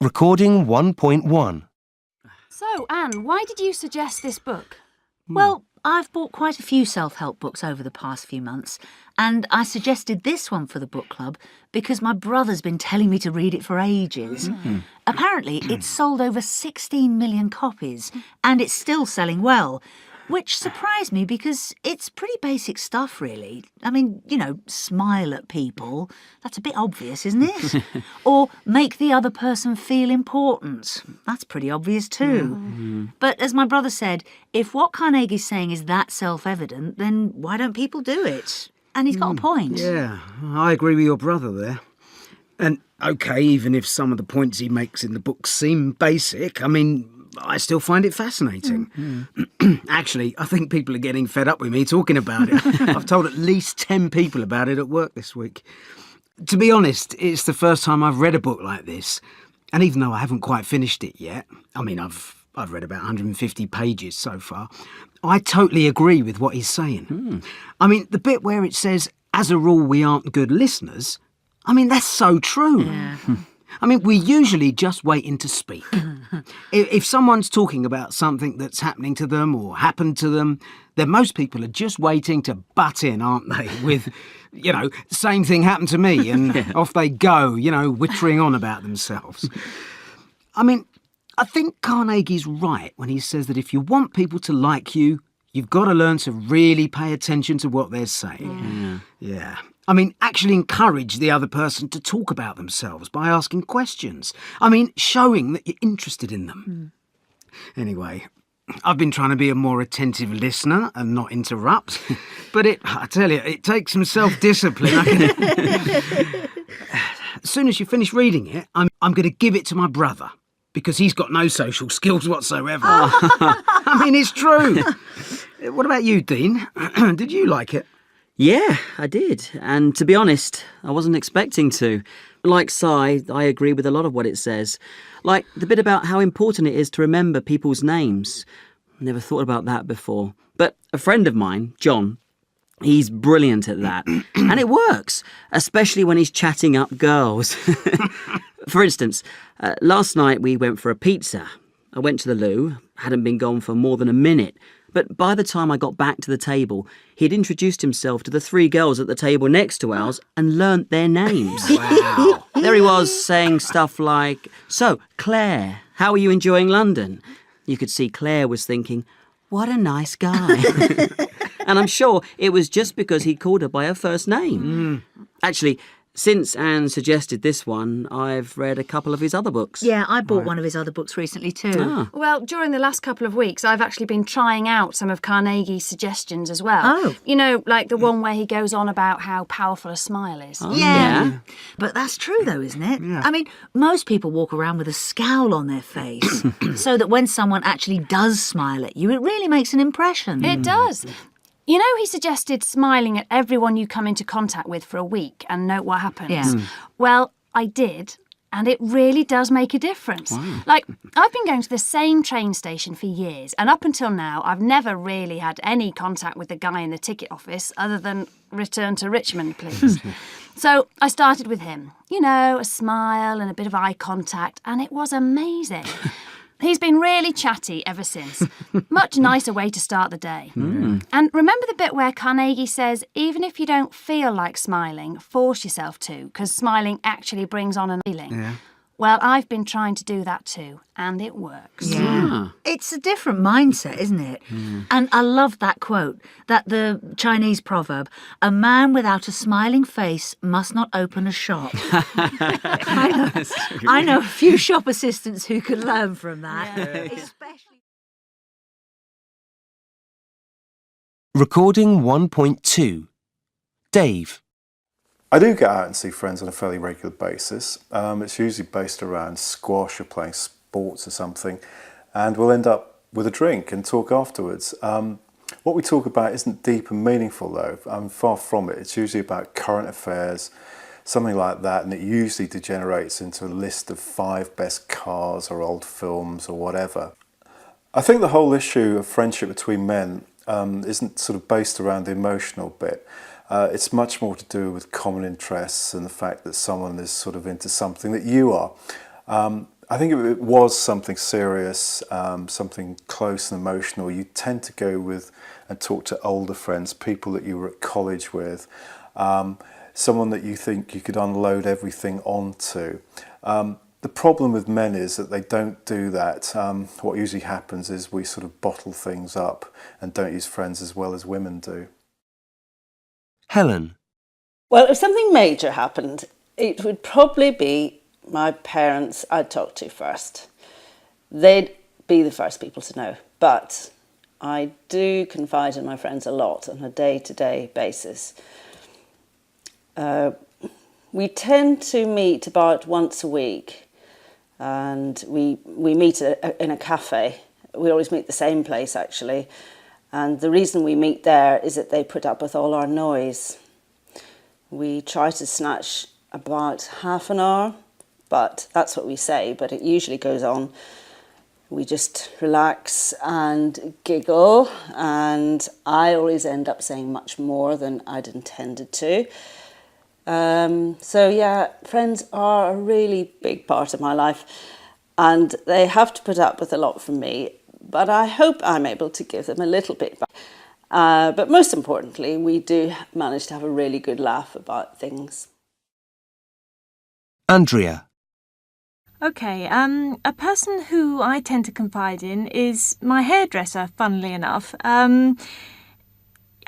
Recording 1.1. So, Anne, why did you suggest this book? Well, I've bought quite a few self-help books over the past few months, and I suggested this one for the book club because my brother's been telling me to read it for ages. Apparently, it's sold over 16 million copies, and it's still selling well, which surprised me because it's pretty basic stuff, really. I mean, you know, smile at people. That's a bit obvious, isn't it? Or make the other person feel important. That's pretty obvious too. But as my brother said, if what Carnegie's saying is that self-evident, then why don't people do it? And he's got a point. Yeah, I agree with your brother there. And, OK, even if some of the points he makes in the book seem basic, I mean, I still find it fascinating. Actually, I think people are getting fed up with me talking about it. I've told at least 10 people about it at work this week. To be honest, it's the first time I've read a book like this. And even though I haven't quite finished it yet, I mean, I've read about 150 pages so far, I totally agree with what he's saying. I mean, the bit where it says, as a rule, we aren't good listeners, I mean, that's so true. Yeah. I mean, we're usually just waiting to speak. If someone's talking about something that's happening to them or happened to them, then most people are just waiting to butt in, aren't they? With, you know, same thing happened to me, and off they go, you know, whittering on about themselves. I mean, I think Carnegie's right when he says that if you want people to like you, you've got to learn to really pay attention to what they're saying. Yeah. I mean, actually encourage the other person to talk about themselves by asking questions. I mean, showing that you're interested in them. Anyway, I've been trying to be a more attentive listener and not interrupt. But I tell you, it takes some self-discipline. As soon as you finish reading it, I'm going to give it to my brother because he's got no social skills whatsoever. I mean, it's true. What about you, Dean? Did you like it? Yeah, I did. And to be honest, I wasn't expecting to. Like Si, I agree with a lot of what it says. Like the bit about how important it is to remember people's names. Never thought about that before. But a friend of mine, John, he's brilliant at that. And it works, especially when he's chatting up girls. For instance, last night we went for a pizza. I went to the loo, hadn't been gone for more than a minute. But by the time I got back to the table, he'd introduced himself to the 3 girls at the table next to ours and learnt their names. Wow. There he was saying stuff like, "So, Claire, how are you enjoying London?" You could see Claire was thinking, what a nice guy. And I'm sure it was just because he called her by her first name. Actually, since Anne suggested this one, I've read a couple of his other books. Yeah, I bought one of his other books recently too. Ah. Well, during the last couple of weeks, I've actually been trying out some of Carnegie's suggestions as well. Oh. You know, like the one where he goes on about how powerful a smile is. Yeah. But that's true though, isn't it? I mean, most people walk around with a scowl on their face so that when someone actually does smile at you, it really makes an impression. It does. You know, he suggested smiling at everyone you come into contact with for a week and note what happens. Yeah. Well, I did, and it really does make a difference. Like, I've been going to the same train station for years, and up until now, I've never really had any contact with the guy in the ticket office other than return to Richmond, please. So I started with him. You know, a smile and a bit of eye contact, and it was amazing. He's been really chatty ever since. Much nicer way to start the day. And remember the bit where Carnegie says, even if you don't feel like smiling, force yourself to, because smiling actually brings on a feeling. Yeah. Well, I've been trying to do that too, and it works. Yeah. It's a different mindset, isn't it? And I love that quote, that the Chinese proverb, a man without a smiling face must not open a shop. I know a few shop assistants who could learn from that. Especially... Recording 1.2. Dave. I do get out and see friends on a fairly regular basis. It's usually based around squash or playing sports or something, and we'll end up with a drink and talk afterwards. What we talk about isn't deep and meaningful though, far from it. It's usually about current affairs, something like that, and it usually degenerates into a list of 5 best cars or old films or whatever. I think the whole issue of friendship between men isn't sort of based around the emotional bit. It's much more to do with common interests and the fact that someone is sort of into something that you are. I think if it was something serious, something close and emotional, you tend to go with and talk to older friends, people that you were at college with, someone that you think you could unload everything onto. The problem with men is that they don't do that. What usually happens is we sort of bottle things up and don't use friends as well as women do. Helen. Well, if something major happened, it would probably be my parents I'd talk to first. They'd be the first people to know. But I do confide in my friends a lot on a day-to-day basis. We tend to meet about once a week, and we meet in a cafe. We always meet the same place, actually. And the reason we meet there is that they put up with all our noise. We try to snatch about half an hour, but that's what we say, but it usually goes on. We just relax and giggle, and I always end up saying much more than I'd intended to. So yeah, friends are a really big part of my life, and they have to put up with a lot from me, but I hope I'm able to give them a little bit back. But most importantly, we do manage to have a really good laugh about things. Andrea. Okay, a person who I tend to confide in is my hairdresser, funnily enough.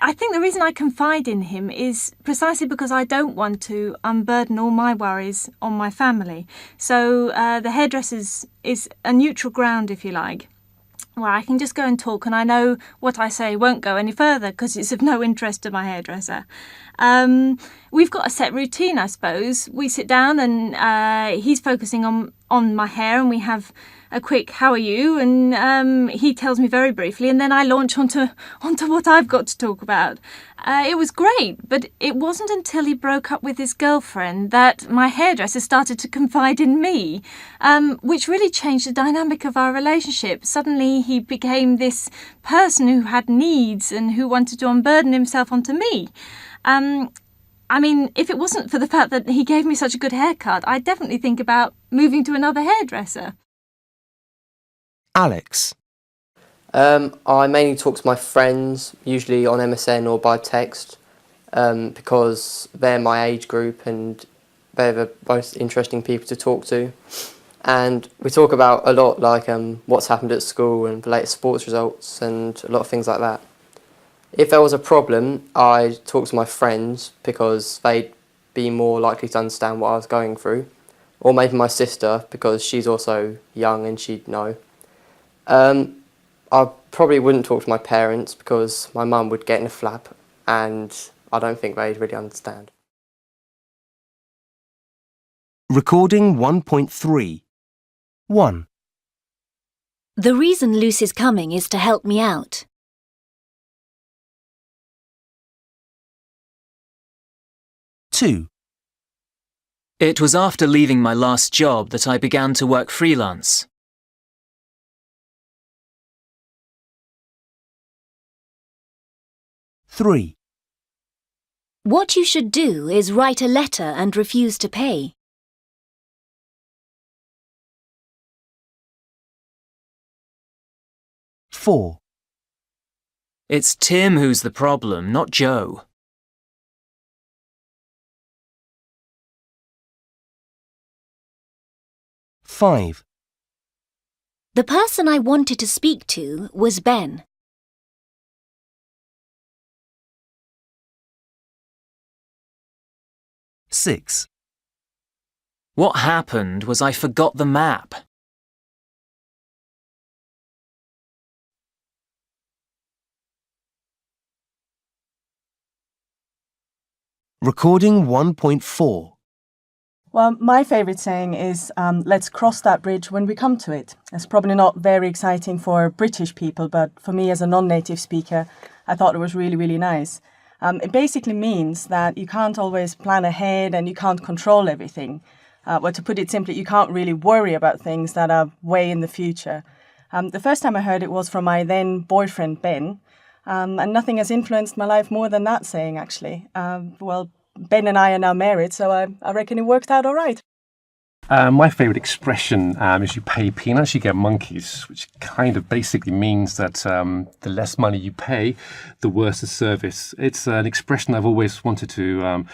I think the reason I confide in him is precisely because I don't want to unburden all my worries on my family. So the hairdresser is a neutral ground, if you like, where I can just go and talk, and I know what I say won't go any further because it's of no interest to my hairdresser. We've got a set routine, I suppose. We sit down and he's focusing on my hair, and we have a quick "how are you?" and he tells me very briefly, and then I launch onto what I've got to talk about. It was great, but it wasn't until he broke up with his girlfriend that my hairdresser started to confide in me, which really changed the dynamic of our relationship. Suddenly he became this person who had needs and who wanted to unburden himself onto me. I mean, if it wasn't for the fact that he gave me such a good haircut, I'd definitely think about moving to another hairdresser. Alex. I mainly talk to my friends, usually on MSN or by text, because they're my age group and they're the most interesting people to talk to. And we talk about a lot, like what's happened at school and the latest sports results and a lot of things like that. If there was a problem, I'd talk to my friends because they'd be more likely to understand what I was going through. Or maybe my sister, because she's also young and she'd know. I probably wouldn't talk to my parents because my mum would get in a flap and I don't think they'd really understand. Recording 1.3. 1. The reason Lucy's coming is to help me out. 2. It was after leaving my last job that I began to work freelance. 3. What you should do is write a letter and refuse to pay. 4. It's Tim who's the problem, not Joe. 5. The person I wanted to speak to was Ben. 6. What happened was I forgot the map. 1.4. Well, my favourite saying is, let's cross that bridge when we come to it. It's probably not very exciting for British people, but for me as a non-native speaker, I thought it was really, really nice. It basically means that you can't always plan ahead and you can't control everything. Well, to put it simply, you can't really worry about things that are way in the future. The first time I heard it was from my then boyfriend, Ben, and nothing has influenced my life more than that saying, actually. Well, Ben and I are now married, so I reckon it worked out all right. My favourite expression is you pay peanuts, you get monkeys, which kind of basically means that the less money you pay, the worse the service. It's an expression I've always wanted to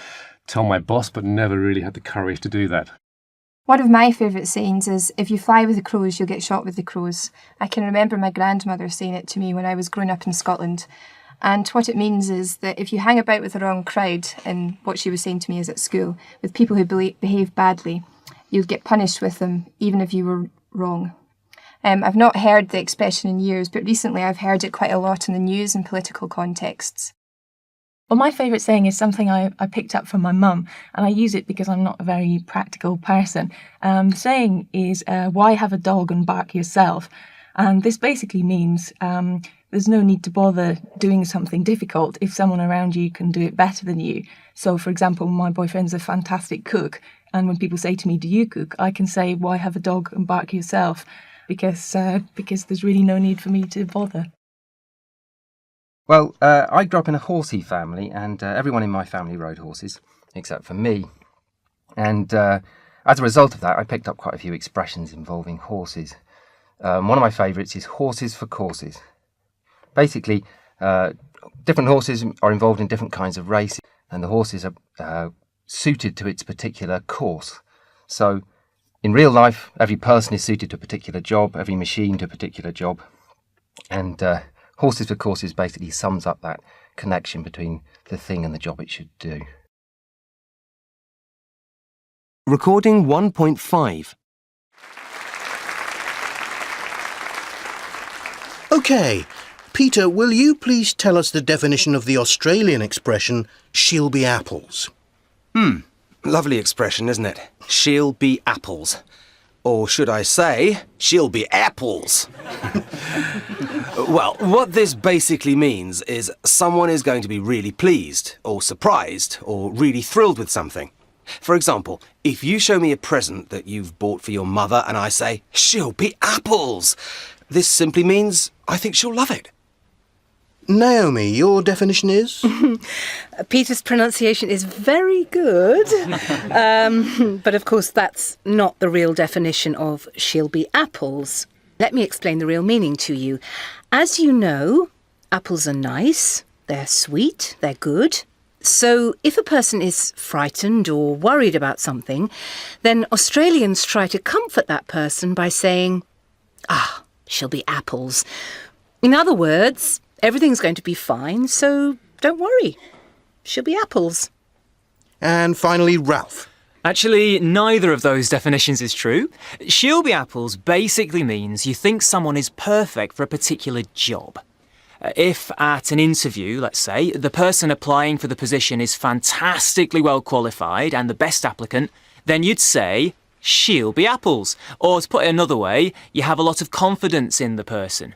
tell my boss, but never really had the courage to do that. One of my favourite sayings is, if you fly with the crows, you'll get shot with the crows. I can remember my grandmother saying it to me when I was growing up in Scotland. And what it means is that if you hang about with the wrong crowd, and what she was saying to me is at school, with people who behave badly, you'd get punished with them, even if you were wrong. I've not heard the expression in years, but recently I've heard it quite a lot in the news and political contexts. Well, my favourite saying is something I picked up from my mum, and I use it because I'm not a very practical person. The saying is, why have a dog and bark yourself? And this basically means there's no need to bother doing something difficult if someone around you can do it better than you. So, for example, my boyfriend's a fantastic cook, and when people say to me, do you cook? I can say, why have a dog and bark yourself? Because there's really no need for me to bother. Well, I grew up in a horsey family, and everyone in my family rode horses, except for me. And as a result of that, I picked up quite a few expressions involving horses. One of my favourites is horses for courses. Basically, different horses are involved in different kinds of races, and the horses are suited to its particular course. So, in real life, every person is suited to a particular job, every machine to a particular job. And horses for courses basically sums up that connection between the thing and the job it should do. Recording 1.5. OK. Peter, will you please tell us the definition of the Australian expression, she'll be apples? Lovely expression, isn't it? She'll be apples. Or should I say, she'll be apples. Well, what this basically means is someone is going to be really pleased, or surprised, or really thrilled with something. For example, if you show me a present that you've bought for your mother and I say, she'll be apples, this simply means I think she'll love it. Naomi, your definition is? Peter's pronunciation is very good. But of course that's not the real definition of she'll be apples. Let me explain the real meaning to you. As you know, apples are nice, they're sweet, they're good. So if a person is frightened or worried about something, then Australians try to comfort that person by saying, she'll be apples. In other words, everything's going to be fine, so don't worry. She'll be apples. And finally, Ralph. Actually, neither of those definitions is true. She'll be apples basically means you think someone is perfect for a particular job. If at an interview, let's say, the person applying for the position is fantastically well qualified and the best applicant, then you'd say, she'll be apples. Or to put it another way, you have a lot of confidence in the person.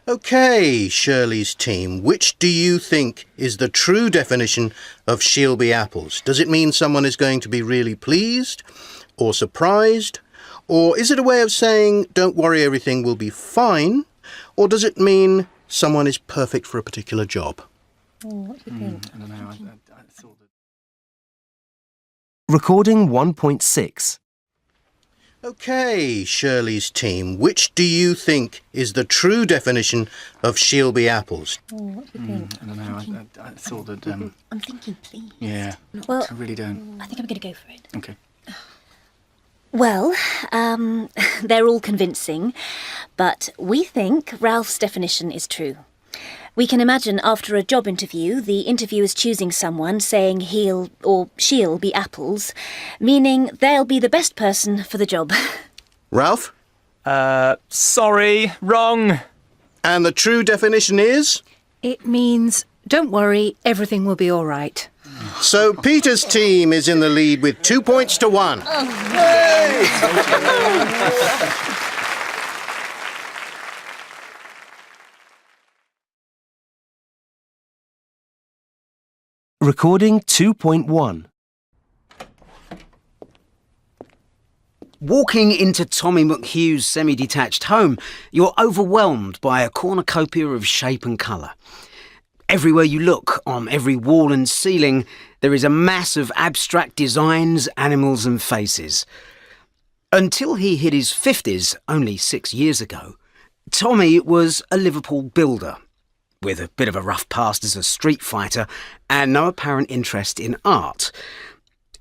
OK, Shirley's team, which do you think is the true definition of she'll be apples? Does it mean someone is going to be really pleased or surprised? Or is it a way of saying, don't worry, everything will be fine? Or does it mean someone is perfect for a particular job? What do you think? I don't know. I thought that... Recording 1.6. OK, Shirley's team, which do you think is the true definition of she'll be apples? What do you think? I don't know. I thought that... I'm thinking, please. Yeah. Well, I really don't. I think I'm going to go for it. OK. Well, they're all convincing, but we think Ralph's definition is true. We can imagine after a job interview, the interviewer's choosing someone saying he'll or she'll be apples, meaning they'll be the best person for the job. Ralph? Sorry, wrong. And the true definition is? It means, don't worry, everything will be all right. So Peter's team is in the lead with 2 points to 1. Recording 2.1. Walking into Tommy McHugh's semi-detached home, you're overwhelmed by a cornucopia of shape and colour. Everywhere you look, on every wall and ceiling, there is a mass of abstract designs, animals and faces. Until he hit his 50s only 6 years ago, Tommy was a Liverpool builder, with a bit of a rough past as a street fighter and no apparent interest in art.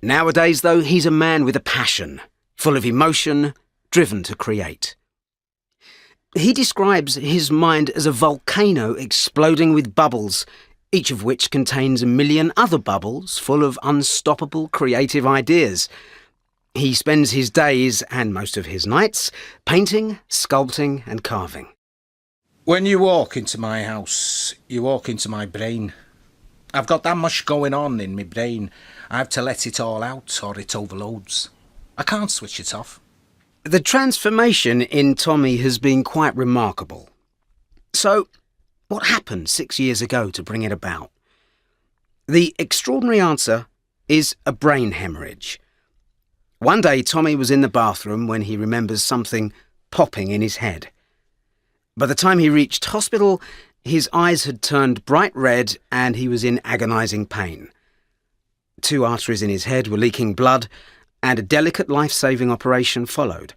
Nowadays, though, he's a man with a passion, full of emotion, driven to create. He describes his mind as a volcano exploding with bubbles, each of which contains a million other bubbles full of unstoppable creative ideas. He spends his days, and most of his nights, painting, sculpting and carving. When you walk into my house, you walk into my brain. I've got that much going on in my brain. I have to let it all out or it overloads. I can't switch it off. The transformation in Tommy has been quite remarkable. So, what happened 6 years ago to bring it about? The extraordinary answer is a brain hemorrhage. One day, Tommy was in the bathroom when he remembers something popping in his head. By the time he reached hospital, his eyes had turned bright red and he was in agonising pain. 2 arteries in his head were leaking blood, and a delicate life-saving operation followed.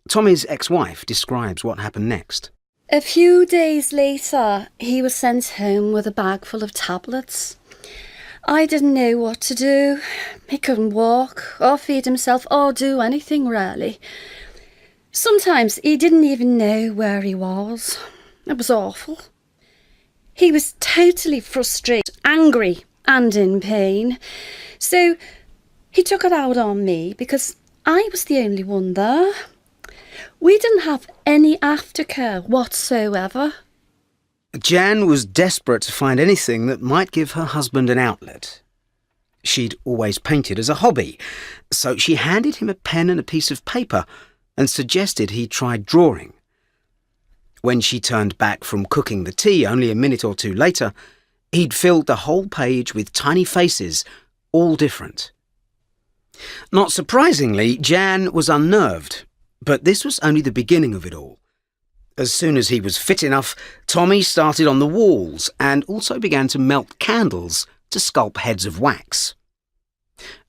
Tommy's ex-wife describes what happened next. A few days later, he was sent home with a bag full of tablets. I didn't know what to do. He couldn't walk, or feed himself, or do anything really. Sometimes he didn't even know where he was. It was awful. He was totally frustrated, angry, and in pain. So he took it out on me because I was the only one there. We didn't have any aftercare whatsoever. Jan was desperate to find anything that might give her husband an outlet. She'd always painted as a hobby, so she handed him a pen and a piece of paper and suggested he try drawing. When she turned back from cooking the tea only a minute or two later, he'd filled the whole page with tiny faces, all different. Not surprisingly, Jan was unnerved, but this was only the beginning of it all. As soon as he was fit enough, Tommy started on the walls and also began to melt candles to sculpt heads of wax.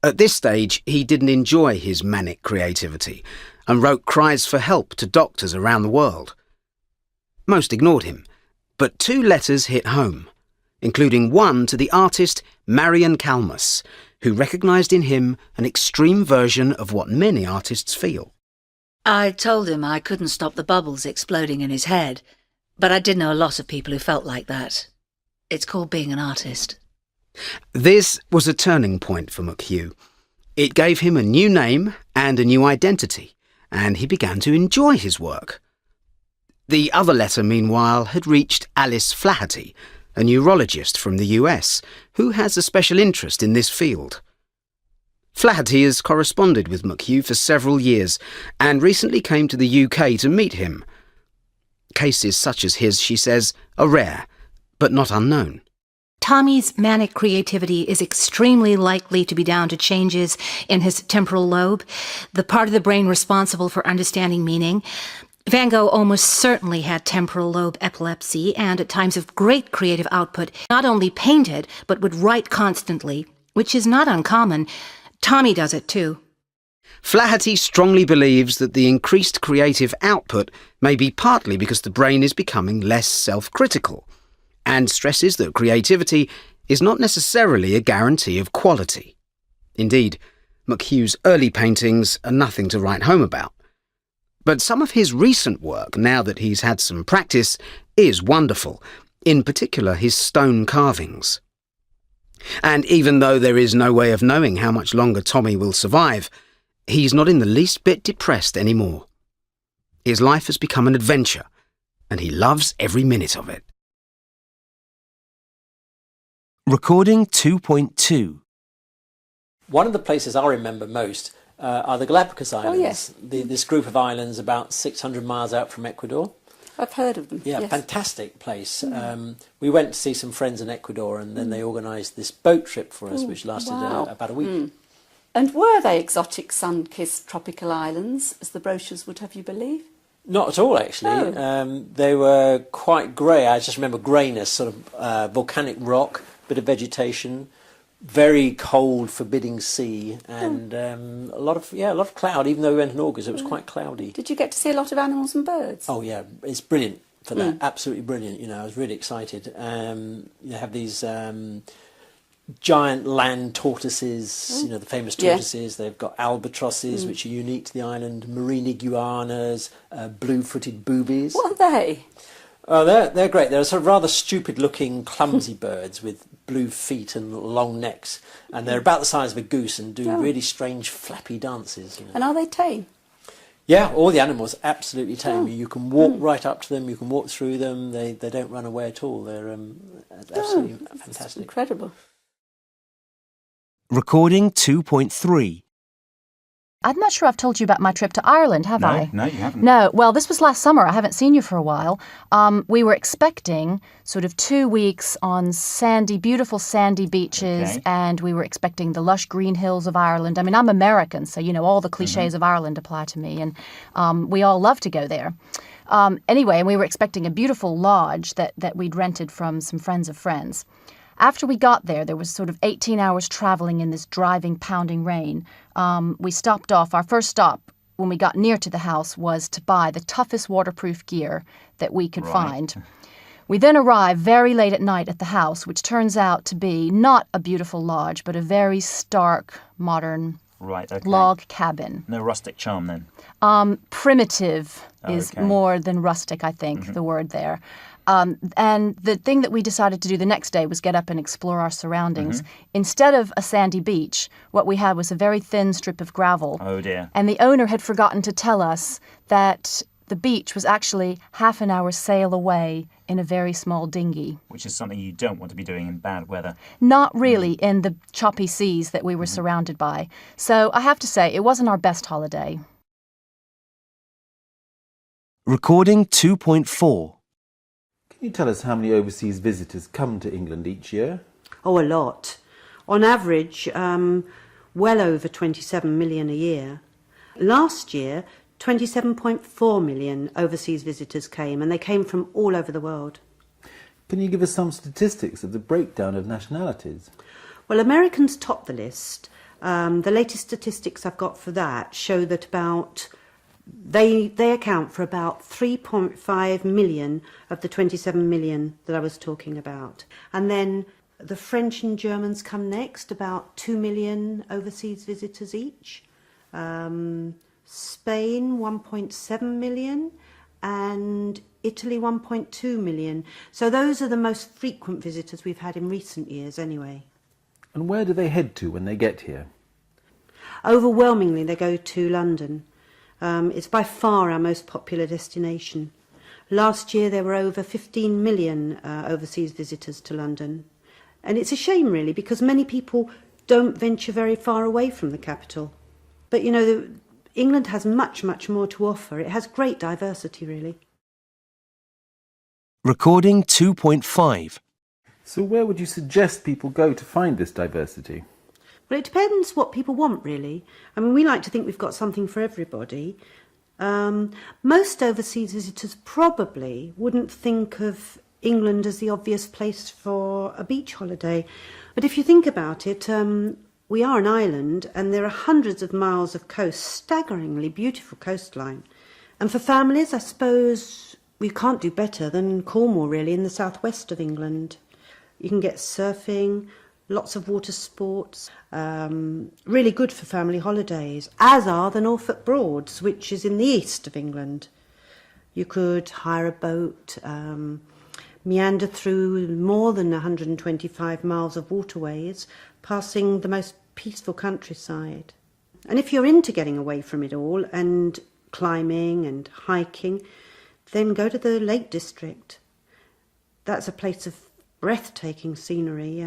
At this stage, he didn't enjoy his manic creativity and wrote cries for help to doctors around the world. Most ignored him, but 2 letters hit home, including one to the artist Marion Kalmus, who recognised in him an extreme version of what many artists feel. I told him I couldn't stop the bubbles exploding in his head, but I did know a lot of people who felt like that. It's called being an artist. This was a turning point for McHugh. It gave him a new name and a new identity, and he began to enjoy his work. The other letter, meanwhile, had reached Alice Flaherty, a neurologist from the US, who has a special interest in this field. Flaherty has corresponded with McHugh for several years and recently came to the UK to meet him. Cases such as his, she says, are rare, but not unknown. Tommy's manic creativity is extremely likely to be down to changes in his temporal lobe, the part of the brain responsible for understanding meaning. Van Gogh almost certainly had temporal lobe epilepsy and at times of great creative output not only painted but would write constantly, which is not uncommon. Tommy does it too. Flaherty strongly believes that the increased creative output may be partly because the brain is becoming less self-critical, and stresses that creativity is not necessarily a guarantee of quality. Indeed, McHugh's early paintings are nothing to write home about. But some of his recent work, now that he's had some practice, is wonderful, in particular his stone carvings. And even though there is no way of knowing how much longer Tommy will survive, he's not in the least bit depressed anymore. His life has become an adventure, and he loves every minute of it. Recording 2.2. One of the places I remember most are the Galapagos Islands. Oh, yes. This group of islands about 600 miles out from Ecuador. I've heard of them. Yeah, yes. Fantastic place. We went to see some friends in Ecuador, and then they organised this boat trip for us, which lasted about a week. And were they exotic sun-kissed tropical islands, as the brochures would have you believe? Not at all, actually. They were quite grey. I just remember greyness, sort of volcanic rock, bit of vegetation, very cold, forbidding sea, and a lot of cloud. Even though we went in August, it was quite cloudy. Did you get to see a lot of animals and birds? Oh yeah, it's brilliant for that. Absolutely brilliant. You know, I was really excited. You have these giant land tortoises. You know, the famous tortoises. They've got albatrosses, which are unique to the island. Marine iguanas, blue-footed boobies. What are they? Oh, they're great. They're sort of rather stupid-looking, clumsy birds with blue feet and long necks, and they're about the size of a goose and do really strange, flappy dances. You know. And are they tame? Yeah, all the animals absolutely tame. You can walk right up to them. You can walk through them. They don't run away at all. They're absolutely fantastic. Incredible. Recording 2.3. I'm not sure I've told you about my trip to Ireland, have I? No, you haven't. No, well, this was last summer. I haven't seen you for a while. We were expecting sort of 2 weeks on beautiful sandy beaches, and we were expecting the lush green hills of Ireland. I mean, I'm American, so, you know, all the cliches of Ireland apply to me, and we all love to go there. Anyway, and we were expecting a beautiful lodge that we'd rented from some friends of friends. After we got there was sort of 18 hours traveling in this driving, pounding rain. We stopped off. Our first stop when we got near to the house was to buy the toughest waterproof gear that we could find. We then arrived very late at night at the house, which turns out to be not a beautiful lodge, but a very stark, modern log cabin. No rustic charm then? Primitive is more than rustic, I think, the word there. And the thing that we decided to do the next day was get up and explore our surroundings. Instead of a sandy beach, what we had was a very thin strip of gravel. Oh dear. And the owner had forgotten to tell us that the beach was actually half an hour's sail away in a very small dinghy. Which is something you don't want to be doing in bad weather. Not really in the choppy seas that we were surrounded by. So I have to say, it wasn't our best holiday. Recording 2.4. Can you tell us how many overseas visitors come to England each year? Oh, a lot. On average, well over 27 million a year. Last year, 27.4 million overseas visitors came, and they came from all over the world. Can you give us some statistics of the breakdown of nationalities? Well, Americans top the list. The latest statistics I've got for that show that they account for about 3.5 million of the 27 million that I was talking about. And then the French and Germans come next, about 2 million overseas visitors each. Spain, 1.7 million, and Italy, 1.2 million. So those are the most frequent visitors we've had in recent years anyway. And where do they head to when they get here? Overwhelmingly, they go to London. It's by far our most popular destination. Last year there were over 15 million overseas visitors to London. And it's a shame really, because many people don't venture very far away from the capital. But you know, England has much, much more to offer. It has great diversity really. Recording 2.5. So where would you suggest people go to find this diversity? Well, it depends what people want, really. I mean, we like to think we've got something for everybody. Most overseas visitors probably wouldn't think of England as the obvious place for a beach holiday. But if you think about it, we are an island and there are hundreds of miles of coast, staggeringly beautiful coastline. And for families, I suppose we can't do better than Cornwall, really, in the southwest of England. You can get surfing, lots of water sports, really good for family holidays, as are the Norfolk Broads, which is in the east of England. You could hire a boat, meander through more than 125 miles of waterways, passing the most peaceful countryside. And if you're into getting away from it all and climbing and hiking, then go to the Lake District. That's a place of breathtaking scenery.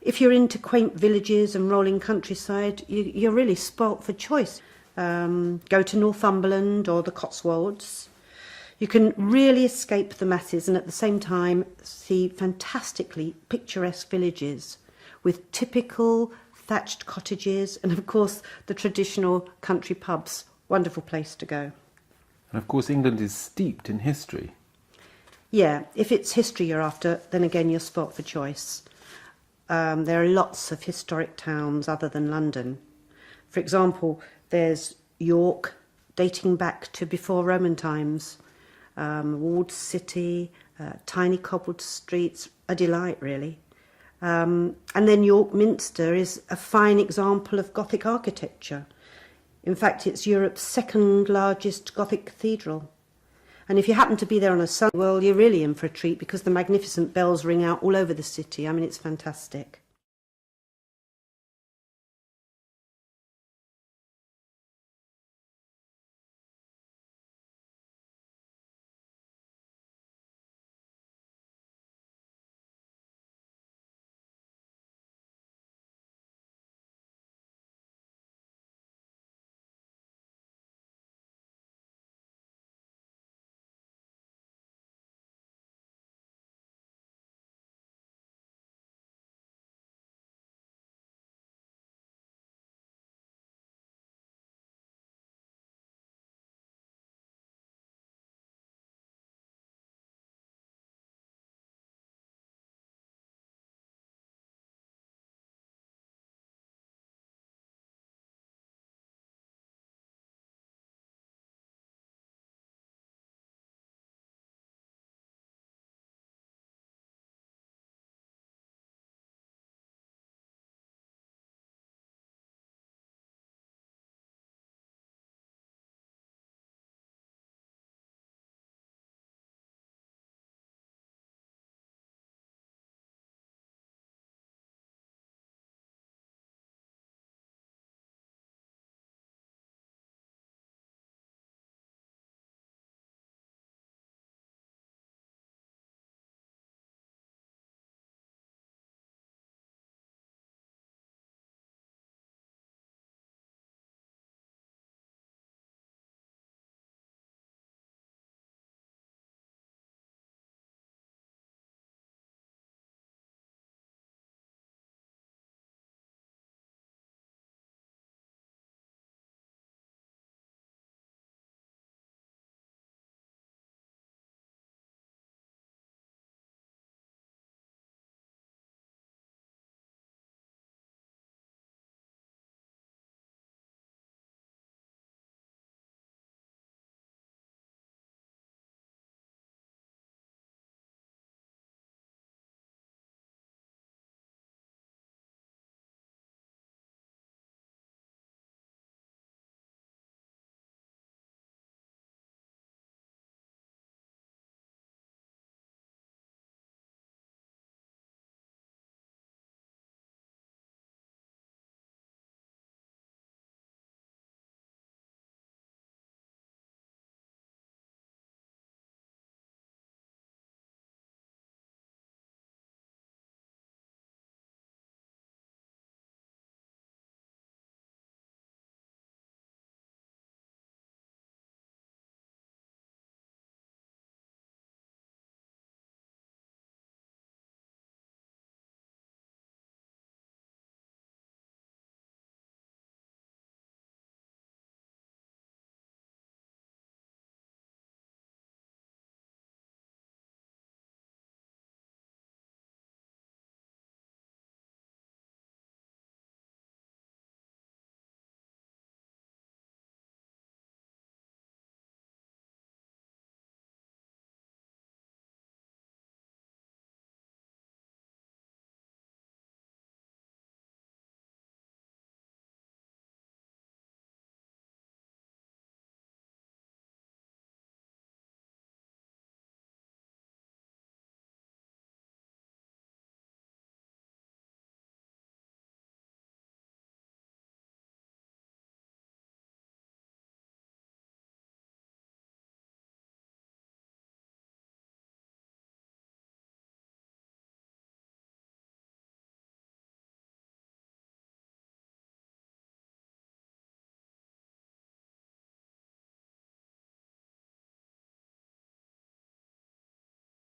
If you're into quaint villages and rolling countryside, you're really spoilt for choice. Go to Northumberland or the Cotswolds. You can really escape the masses and at the same time see fantastically picturesque villages with typical thatched cottages and of course the traditional country pubs. Wonderful place to go. And of course England is steeped in history. Yeah, if it's history you're after, then again you're spoilt for choice. there are lots of historic towns other than London. For example, there's York, dating back to before Roman times, walled city, tiny cobbled streets, a delight really. And then York Minster is a fine example of Gothic architecture. In fact, it's Europe's second largest Gothic cathedral. And if you happen to be there on a Sunday, well, you're really in for a treat because the magnificent bells ring out all over the city. I mean, it's fantastic.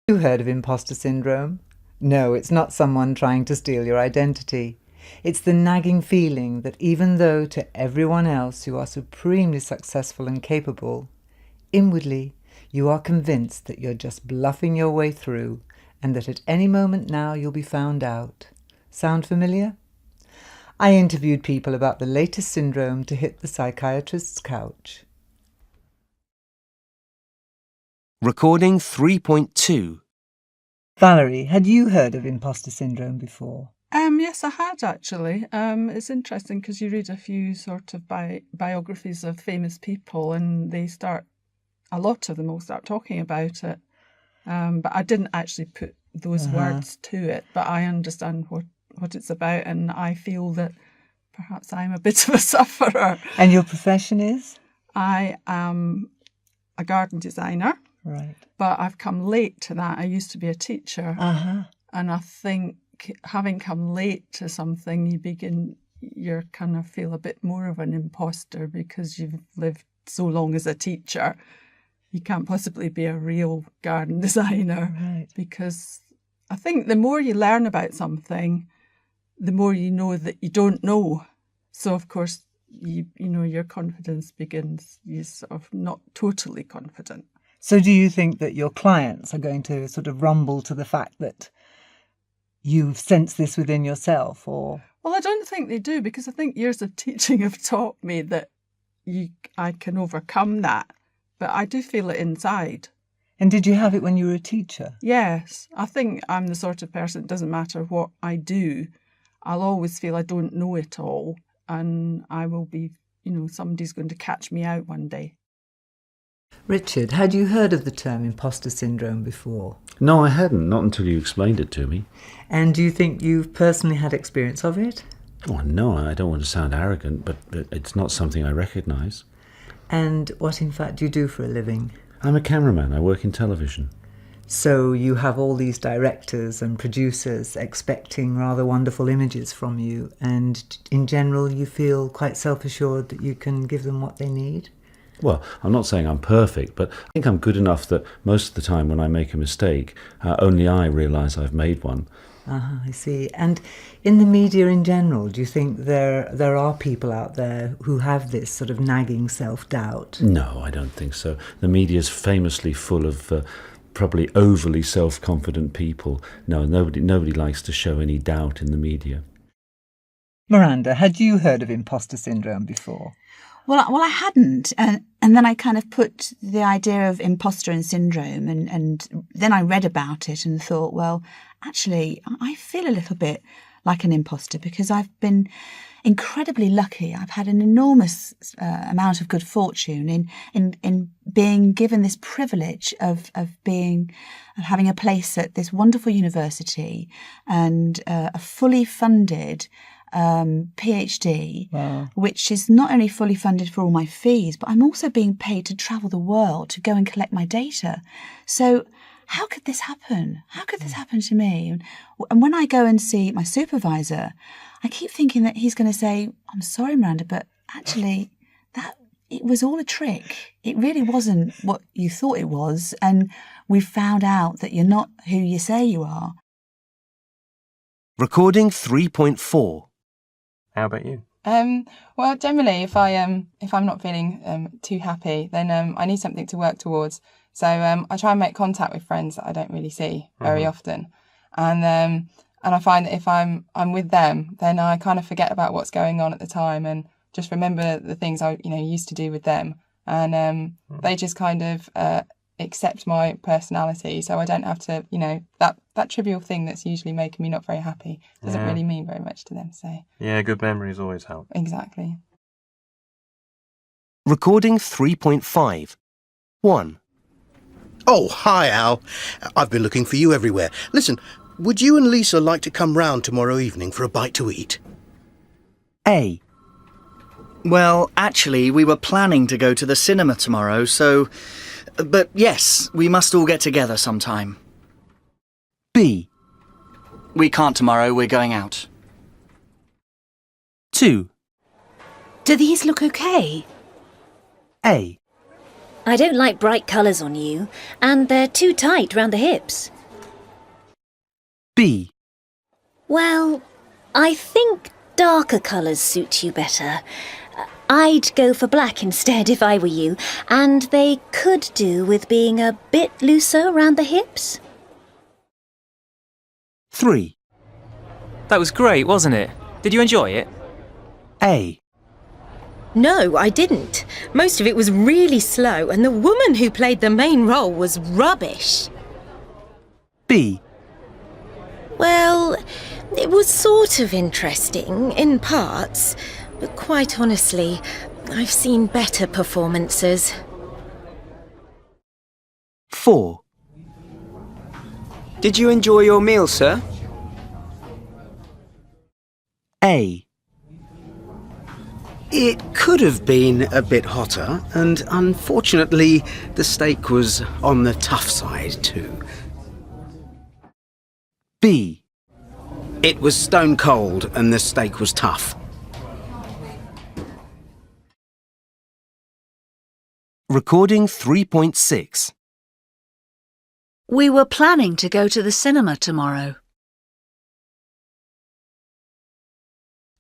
You heard of imposter syndrome? No, it's not someone trying to steal your identity. It's the nagging feeling that even though to everyone else you are supremely successful and capable, inwardly you are convinced that you're just bluffing your way through and that at any moment now you'll be found out. Sound familiar? I interviewed people about the latest syndrome to hit the psychiatrist's couch. Recording 3.2. Valerie, had you heard of imposter syndrome before? Yes, I had actually. It's interesting because you read a few sort of biographies of famous people, and a lot of them will start talking about it. But I didn't actually put those words to it, but I understand what it's about, and I feel that perhaps I'm a bit of a sufferer. And your profession is? I am a garden designer. Right. But I've come late to that. I used to be a teacher. And I think having come late to something, you kind of feel a bit more of an imposter because you've lived so long as a teacher. You can't possibly be a real garden designer. Right. Because I think the more you learn about something, the more you know that you don't know. So, of course, your confidence begins. You're sort of not totally confident. So do you think that your clients are going to sort of rumble to the fact that you've sensed this within yourself, or? Well, I don't think they do, because I think years of teaching have taught me that I can overcome that. But I do feel it inside. And did you have it when you were a teacher? Yes. I think I'm the sort of person, it doesn't matter what I do, I'll always feel I don't know it all. And I will be, somebody's going to catch me out one day. Richard, had you heard of the term imposter syndrome before? No, I hadn't, not until you explained it to me. And do you think you've personally had experience of it? Oh, no, I don't want to sound arrogant, but it's not something I recognise. And what, in fact, do you do for a living? I'm a cameraman. I work in television. So you have all these directors and producers expecting rather wonderful images from you, and in general you feel quite self-assured that you can give them what they need? Well, I'm not saying I'm perfect, but I think I'm good enough that most of the time when I make a mistake, only I realise I've made one. I see. And in the media in general, do you think there are people out there who have this sort of nagging self-doubt? No, I don't think so. The media's famously full of probably overly self-confident people. No, nobody likes to show any doubt in the media. Miranda, had you heard of imposter syndrome before? Well, I hadn't, and then I kind of put the idea of imposter and syndrome, and then I read about it and thought, well, actually, I feel a little bit like an imposter because I've been incredibly lucky. I've had an enormous amount of good fortune in being given this privilege of having a place at this wonderful university and a fully funded PhD, wow, which is not only fully funded for all my fees, but I'm also being paid to travel the world to go and collect my data. So how could this happen? How could this happen to me? And when I go and see my supervisor, I keep thinking that he's going to say, I'm sorry, Miranda, but actually it was all a trick. It really wasn't what you thought it was. And we found out that you're not who you say you are. Recording 3.4. How about you? Well, generally, if I'm not feeling too happy, then I need something to work towards. So I try and make contact with friends that I don't really see very often, and I find that if I'm with them, then I kind of forget about what's going on at the time and just remember the things I used to do with them, and they just kind of accept my personality, so I don't have to that trivial thing that's usually making me not very happy doesn't really mean very much to them. So yeah, good memories always help. Exactly. Recording 3.5. 1. Oh, hi, Al. I've been looking for you everywhere. Listen, would you and Lisa like to come round tomorrow evening for a bite to eat? A. Well, actually, we were planning to go to the cinema tomorrow, so... But yes, we must all get together sometime. B. We can't tomorrow, we're going out. 2. Do these look okay? A. I don't like bright colours on you, and they're too tight round the hips. B. Well, I think darker colours suit you better. I'd go for black instead if I were you, and they could do with being a bit looser around the hips. 3. That was great, wasn't it? Did you enjoy it? A. No, I didn't. Most of it was really slow, and the woman who played the main role was rubbish. B. Well, it was sort of interesting, in parts, but quite honestly, I've seen better performances. 4. Did you enjoy your meal, sir? A. It could have been a bit hotter, and unfortunately, the steak was on the tough side too. B. It was stone cold, and the steak was tough. Recording 3.6. We were planning to go to the cinema tomorrow.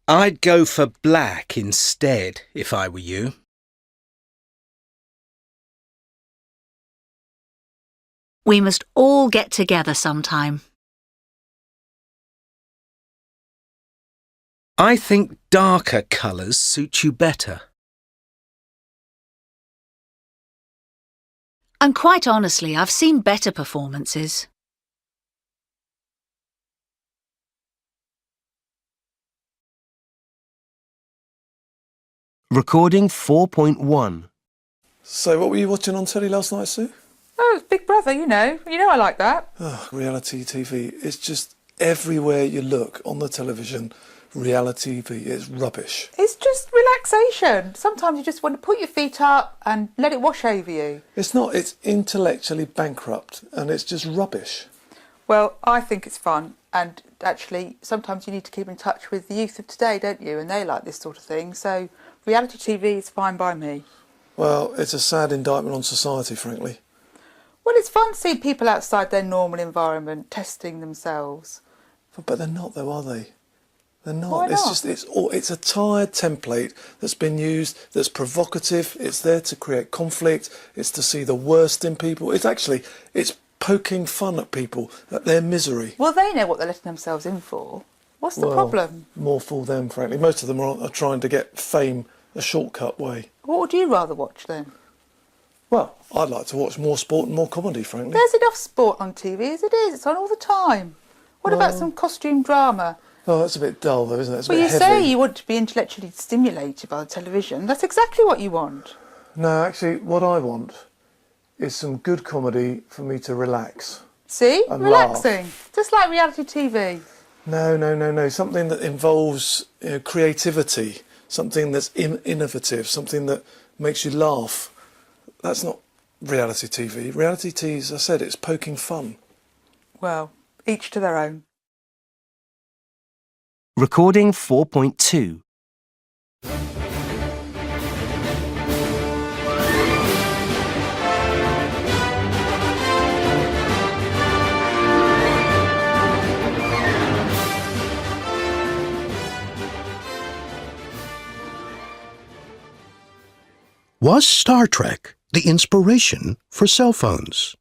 I'd go for black instead, if I were you. We must all get together sometime. I think darker colours suit you better. And quite honestly, I've seen better performances. Recording 4.1. So what were you watching on telly last night, Sue? Oh, it's Big Brother, you know. You know I like that. Oh, reality TV. It's just everywhere you look on the television. Reality TV is rubbish. It's just relaxation. Sometimes you just want to put your feet up and let it wash over you. It's not. It's intellectually bankrupt and it's just rubbish. Well, I think it's fun, and actually sometimes you need to keep in touch with the youth of today, don't you? And they like this sort of thing, so reality TV is fine by me. Well, it's a sad indictment on society, frankly. Well, it's fun to see people outside their normal environment testing themselves. But they're not, though, are they? They're not. Why It's not? just it's a tired template that's been used, that's provocative. It's there to create conflict. It's to see the worst in people. It's poking fun at people, at their misery. Well, they know what they're letting themselves in for. What's the problem? More fool them, frankly. Most of them are trying to get fame a shortcut way. What would you rather watch then? Well, I'd like to watch more sport and more comedy, frankly. There's enough sport on TV as it is. It's on all the time. What about some costume drama? Oh, that's a bit dull, though, isn't it? It's a Well, bit you heavy. say you want to be intellectually stimulated by the television. That's exactly what you want. No, actually, what I want is some good comedy for me to relax. See? And Relaxing. Just like reality TV. No. Something that involves creativity, something that's innovative, something that makes you laugh. That's not reality TV. Reality TV, as I said, it's poking fun. Well, each to their own. Recording 4.2. Was Star Trek the inspiration for cell phones?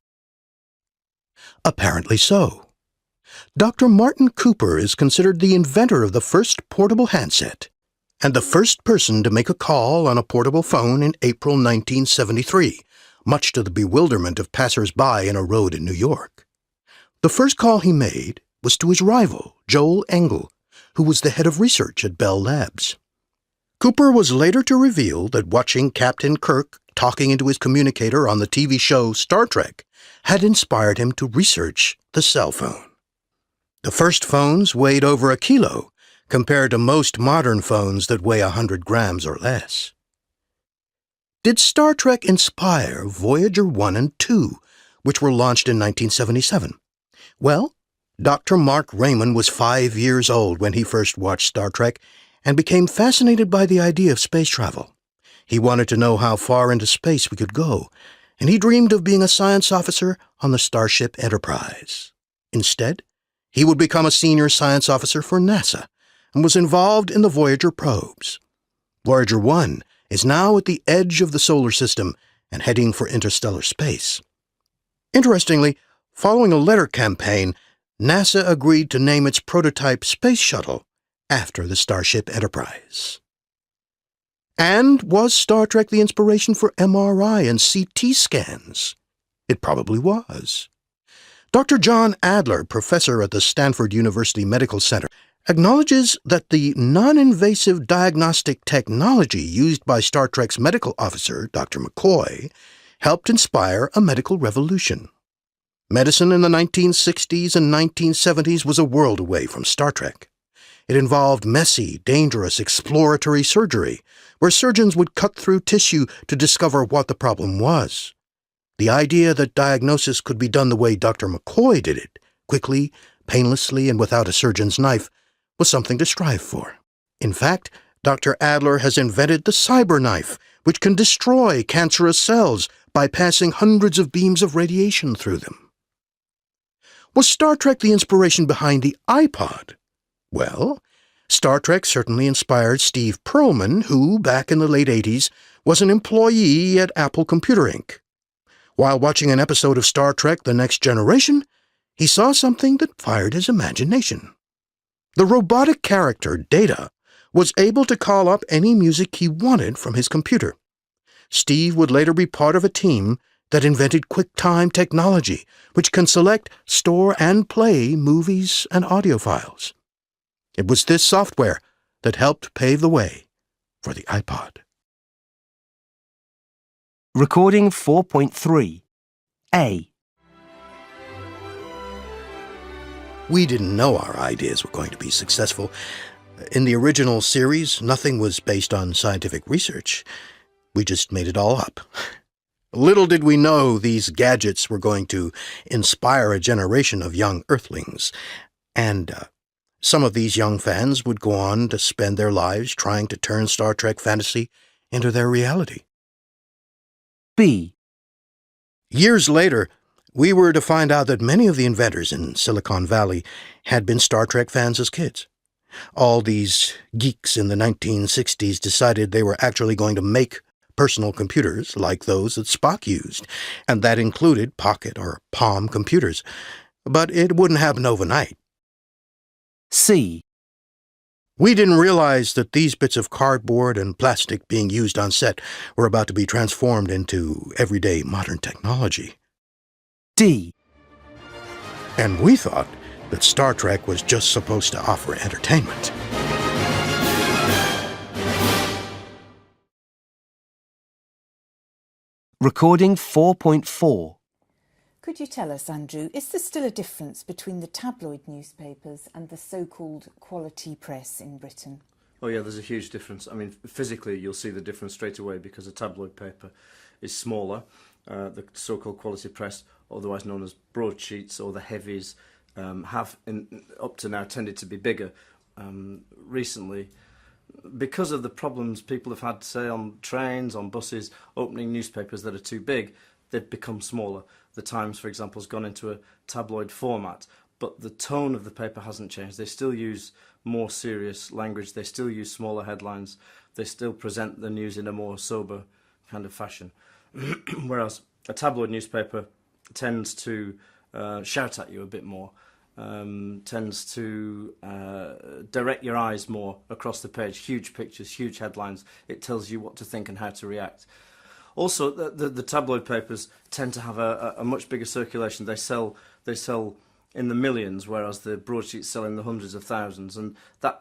Apparently so. Dr. Martin Cooper is considered the inventor of the first portable handset and the first person to make a call on a portable phone in April 1973, much to the bewilderment of passers-by in a road in New York. The first call he made was to his rival, Joel Engel, who was the head of research at Bell Labs. Cooper was later to reveal that watching Captain Kirk talking into his communicator on the TV show Star Trek had inspired him to research the cell phone. The first phones weighed over a kilo, compared to most modern phones that weigh 100 grams or less. Did Star Trek inspire Voyager 1 and 2, which were launched in 1977? Well, Dr. Mark Raymond was 5 years old when he first watched Star Trek and became fascinated by the idea of space travel. He wanted to know how far into space we could go, and he dreamed of being a science officer on the Starship Enterprise. Instead, he would become a senior science officer for NASA and was involved in the Voyager probes. Voyager 1 is now at the edge of the solar system and heading for interstellar space. Interestingly, following a letter campaign, NASA agreed to name its prototype space shuttle after the Starship Enterprise. And was Star Trek the inspiration for MRI and CT scans? It probably was. Dr. John Adler, professor at the Stanford University Medical Center, acknowledges that the non-invasive diagnostic technology used by Star Trek's medical officer, Dr. McCoy, helped inspire a medical revolution. Medicine in the 1960s and 1970s was a world away from Star Trek. It involved messy, dangerous, exploratory surgery, where surgeons would cut through tissue to discover what the problem was. The idea that diagnosis could be done the way Dr. McCoy did it, quickly, painlessly, and without a surgeon's knife, was something to strive for. In fact, Dr. Adler has invented the cyber knife, which can destroy cancerous cells by passing hundreds of beams of radiation through them. Was Star Trek the inspiration behind the iPod? Well, Star Trek certainly inspired Steve Perlman, who, back in the late 80s, was an employee at Apple Computer Inc. While watching an episode of Star Trek The Next Generation, he saw something that fired his imagination. The robotic character, Data, was able to call up any music he wanted from his computer. Steve would later be part of a team that invented QuickTime technology, which can select, store, and play movies and audio files. It was this software that helped pave the way for the iPod. Recording 4.3. A. We didn't know our ideas were going to be successful. In the original series, nothing was based on scientific research. We just made it all up. Little did we know these gadgets were going to inspire a generation of young Earthlings. And some of these young fans would go on to spend their lives trying to turn Star Trek fantasy into their reality. B. Years later, we were to find out that many of the inventors in Silicon Valley had been Star Trek fans as kids. All these geeks in the 1960s decided they were actually going to make personal computers like those that Spock used, and that included pocket or palm computers. But it wouldn't happen overnight. C. We didn't realize that these bits of cardboard and plastic being used on set were about to be transformed into everyday modern technology. D. And we thought that Star Trek was just supposed to offer entertainment. Recording 4.4. Could you tell us, Andrew, is there still a difference between the tabloid newspapers and the so-called quality press in Britain? Oh yeah, there's a huge difference. I mean, physically you'll see the difference straight away because a tabloid paper is smaller. The so-called quality press, otherwise known as broadsheets or the heavies, have up to now tended to be bigger. Recently, because of the problems people have had, say, on trains, on buses, opening newspapers that are too big, they've become smaller. The Times, for example, has gone into a tabloid format, but the tone of the paper hasn't changed. They still use more serious language, they still use smaller headlines, they still present the news in a more sober kind of fashion. Whereas a tabloid newspaper tends to shout at you a bit more, tends to direct your eyes more across the page, huge pictures, huge headlines. It tells you what to think and how to react. Also, the tabloid papers tend to have a much bigger circulation. They sell in the millions, whereas the broadsheets sell in the hundreds of thousands, and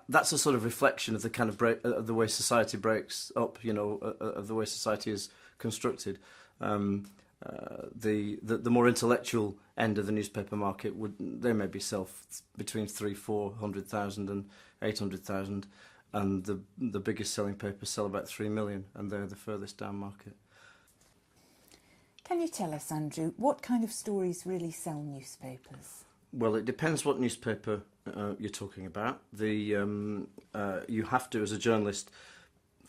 that's a sort of reflection of the kind of of the way society breaks up, of the way society is constructed. The more intellectual end of the newspaper market they maybe sell between 300,000-400,000 and 800,000, and the biggest selling papers sell about 3 million, and they're the furthest down market. Can you tell us, Andrew, what kind of stories really sell newspapers? Well, it depends what newspaper you're talking about. You have to, as a journalist,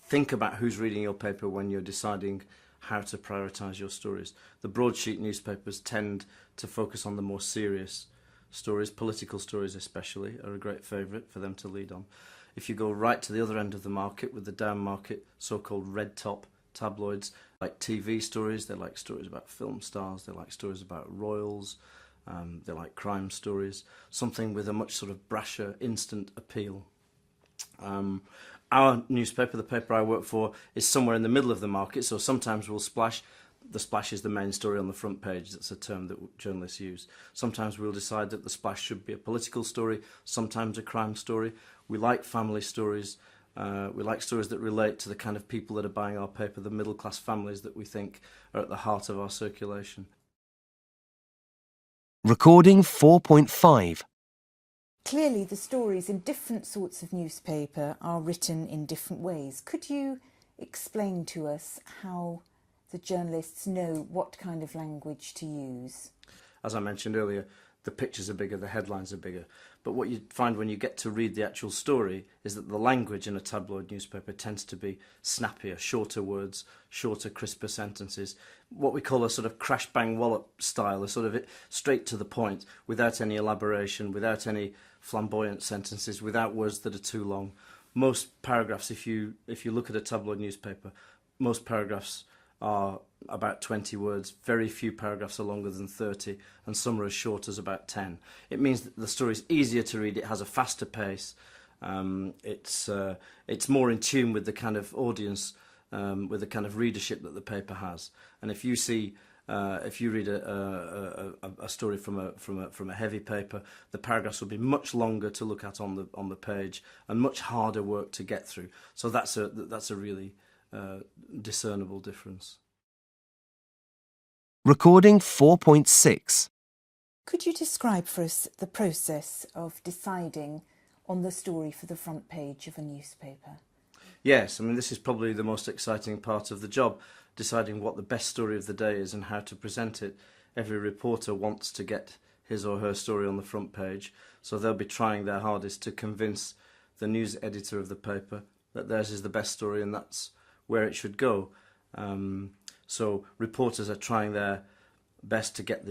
think about who's reading your paper when you're deciding how to prioritise your stories. The broadsheet newspapers tend to focus on the more serious stories. Political stories especially are a great favourite for them to lead on. If you go right to the other end of the market with the down market, so-called red top tabloids, like TV stories, they like stories about film stars, they like stories about royals, They like crime stories, something with a much sort of brasher, instant appeal. Our newspaper, the paper I work for, is somewhere in the middle of the market, so sometimes we'll splash. The splash is the main story on the front page. That's a term that journalists use. Sometimes we'll decide that the splash should be a political story, sometimes a crime story. We like family stories. We like stories that relate to the kind of people that are buying our paper, the middle-class families that we think are at the heart of our circulation. Recording 4.5. Clearly, the stories in different sorts of newspaper are written in different ways. Could you explain to us how the journalists know what kind of language to use? As I mentioned earlier, the pictures are bigger, the headlines are bigger. But what you find when you get to read the actual story is that the language in a tabloid newspaper tends to be snappier, shorter words, shorter, crisper sentences. What we call a sort of crash bang wallop style, a sort of straight to the point, without any elaboration, without any flamboyant sentences, without words that are too long. Most paragraphs, if you look at a tabloid newspaper, most paragraphs are about 20 words. Very few paragraphs are longer than 30, and some are as short as about 10. It means that the story is easier to read, it has a faster pace, it's more in tune with the kind of audience, with the kind of readership that the paper has. And if you see, if you read a story from a heavy paper, the paragraphs will be much longer to look at on the page and much harder work to get through. So that's a really discernible difference. Recording 4.6. Could you describe for us the process of deciding on the story for the front page of a newspaper? Yes, I mean, this is probably the most exciting part of the job, deciding what the best story of the day is and how to present it. Every reporter wants to get his or her story on the front page, so they'll be trying their hardest to convince the news editor of the paper that theirs is the best story and that's where it should go. So reporters are trying their best to get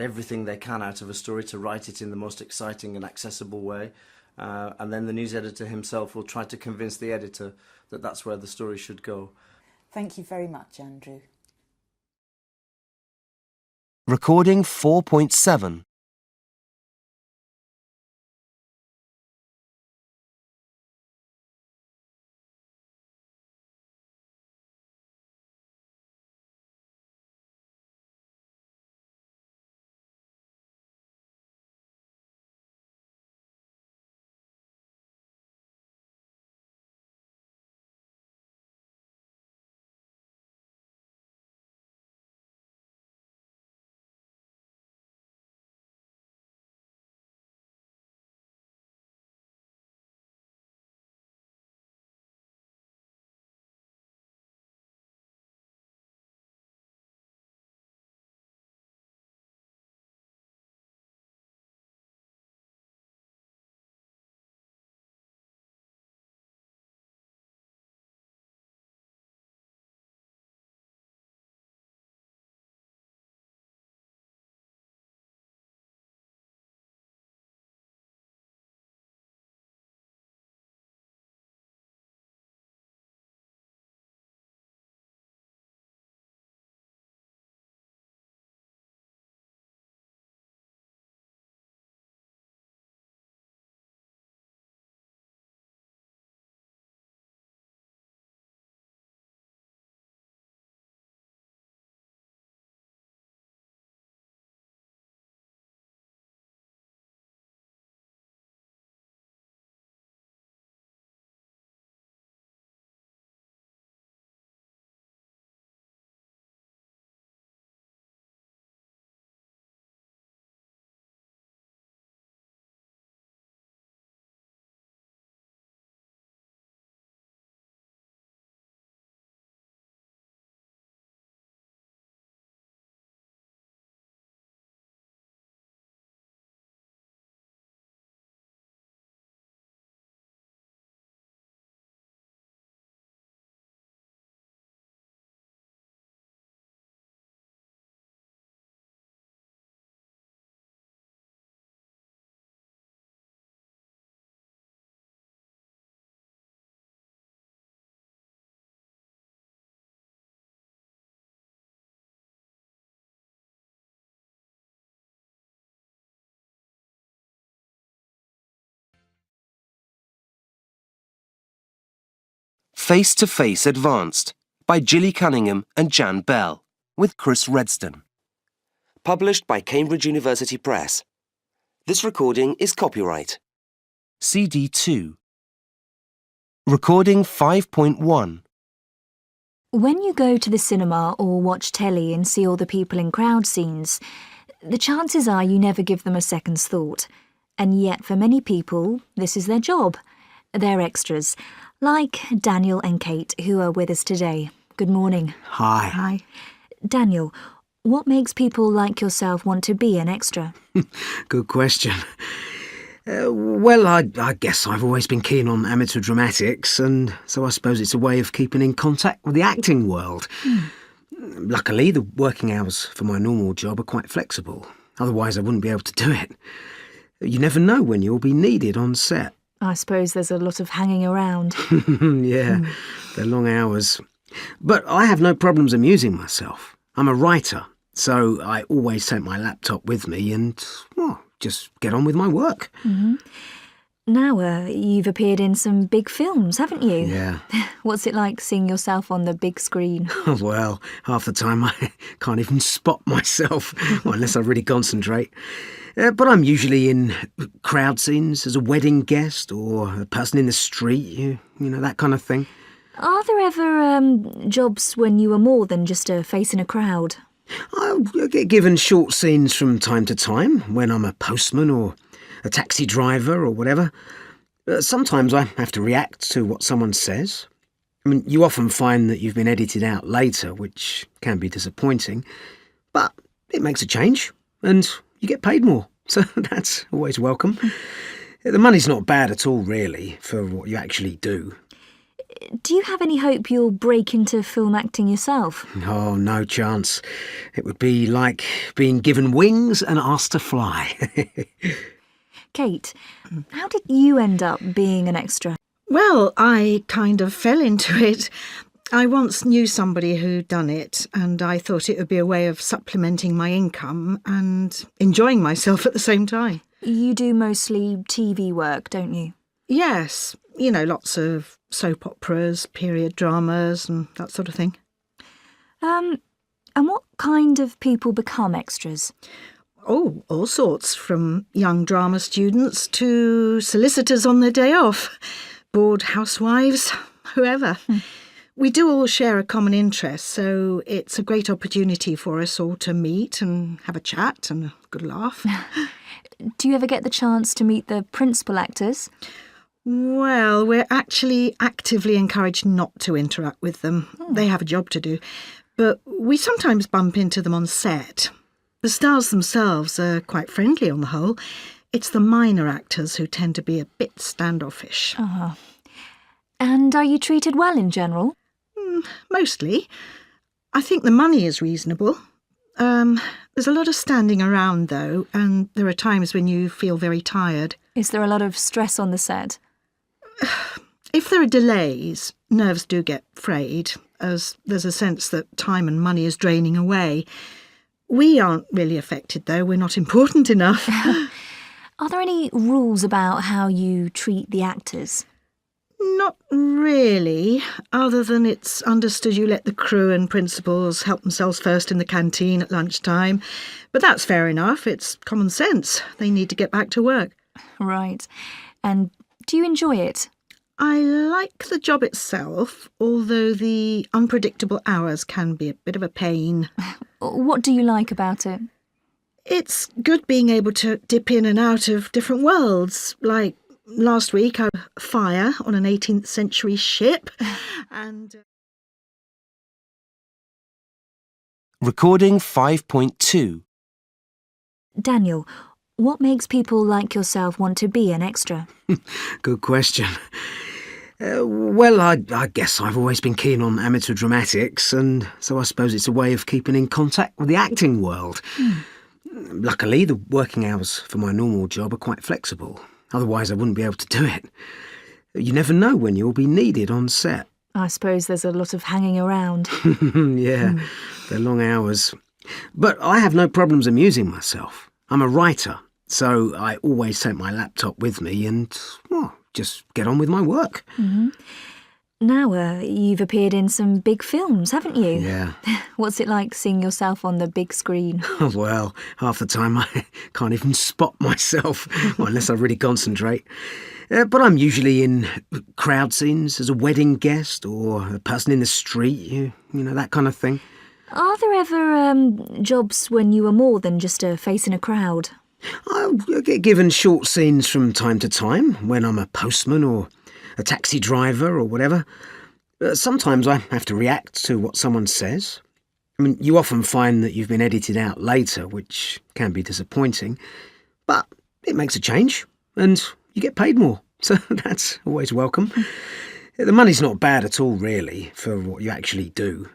everything they can out of a story, to write it in the most exciting and accessible way. And then the news editor himself will try to convince the editor that that's where the story should go. Thank you very much, Andrew. Recording 4.7. Face to Face Advanced by Gilly Cunningham and Jan Bell, with Chris Redston. Published by Cambridge University Press. This recording is copyright. CD 2. Recording 5.1. When you go to the cinema or watch telly and see all the people in crowd scenes, the chances are you never give them a second's thought. And yet for many people, this is their job. They're extras, like Daniel and Kate, who are with us today. Good morning. Hi. Hi. Daniel, what makes people like yourself want to be an extra? Good question. Well, I guess I've always been keen on amateur dramatics, and so I suppose it's a way of keeping in contact with the acting world. Luckily, the working hours for my normal job are quite flexible. Otherwise, I wouldn't be able to do it. You never know when you'll be needed on set. I suppose there's a lot of hanging around. Yeah, they're long hours. But I have no problems amusing myself. I'm a writer, so I always take my laptop with me and, well, just get on with my work. Now, you've appeared in some big films, haven't you? Yeah. What's it like seeing yourself on the big screen? Well, half the time I can't even spot myself, well, unless I really concentrate. But I'm usually in crowd scenes as a wedding guest or a person in the street, you know, that kind of thing. Are there ever jobs when you are more than just a face in a crowd? I get given short scenes from time to time when I'm a postman or a taxi driver or whatever. Sometimes I have to react to what someone says. I mean, you often find that you've been edited out later, which can be disappointing, but it makes a change and you get paid more, so that's always welcome. The money's not bad at all, really, for what you actually do. Do you have any hope you'll break into film acting yourself? Oh, no chance. It would be like being given wings and asked to fly. Kate, how did you end up being an extra? Well, I kind of fell into it. I once knew somebody who'd done it, and I thought it would be a way of supplementing my income and enjoying myself at the same time. You do mostly TV work, don't you? Yes, you know, lots of soap operas, period dramas and that sort of thing. And what kind of people become extras? Oh, all sorts, from young drama students to solicitors on their day off, bored housewives, whoever. We do all share a common interest, so it's a great opportunity for us all to meet and have a chat and a good laugh. Do you ever get the chance to meet the principal actors? Well, we're actually actively encouraged not to interact with them. They have a job to do. But we sometimes bump into them on set. The stars themselves are quite friendly on the whole. It's the minor actors who tend to be a bit standoffish. And are you treated well in general? Mostly. I think the money is reasonable. There's a lot of standing around, though, and there are times when you feel very tired. Is there a lot of stress on the set? If there are delays, nerves do get frayed, as there's a sense that time and money is draining away. We aren't really affected, though. We're not important enough. Are there any rules about how you treat the actors? Not really, other than it's understood you let the crew and principals help themselves first in the canteen at lunchtime. But that's fair enough. It's common sense. They need to get back to work. Right. And do you enjoy it? I like the job itself, although the unpredictable hours can be a bit of a pain. What do you like about it? It's good being able to dip in and out of different worlds. Like last week, I was fire on an 18th century ship. And Recording 5.2. Daniel, what makes people like yourself want to be an extra? Good question. Well, I guess I've always been keen on amateur dramatics, and so I suppose it's a way of keeping in contact with the acting world. Luckily, the working hours for my normal job are quite flexible. Otherwise, I wouldn't be able to do it. You never know when you'll be needed on set. I suppose there's a lot of hanging around. Yeah, they're long hours. But I have no problems amusing myself. I'm a writer, so I always take my laptop with me and, well, just get on with my work. Now, you've appeared in some big films, haven't you? Yeah. What's it like seeing yourself on the big screen? Well, half the time I can't even spot myself, well, unless I really concentrate. But I'm usually in crowd scenes as a wedding guest or a person in the street, you know, that kind of thing. Are there ever jobs when you are more than just a face in a crowd? I get given short scenes from time to time when I'm a postman or a taxi driver or whatever. Sometimes I have to react to what someone says. I mean, you often find that you've been edited out later, which can be disappointing, but it makes a change and you get paid more, so that's always welcome. The money's not bad at all, really, for what you actually do.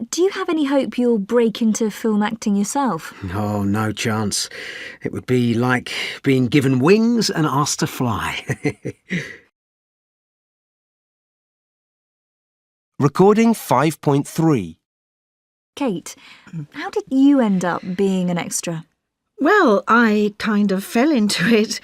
Do you have any hope you'll break into film acting yourself? Oh, no chance. It would be like being given wings and asked to fly. Recording 5.3. Kate, how did you end up being an extra? Well, I kind of fell into it.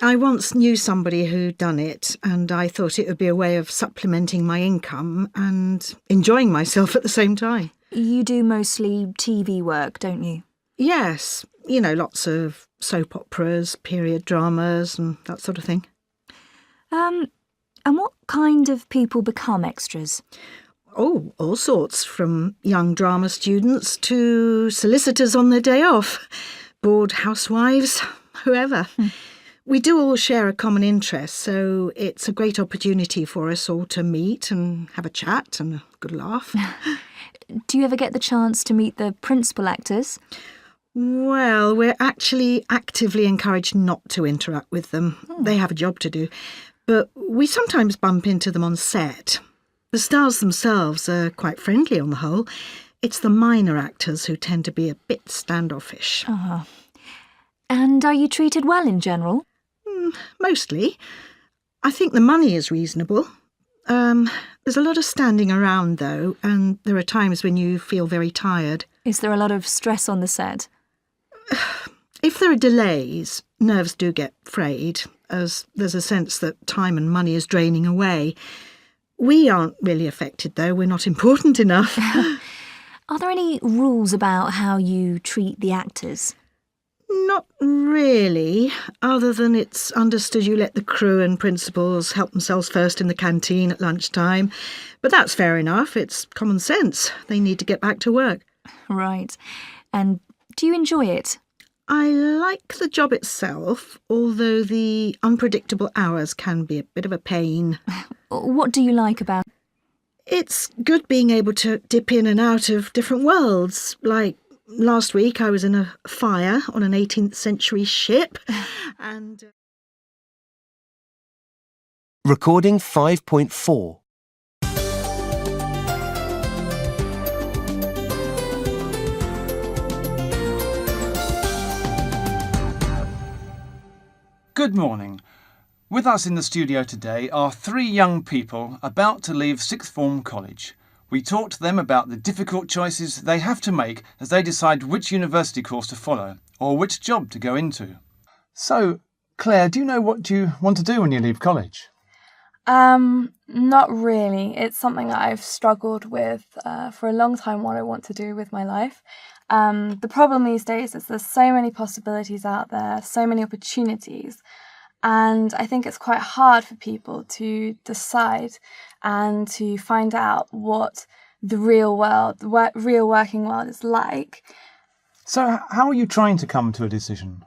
I once knew somebody who'd done it, and I thought it would be a way of supplementing my income and enjoying myself at the same time. You do mostly TV work, don't you? Yes, you know, lots of soap operas, period dramas and that sort of thing. And what kind of people become extras? Oh, all sorts, from young drama students to solicitors on their day off, bored housewives, whoever. We do all share a common interest, so it's a great opportunity for us all to meet and have a chat and a good laugh. Do you ever get the chance to meet the principal actors? Well, we're actually actively encouraged not to interact with them. They have a job to do. But we sometimes bump into them on set. The stars themselves are quite friendly on the whole. It's the minor actors who tend to be a bit standoffish. And are you treated well in general? Mostly. I think the money is reasonable. There's a lot of standing around, though, and there are times when you feel very tired. Is there a lot of stress on the set? If there are delays, nerves do get frayed, as there's a sense that time and money is draining away. We aren't really affected, though. We're not important enough. Are there any rules about how you treat the actors? Not really, other than it's understood you let the crew and principals help themselves first in the canteen at lunchtime. But that's fair enough. It's common sense. They need to get back to work. Right. And do you enjoy it? I like the job itself, although the unpredictable hours can be a bit of a pain. What do you like about it? It's good being able to dip in and out of different worlds. Like last week I was in a fire on an 18th century ship and... Recording 5.4. Good morning. With us in the studio today are 3 young people about to leave sixth form college. We talked to them about the difficult choices they have to make as they decide which university course to follow or which job to go into. So, Claire, do you know what you want to do when you leave college? Not really. It's something that I've struggled with for a long time, what I want to do with my life. The problem these days is there's so many possibilities out there, so many opportunities, and I think it's quite hard for people to decide and to find out what the real world, the real working world is like. So how are you trying to come to a decision?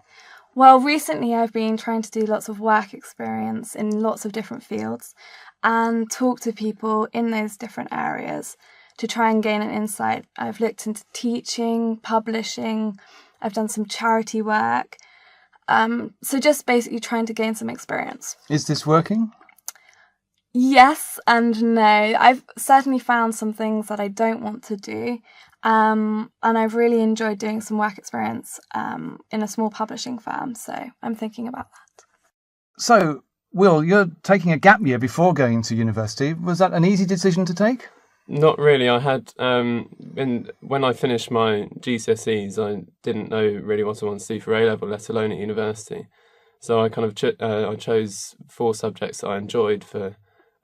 Well, recently I've been trying to do lots of work experience in lots of different fields and talk to people in those different areas to try and gain an insight. I've looked into teaching, publishing, I've done some charity work. So just basically trying to gain some experience. Is this working? Yes and no. I've certainly found some things that I don't want to do. And I've really enjoyed doing some work experience in a small publishing firm. So I'm thinking about that. So, Will, you're taking a gap year before going to university. Was that an easy decision to take? Not really. I had, when I finished my GCSEs, I didn't know really what I wanted to do for A-level, let alone at university. So I kind of I chose 4 subjects that I enjoyed for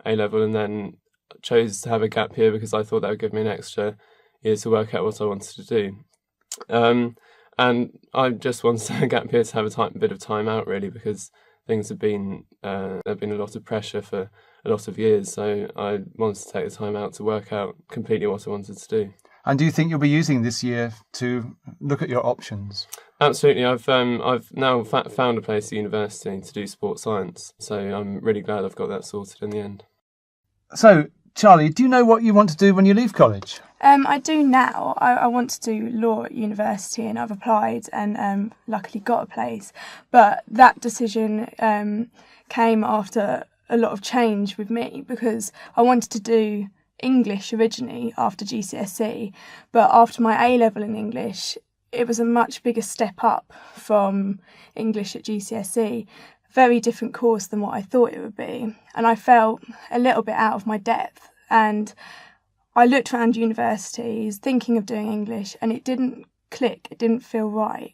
A-level and then chose to have a gap year because I thought that would give me an extra year to work out what I wanted to do. And I just wanted a gap year to have a bit of time out, really, because things have been there have been a lot of pressure for a lot of years. So I wanted to take the time out to work out completely what I wanted to do. And do you think you'll be using this year to look at your options? Absolutely. I've now found a place at university to do sports science. So I'm really glad I've got that sorted in the end. So, Charlie, do you know what you want to do when you leave college? I do now. I want to do law at university, and I've applied and luckily got a place. But that decision came after a lot of change with me, because I wanted to do English originally after GCSE, but after my A-level in English, it was a much bigger step up from English at GCSE. Very different course than what I thought it would be, and I felt a little bit out of my depth. And I looked around universities thinking of doing English, and it didn't click, it didn't feel right.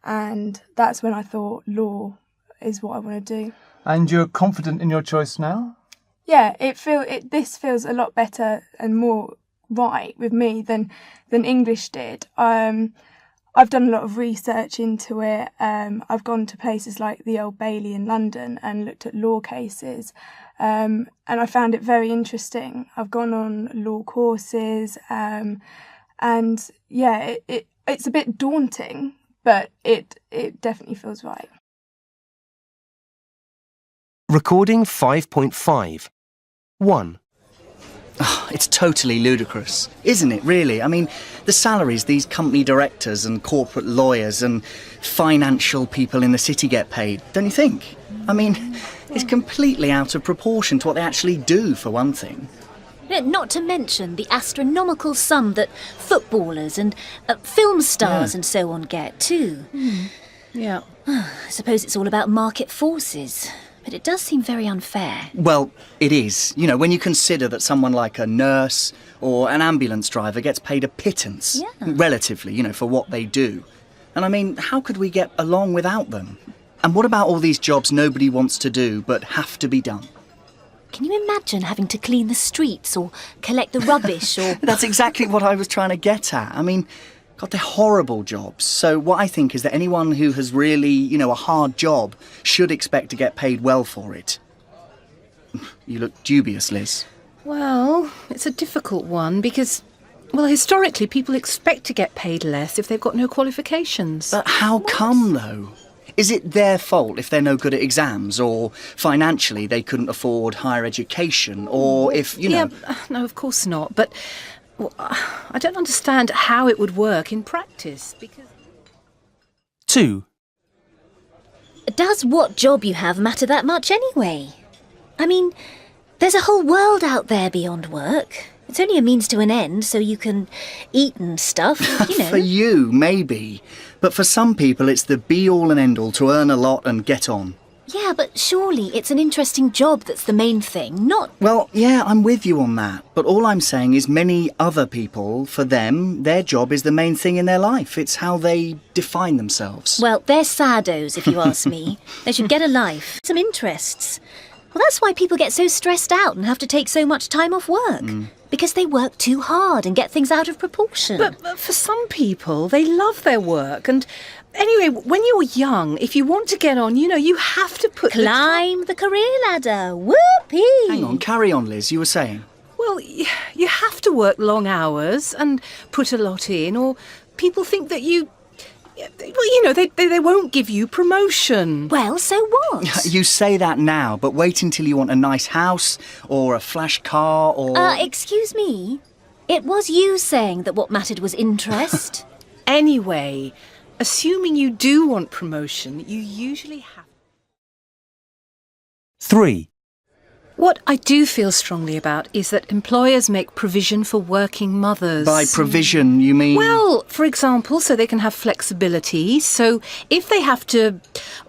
And that's when I thought law is what I want to do. And you're confident in your choice now? Yeah, this feels a lot better and more right with me than English did. I've done a lot of research into it. I've gone to places like the Old Bailey in London and looked at law cases. And I found it very interesting. I've gone on law courses, and yeah, it's a bit daunting, but it definitely feels right. Recording 5.5. 1. Oh, it's totally ludicrous, isn't it, really? I mean, the salaries these company directors and corporate lawyers and financial people in the city get paid, don't you think? I mean, it's completely out of proportion to what they actually do, for one thing. Not to mention the astronomical sum that footballers and film stars and so on get, too. Yeah. I suppose it's all about market forces. But it does seem very unfair. Well, it is. You know, when you consider that someone like a nurse or an ambulance driver gets paid a pittance, relatively, for what they do. And I mean, how could we get along without them? And what about all these jobs nobody wants to do but have to be done? Can you imagine having to clean the streets or collect the rubbish or... That's exactly what I was trying to get at. I mean, God, they're horrible jobs. So what I think is that anyone who has really, a hard job should expect to get paid well for it. You look dubious, Liz. Well, it's a difficult one because, historically people expect to get paid less if they've got no qualifications. But how come, though? Is it their fault if they're no good at exams, or financially they couldn't afford higher education, or if, Yeah, no, of course not. But... I don't understand how it would work in practice, because... 2. Does what job you have matter that much anyway? I mean, there's a whole world out there beyond work. It's only a means to an end, so you can eat and stuff, For you, maybe. But for some people, it's the be-all and end-all to earn a lot and get on. Yeah, but surely it's an interesting job that's the main thing, not... Well, yeah, I'm with you on that. But all I'm saying is many other people, for them, their job is the main thing in their life. It's how they define themselves. Well, they're saddos, if you ask me. They should get a life, some interests. Well, that's why people get so stressed out and have to take so much time off work. Because they work too hard and get things out of proportion. But for some people, they love their work. And anyway, when you're young, if you want to get on, you have to climb the career ladder. Whoopee! Hang on, carry on, Liz, you were saying. Well, you have to work long hours and put a lot in, or people think that you... Well, they won't give you promotion. Well, so what? You say that now, but wait until you want a nice house or a flash car or... Excuse me? It was you saying that what mattered was interest. Anyway, assuming you do want promotion, you usually have... 3. What I do feel strongly about is that employers make provision for working mothers. By provision, you mean? Well, for example, so they can have flexibility. So if they have to,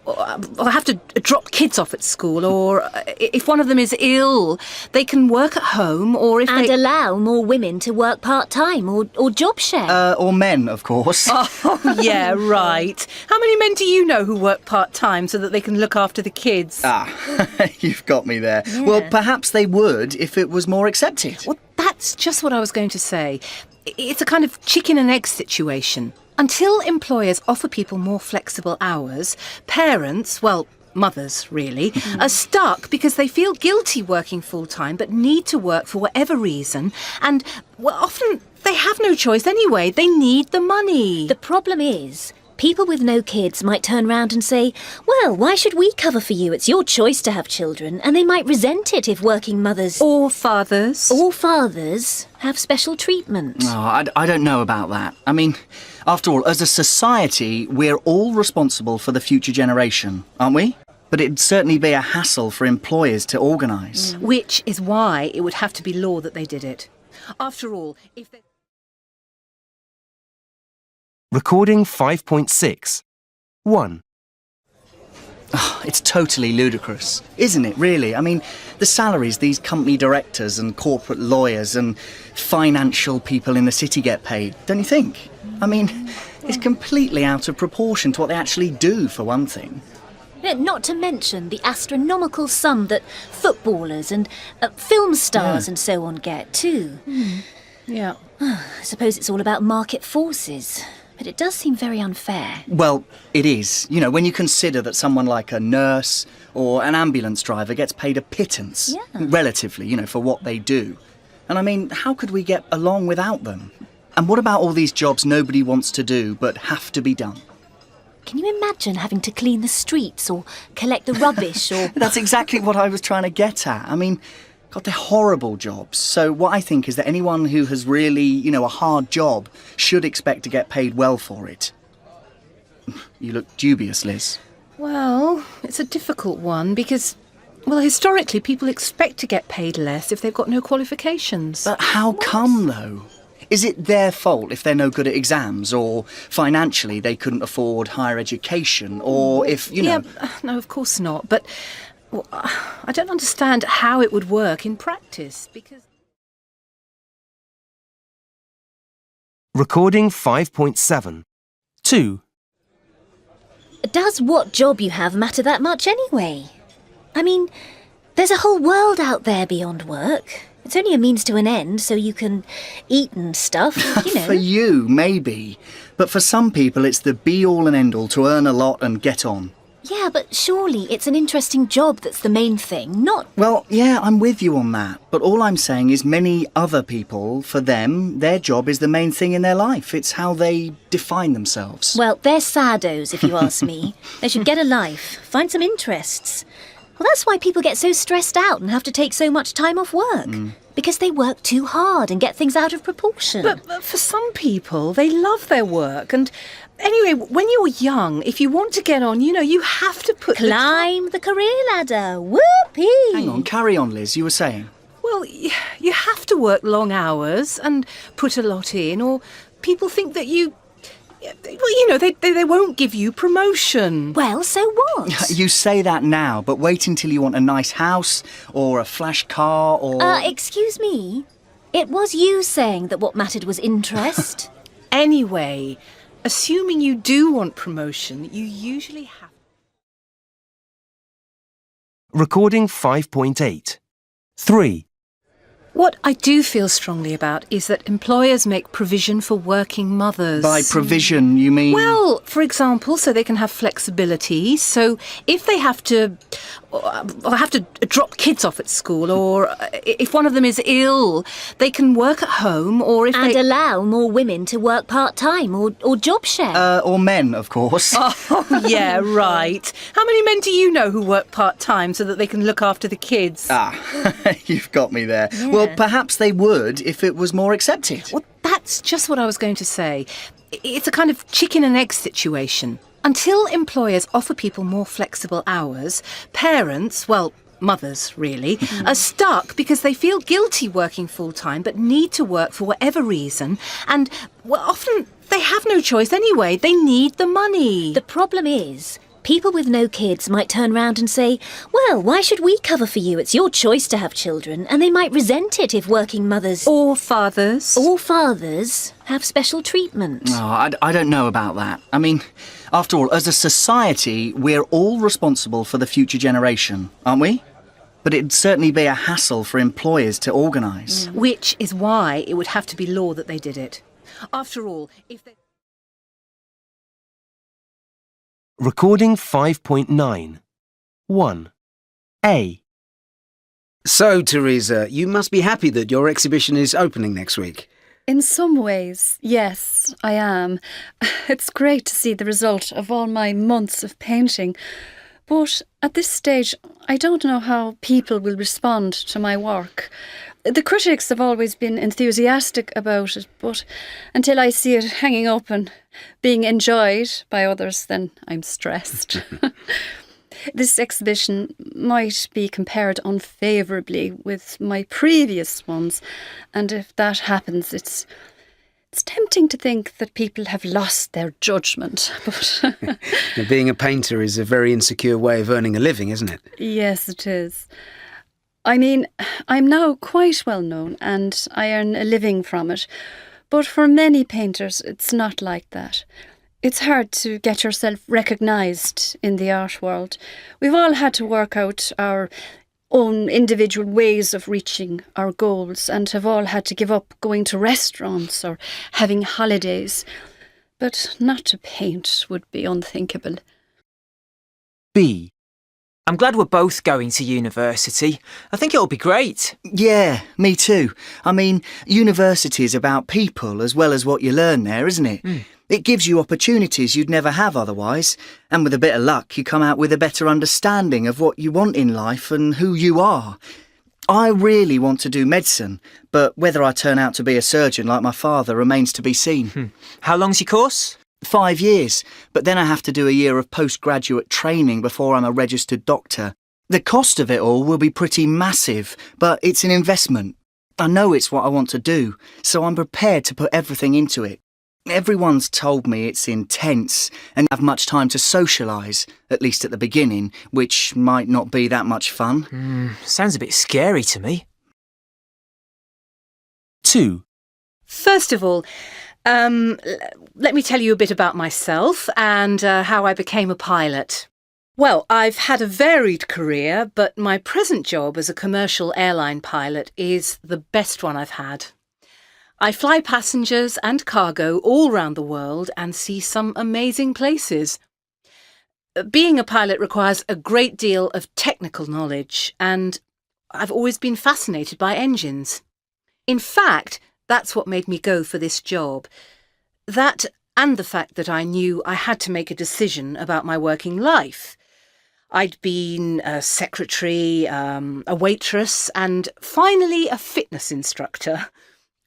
or have to drop kids off at school, or if one of them is ill, they can work at home, or if And they... allow more women to work part-time or job share. Or men, of course. Oh, yeah, right. How many men do you know who work part-time so that they can look after the kids? You've got me there. Well, perhaps they would if it was more accepted. Well, that's just what I was going to say. It's a kind of chicken and egg situation. Until employers offer people more flexible hours, parents, well, mothers really, are stuck because they feel guilty working full-time but need to work for whatever reason, and well, often they have no choice anyway. They need the money. The problem is, people with no kids might turn round and say, well, why should we cover for you? It's your choice to have children. And they might resent it if working mothers... Or fathers. Or fathers have special treatment. Oh, I don't know about that. I mean, after all, as a society, we're all responsible for the future generation, aren't we? But it'd certainly be a hassle for employers to organise. Which is why it would have to be law that they did it. After all, if they... Recording 5.6. 1. Oh, it's totally ludicrous, isn't it, really? I mean, the salaries these company directors and corporate lawyers and financial people in the city get paid, don't you think? I mean, it's completely out of proportion to what they actually do, for one thing. Not to mention the astronomical sum that footballers and film stars and so on get, too. Yeah. I suppose it's all about market forces. But it does seem very unfair. Well, it is. You know, when you consider that someone like a nurse or an ambulance driver gets paid a pittance, relatively, you know, for what they do. And I mean, how could we get along without them? And what about all these jobs nobody wants to do but have to be done? Can you imagine having to clean the streets or collect the rubbish or... That's exactly what I was trying to get at. I mean, God, they're horrible jobs. So what I think is that anyone who has really, you know, a hard job should expect to get paid well for it. You look dubious, Liz. Well, it's a difficult one because, well, historically people expect to get paid less if they've got no qualifications. But how come, though? Is it their fault if they're no good at exams, or financially they couldn't afford higher education, or if, you know... Yeah, no, of course not. But well, I don't understand how it would work in practice, because... Recording 5.7. 2. Does what job you have matter that much anyway? I mean, there's a whole world out there beyond work. It's only a means to an end, so you can eat and stuff, you know. For you, maybe. But for some people, it's the be-all and end-all to earn a lot and get on. Yeah, but surely it's an interesting job that's the main thing, not... Well, yeah, I'm with you on that. But all I'm saying is many other people, for them, their job is the main thing in their life. It's how they define themselves. Well, they're saddos, if you ask me. They should get a life, find some interests. Well, that's why people get so stressed out and have to take so much time off work. Because they work too hard and get things out of proportion. But for some people, they love their work. And anyway, when you're young, if you want to get on, you know, you have to Climb the career ladder. Whoopee! Hang on, carry on, Liz, you were saying. Well, you have to work long hours and put a lot in, or people think that you... Well, you know, they won't give you promotion. Well, so what? You say that now, but wait until you want a nice house, or a flash car, or... Excuse me. It was you saying that what mattered was interest. Anyway, assuming you do want promotion, you usually have... Recording 5.8. 3. What I do feel strongly about is that employers make provision for working mothers. By provision, you mean... Well, for example, so they can have flexibility. So if they have to drop kids off at school, or if one of them is ill, they can work at home, or if and allow more women to work part-time or job share. Or men, of course. Oh, yeah, right. How many men do you know who work part-time so that they can look after the kids? You've got me there. Yeah. Well, perhaps they would if it was more accepted. Well, that's just what I was going to say. It's a kind of chicken and egg situation. Until employers offer people more flexible hours, parents, well, mothers really, are stuck because they feel guilty working full-time but need to work for whatever reason, and well, often they have no choice anyway. They need the money. The problem is, People with no kids might turn round and say, well, why should we cover for you? It's your choice to have children. And they might resent it if working mothers... Or fathers. Or fathers have special treatment. Oh, I don't know about that. I mean, after all, as a society, we're all responsible for the future generation, aren't we? But it'd certainly be a hassle for employers to organise. Which is why it would have to be law that they did it. After all, if they... Recording 5.9. 1. A. So, Teresa, you must be happy that your exhibition is opening next week. In some ways, yes, I am. It's great to see the result of all my months of painting. But at this stage, I don't know how people will respond to my work. The critics have always been enthusiastic about it, but until I see it hanging up and being enjoyed by others, then I'm stressed. This exhibition might be compared unfavourably with my previous ones, and if that happens, it's tempting to think that people have lost their judgment. But Now, being a painter is a very insecure way of earning a living, isn't it? yes, it is. I mean, I'm now quite well known and I earn a living from it. But for many painters, it's not like that. It's hard to get yourself recognised in the art world. We've all had to work out our own individual ways of reaching our goals and have all had to give up going to restaurants or having holidays. But not to paint would be unthinkable. B. I'm glad we're both going to university. I think it'll be great. Yeah, me too. I mean, university is about people as well as what you learn there, isn't it? It gives you opportunities you'd never have otherwise, and with a bit of luck you come out with a better understanding of what you want in life and who you are. I really want to do medicine, but whether I turn out to be a surgeon like my father remains to be seen. How long's your course? 5 years, but then I have to do a year of postgraduate training before I'm a registered doctor. The cost of it all will be pretty massive, but it's an investment. I know it's what I want to do, so I'm prepared to put everything into it. Everyone's told me it's intense and have much time to socialise, at least at the beginning, which might not be that much fun. Sounds a bit scary to me. 2. First of all, let me tell you a bit about myself and how I became a pilot. Well, I've had a varied career, but my present job as a commercial airline pilot is the best one I've had. I fly passengers and cargo all round the world and see some amazing places. Being a pilot requires a great deal of technical knowledge, and I've always been fascinated by engines. In fact, that's what made me go for this job. That and the fact that I knew I had to make a decision about my working life. I'd been a secretary, a waitress, and finally a fitness instructor,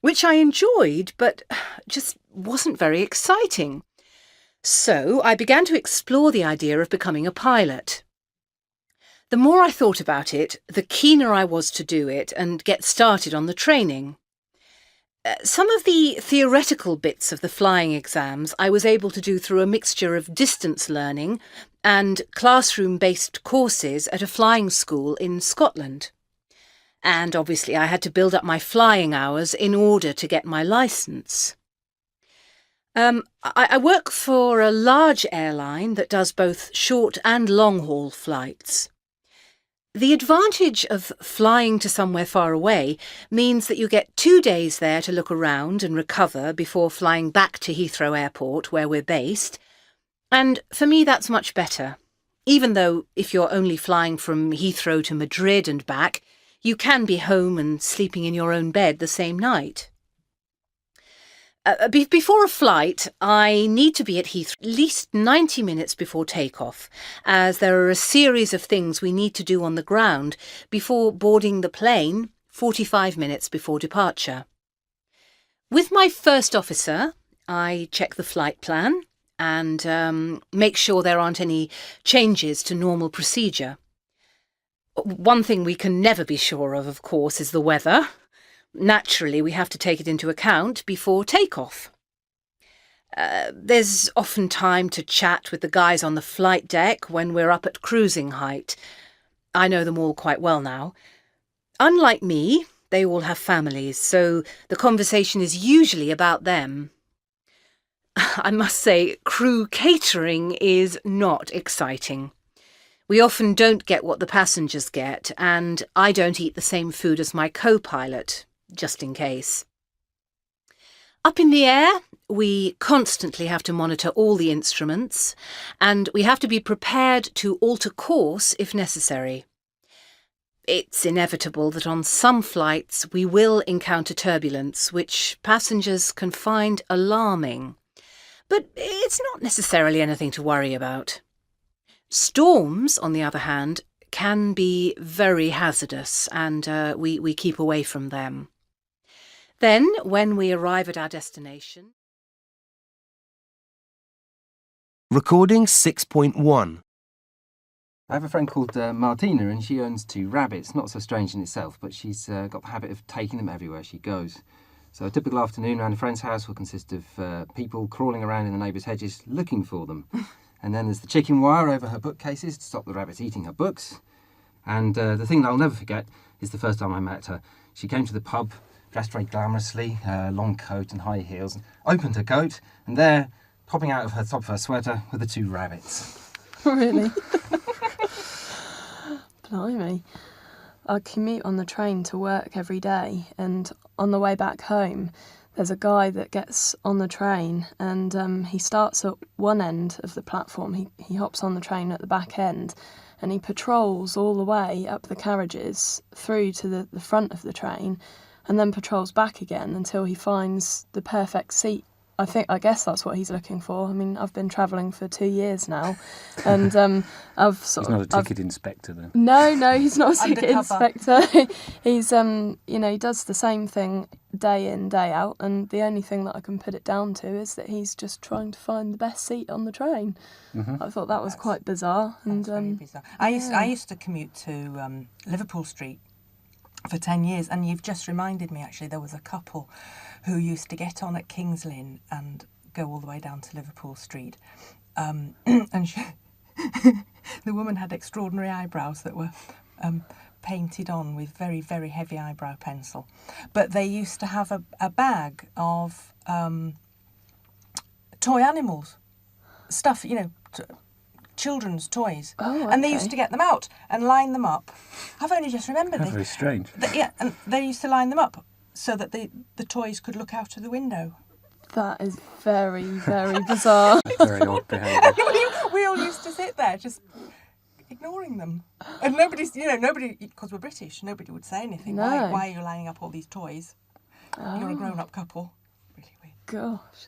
which I enjoyed, but just wasn't very exciting. So I began to explore the idea of becoming a pilot. The more I thought about it, the keener I was to do it and get started on the training. Some of the theoretical bits of the flying exams I was able to do through a mixture of distance learning and classroom-based courses at a flying school in Scotland. And obviously I had to build up my flying hours in order to get my licence. I work for a large airline that does both short and long-haul flights. The advantage of flying to somewhere far away means that you get 2 days there to look around and recover before flying back to Heathrow Airport, where we're based. And for me, that's much better. Even though if you're only flying from Heathrow to Madrid and back, you can be home and sleeping in your own bed the same night. Before a flight, I need to be at Heathrow at least 90 minutes before takeoff, as there are a series of things we need to do on the ground before boarding the plane 45 minutes before departure. With my first officer, I check the flight plan and make sure there aren't any changes to normal procedure. One thing we can never be sure of course, is the weather. Naturally, we have to take it into account before takeoff. There's often time to chat with the guys on the flight deck when we're up at cruising height. I know them all quite well now. Unlike me, they all have families, so the conversation is usually about them. I must say, crew catering is not exciting. We often don't get what the passengers get, and I don't eat the same food as my co-pilot, just in case. Up in the air, we constantly have to monitor all the instruments, and we have to be prepared to alter course if necessary. It's inevitable that on some flights we will encounter turbulence, which passengers can find alarming. But it's not necessarily anything to worry about. Storms, on the other hand, can be very hazardous, and we keep away from them. Then, when we arrive at our destination... Recording 6.1. I have a friend called Martina, and she owns 2 rabbits. Not so strange in itself, but she's got the habit of taking them everywhere she goes. So a typical afternoon around a friend's house will consist of people crawling around in the neighbours' hedges looking for them. And then there's the chicken wire over her bookcases to stop the rabbits eating her books. And the thing that I'll never forget is the first time I met her. She came to the pub, dressed very glamorously, long coat and high heels, and opened her coat, and there, popping out of her top of her sweater, were the 2 rabbits. Really? Blimey. I commute on the train to work every day, and on the way back home, there's a guy that gets on the train, and he starts at one end of the platform. He hops on the train at the back end, and he patrols all the way up the carriages through to the front of the train, and then patrols back again until he finds the perfect seat. I guess that's what he's looking for. I mean, I've been travelling for 2 years now, and He's not a ticket inspector, then. No, he's not a ticket inspector. He's he does the same thing day in, day out, and the only thing that I can put it down to is that he's just trying to find the best seat on the train. Mm-hmm. I thought that was quite bizarre. And Very bizarre. I used to commute to Liverpool Street for 10 years, and you've just reminded me, actually, there was a couple who used to get on at King's Lynn and go all the way down to Liverpool Street. And the woman had extraordinary eyebrows that were painted on with very, very heavy eyebrow pencil. But they used to have a bag of toy animals, stuff, children's toys. Oh, and they used to get them out and line them up. I've only just remembered That's very strange. And they used to line them up so that the toys could look out of the window. that is very, very bizarre. Very odd behaviour. We all used to sit there just ignoring them. And nobody, because we're British, nobody would say anything. No. Why are you lining up all these toys? You're a grown-up couple. Really weird. Gosh.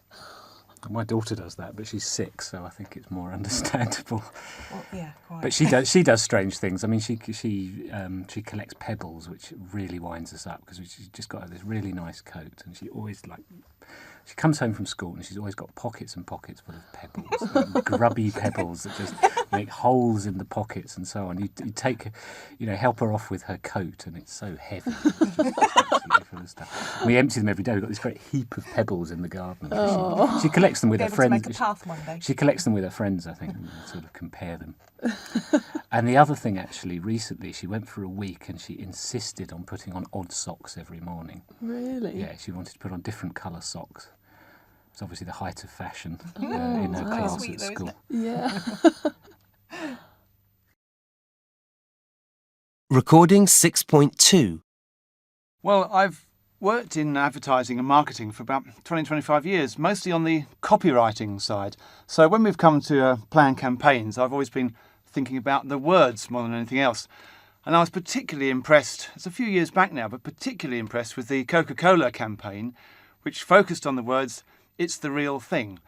My daughter does that, but she's 6, so I think it's more understandable. Well, yeah, quite. But she does strange things. I mean, she collects pebbles, which really winds us up because she's just got this really nice coat, and she always she comes home from school and she's always got pockets and pockets full of pebbles, grubby pebbles that just make holes in the pockets and so on. You take, help her off with her coat, and it's so heavy. It's just absolutely full of stuff. We empty them every day. We've got this great heap of pebbles in the garden. Oh. She collects them with Be her able to friends. make a path one day. She collects them with her friends, I think, and sort of compare them. And the other thing, actually, recently, she went for a week and she insisted on putting on odd socks every morning. Really? Yeah, she wanted to put on different colour socks. It's obviously the height of fashion Oh, in her wow. class Sweet at though, school. isn't Yeah. Recording 6.2. Well, I've worked in advertising and marketing for about 25 years, mostly on the copywriting side. So when we've come to plan campaigns, I've always been thinking about the words more than anything else. And I was particularly impressed, it's a few years back now, but particularly impressed with the Coca-Cola campaign, which focused on the words, "It's the real thing."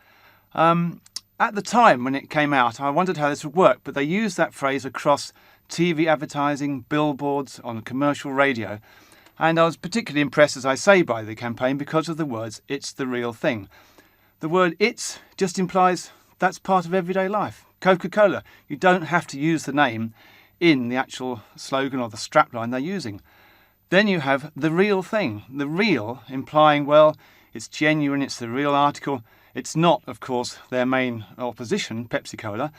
At the time when it came out, I wondered how this would work, but they used that phrase across TV advertising, billboards, on commercial radio. And I was particularly impressed, as I say, by the campaign because of the words, "It's the real thing." The word "it's" just implies that's part of everyday life. Coca-Cola, you don't have to use the name in the actual slogan or the strapline they're using. Then you have the real thing. The real implying, well, it's genuine, it's the real article, It's not, of course, their main opposition, Pepsi-Cola.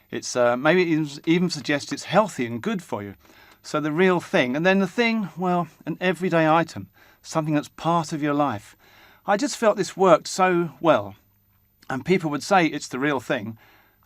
It's maybe even suggests it's healthy and good for you. So the real thing. And then the thing, well, an everyday item, something that's part of your life. I just felt this worked so well. And people would say it's the real thing,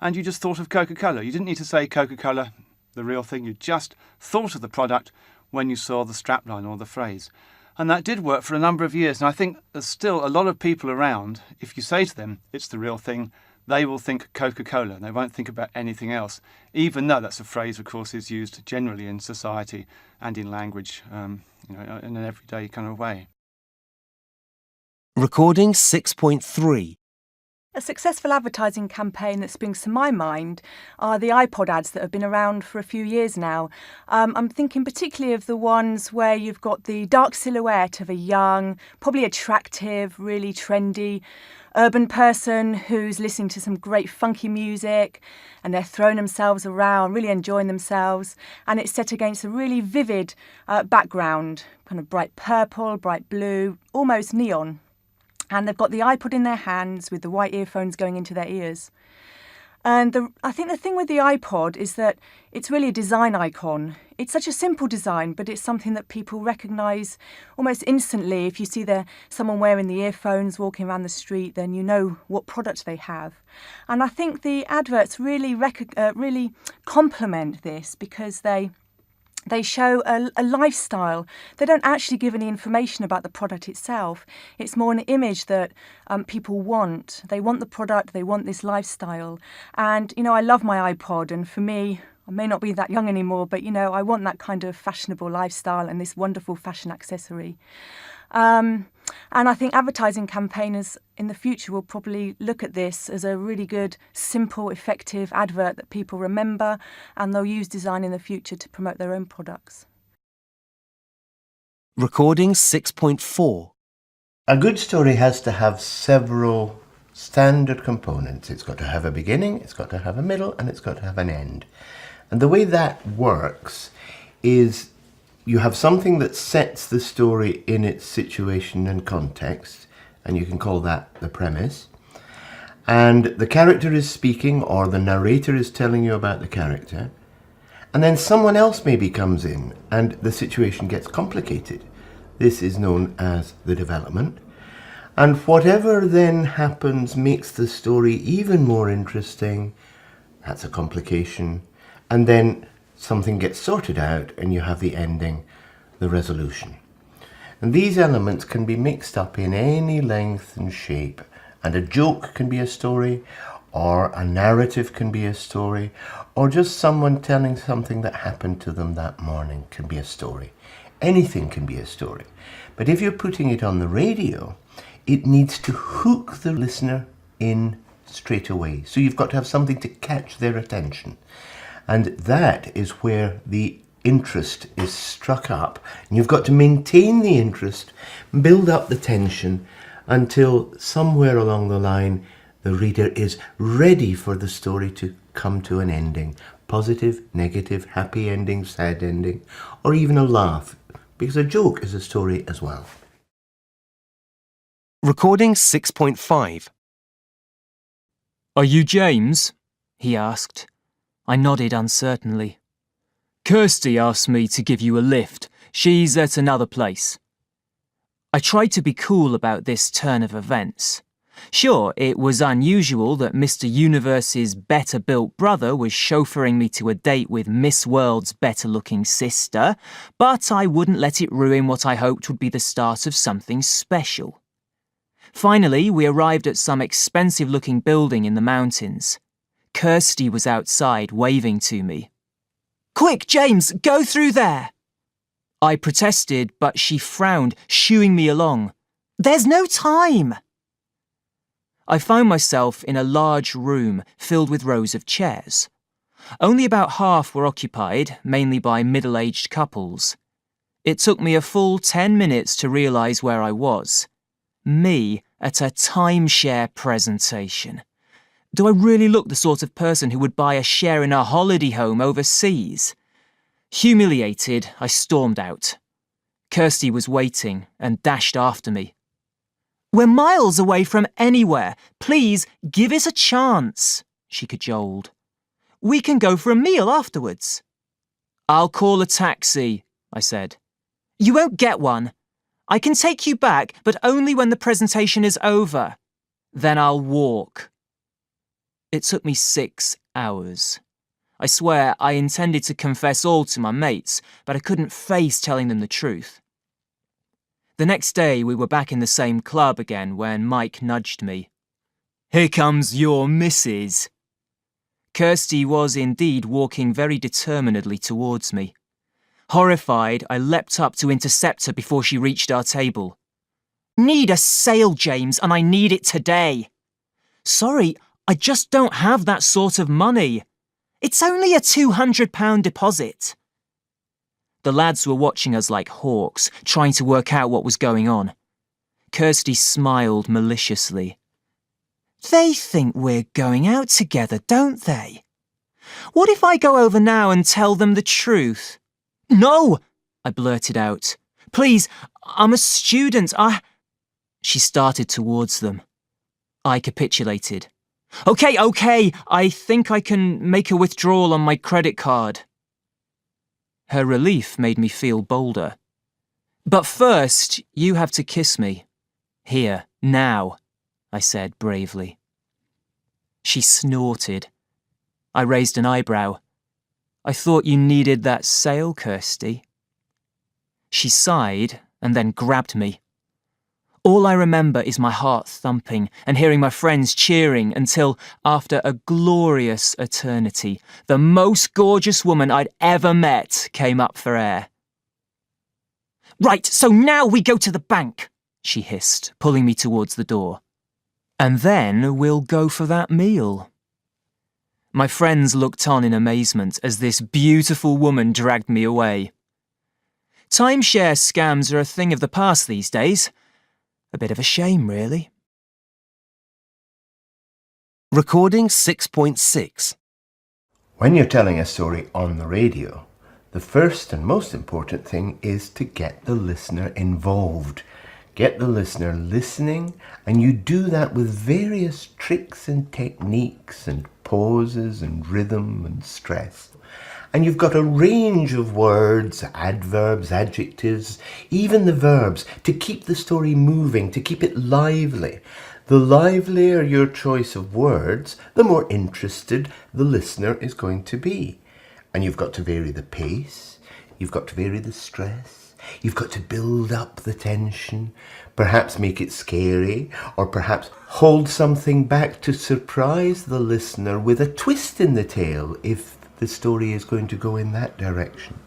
and you just thought of Coca-Cola. You didn't need to say Coca-Cola, the real thing. You just thought of the product when you saw the strapline or the phrase. And that did work for a number of years. And I think there's still a lot of people around, if you say to them, it's the real thing, they will think Coca-Cola. They won't think about anything else, even though that's a phrase, of course, is used generally in society and in language, in an everyday kind of way. Recording 6.3. A successful advertising campaign that springs to my mind are the iPod ads that have been around for a few years now. I'm thinking particularly of the ones where you've got the dark silhouette of a young, probably attractive, really trendy urban person who's listening to some great funky music, and they're throwing themselves around, really enjoying themselves, and it's set against a really vivid background, kind of bright purple, bright blue, almost neon. And they've got the iPod in their hands with the white earphones going into their ears. And I think the thing with the iPod is that it's really a design icon. It's such a simple design, but it's something that people recognise almost instantly. If you see someone wearing the earphones walking around the street, then you know what product they have. And I think the adverts really complement this because they show a lifestyle. They don't actually give any information about the product itself. It's more an image that people want. They want the product, they want this lifestyle. And, I love my iPod, and for me, I may not be that young anymore, but, I want that kind of fashionable lifestyle and this wonderful fashion accessory. And I think advertising campaigners in the future will probably look at this as a really good, simple, effective advert that people remember, and they'll use design in the future to promote their own products. Recording 6.4. A good story has to have several standard components. It's got to have a beginning, it's got to have a middle, and it's got to have an end. And the way that works is you have something that sets the story in its situation and context, and you can call that the premise. And the character is speaking, or the narrator is telling you about the character. And then someone else maybe comes in, and the situation gets complicated. This is known as the development. And whatever then happens makes the story even more interesting. That's a complication. And then something gets sorted out and you have the ending, the resolution. And these elements can be mixed up in any length and shape, and a joke can be a story, or a narrative can be a story, or just someone telling something that happened to them that morning can be a story. Anything can be a story. But if you're putting it on the radio, it needs to hook the listener in straight away. So you've got to have something to catch their attention. And that is where the interest is struck up. And you've got to maintain the interest, build up the tension until somewhere along the line the reader is ready for the story to come to an ending. Positive, negative, happy ending, sad ending, or even a laugh. Because a joke is a story as well. Recording 6.5. Are you James? He asked. I nodded uncertainly. Kirsty asked me to give you a lift. She's at another place. I tried to be cool about this turn of events. Sure, it was unusual that Mr. Universe's better-built brother was chauffeuring me to a date with Miss World's better-looking sister, but I wouldn't let it ruin what I hoped would be the start of something special. Finally, we arrived at some expensive-looking building in the mountains. Kirsty was outside, waving to me. Quick, James, go through there! I protested, but she frowned, shooing me along. There's no time! I found myself in a large room filled with rows of chairs. Only about half were occupied, mainly by middle-aged couples. It took me a full 10 minutes to realise where I was. Me at a timeshare presentation. Do I really look the sort of person who would buy a share in a holiday home overseas? Humiliated, I stormed out. Kirsty was waiting and dashed after me. We're miles away from anywhere. Please, give us a chance, she cajoled. We can go for a meal afterwards. I'll call a taxi, I said. You won't get one. I can take you back, but only when the presentation is over. Then I'll walk. It took me 6 hours. I swear I intended to confess all to my mates, but I couldn't face telling them the truth. The next day we were back in the same club again when Mike nudged me. Here comes your missus. Kirsty was indeed walking very determinedly towards me. Horrified, I leapt up to intercept her before she reached our table. Need a sale, James, and I need it today. Sorry, I just don't have that sort of money. It's only a £200 deposit. The lads were watching us like hawks, trying to work out what was going on. Kirsty smiled maliciously. They think we're going out together, don't they? What if I go over now and tell them the truth? No, I blurted out. Please, I'm a student. She started towards them. I capitulated. Okay, I think I can make a withdrawal on my credit card. Her relief made me feel bolder. But first, you have to kiss me. Here, now, I said bravely. She snorted. I raised an eyebrow. I thought you needed that sale, Kirsty. She sighed and then grabbed me. All I remember is my heart thumping and hearing my friends cheering until, after a glorious eternity, the most gorgeous woman I'd ever met came up for air. Right, so now we go to the bank, she hissed, pulling me towards the door. And then we'll go for that meal. My friends looked on in amazement as this beautiful woman dragged me away. Timeshare scams are a thing of the past these days. A bit of a shame, really. Recording 6.6. When you're telling a story on the radio, the first and most important thing is to get the listener involved. Get the listener listening, and you do that with various tricks and techniques and pauses and rhythm and stress. And you've got a range of words, adverbs, adjectives, even the verbs, to keep the story moving, to keep it lively. The livelier your choice of words, the more interested the listener is going to be. And you've got to vary the pace, you've got to vary the stress, you've got to build up the tension, perhaps make it scary, or perhaps hold something back to surprise the listener with a twist in the tale if the story is going to go in that direction.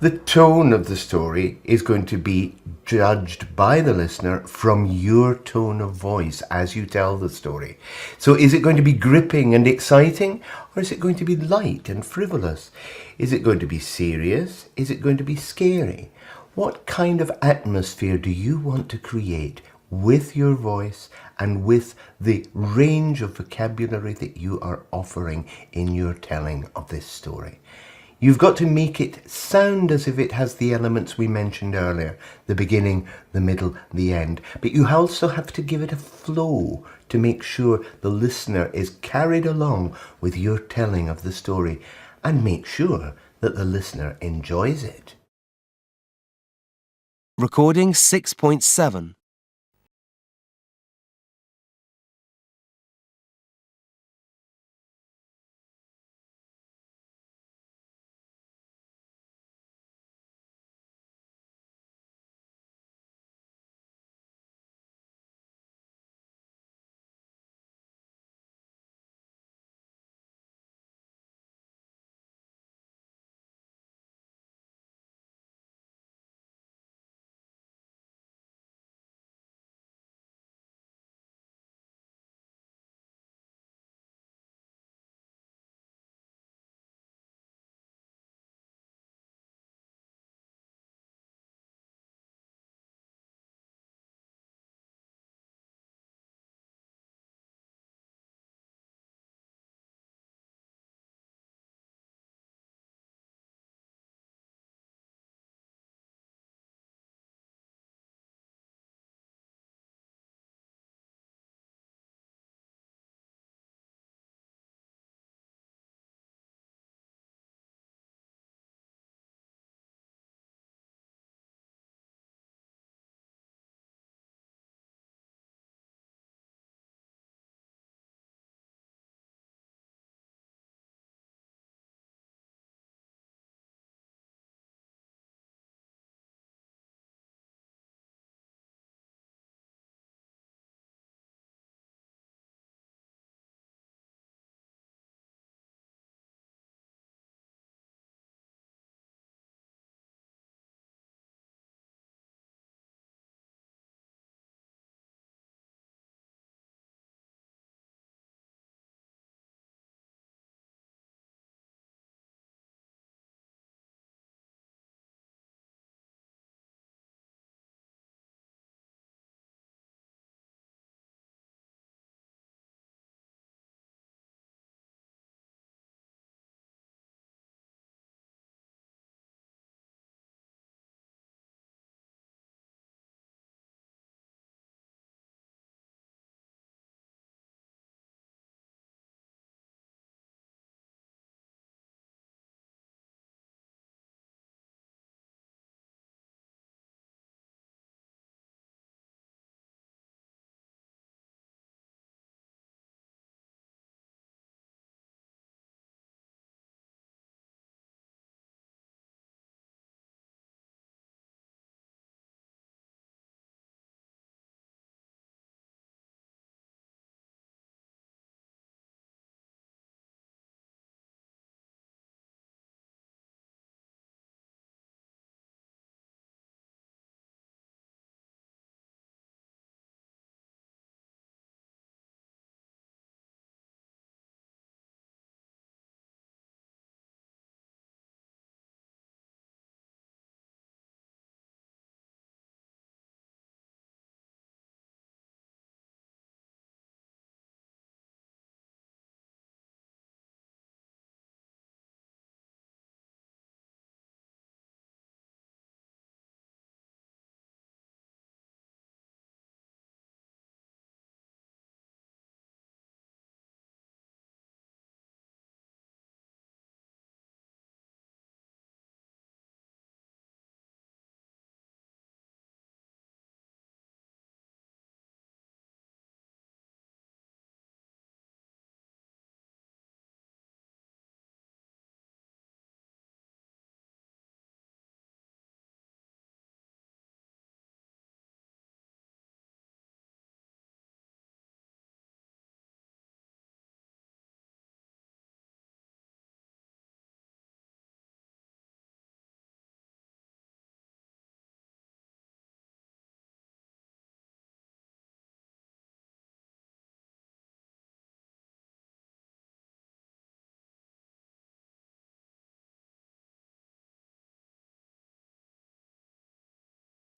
The tone of the story is going to be judged by the listener from your tone of voice as you tell the story. So is it going to be gripping and exciting, or is it going to be light and frivolous? Is it going to be serious? Is it going to be scary? What kind of atmosphere do you want to create with your voice and with the range of vocabulary that you are offering in your telling of this story? You've got to make it sound as if it has the elements we mentioned earlier, the beginning, the middle, the end. But you also have to give it a flow to make sure the listener is carried along with your telling of the story, and make sure that the listener enjoys it. Recording 6.7.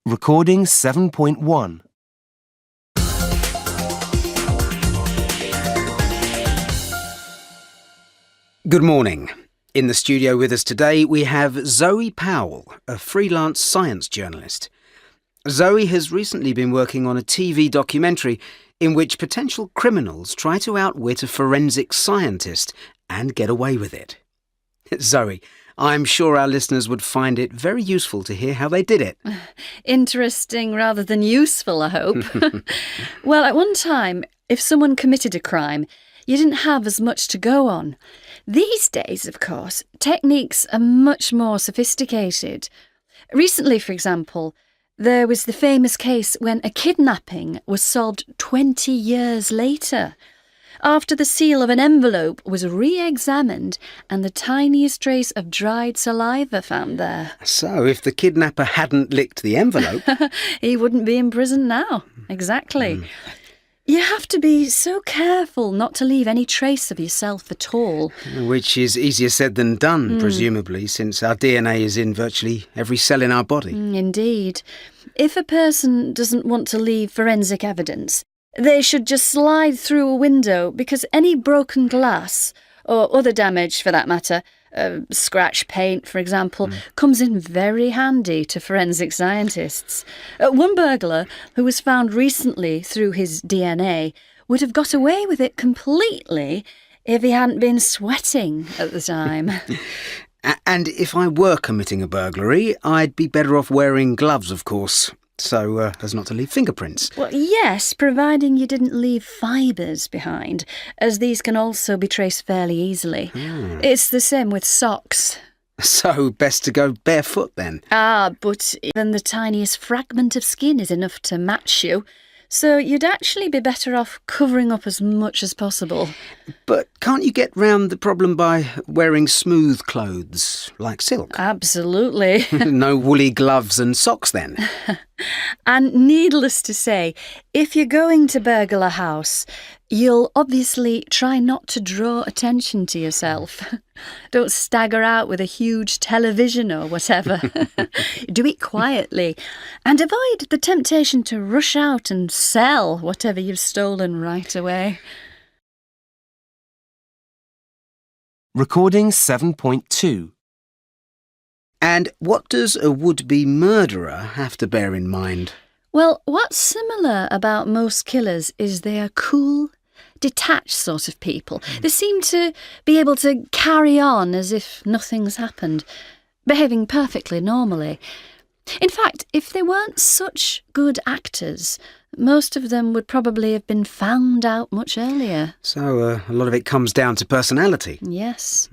Recording 7.1. Good morning. In the studio with us today we have Zoe Powell, a freelance science journalist. Zoe has recently been working on a TV documentary in which potential criminals try to outwit a forensic scientist and get away with it. Zoe, I'm sure our listeners would find it very useful to hear how they did it. Interesting rather than useful, I hope. Well, at one time, if someone committed a crime, you didn't have as much to go on. These days, of course, techniques are much more sophisticated. Recently, for example, there was the famous case when a kidnapping was solved 20 years later, after the seal of an envelope was re-examined and the tiniest trace of dried saliva found there. So, if the kidnapper hadn't licked the envelope... He wouldn't be in prison now. Exactly. You have to be so careful not to leave any trace of yourself at all. Which is easier said than done, presumably, since our DNA is in virtually every cell in our body. Indeed. If a person doesn't want to leave forensic evidence, they should just slide through a window, because any broken glass, or other damage for that matter, scratch paint, for example, comes in very handy to forensic scientists. One burglar, who was found recently through his DNA, would have got away with it completely if he hadn't been sweating at the time. And if I were committing a burglary, I'd be better off wearing gloves, of course, so as not to leave fingerprints. Well, yes, providing you didn't leave fibres behind, as these can also be traced fairly easily. It's the same with socks. So, best to go barefoot then? But even the tiniest fragment of skin is enough to match you, so you'd actually be better off covering up as much as possible. But can't you get round the problem by wearing smooth clothes, like silk? Absolutely. No woolly gloves and socks then? And needless to say, if you're going to burgle a house, you'll obviously try not to draw attention to yourself. Don't stagger out with a huge television or whatever. Do it quietly and avoid the temptation to rush out and sell whatever you've stolen right away. Recording 7.2. And what does a would-be murderer have to bear in mind? Well, what's similar about most killers is they are cool, detached sort of people. They seem to be able to carry on as if nothing's happened, behaving perfectly normally. In fact, if they weren't such good actors, most of them would probably have been found out much earlier. So a lot of it comes down to personality. Yes.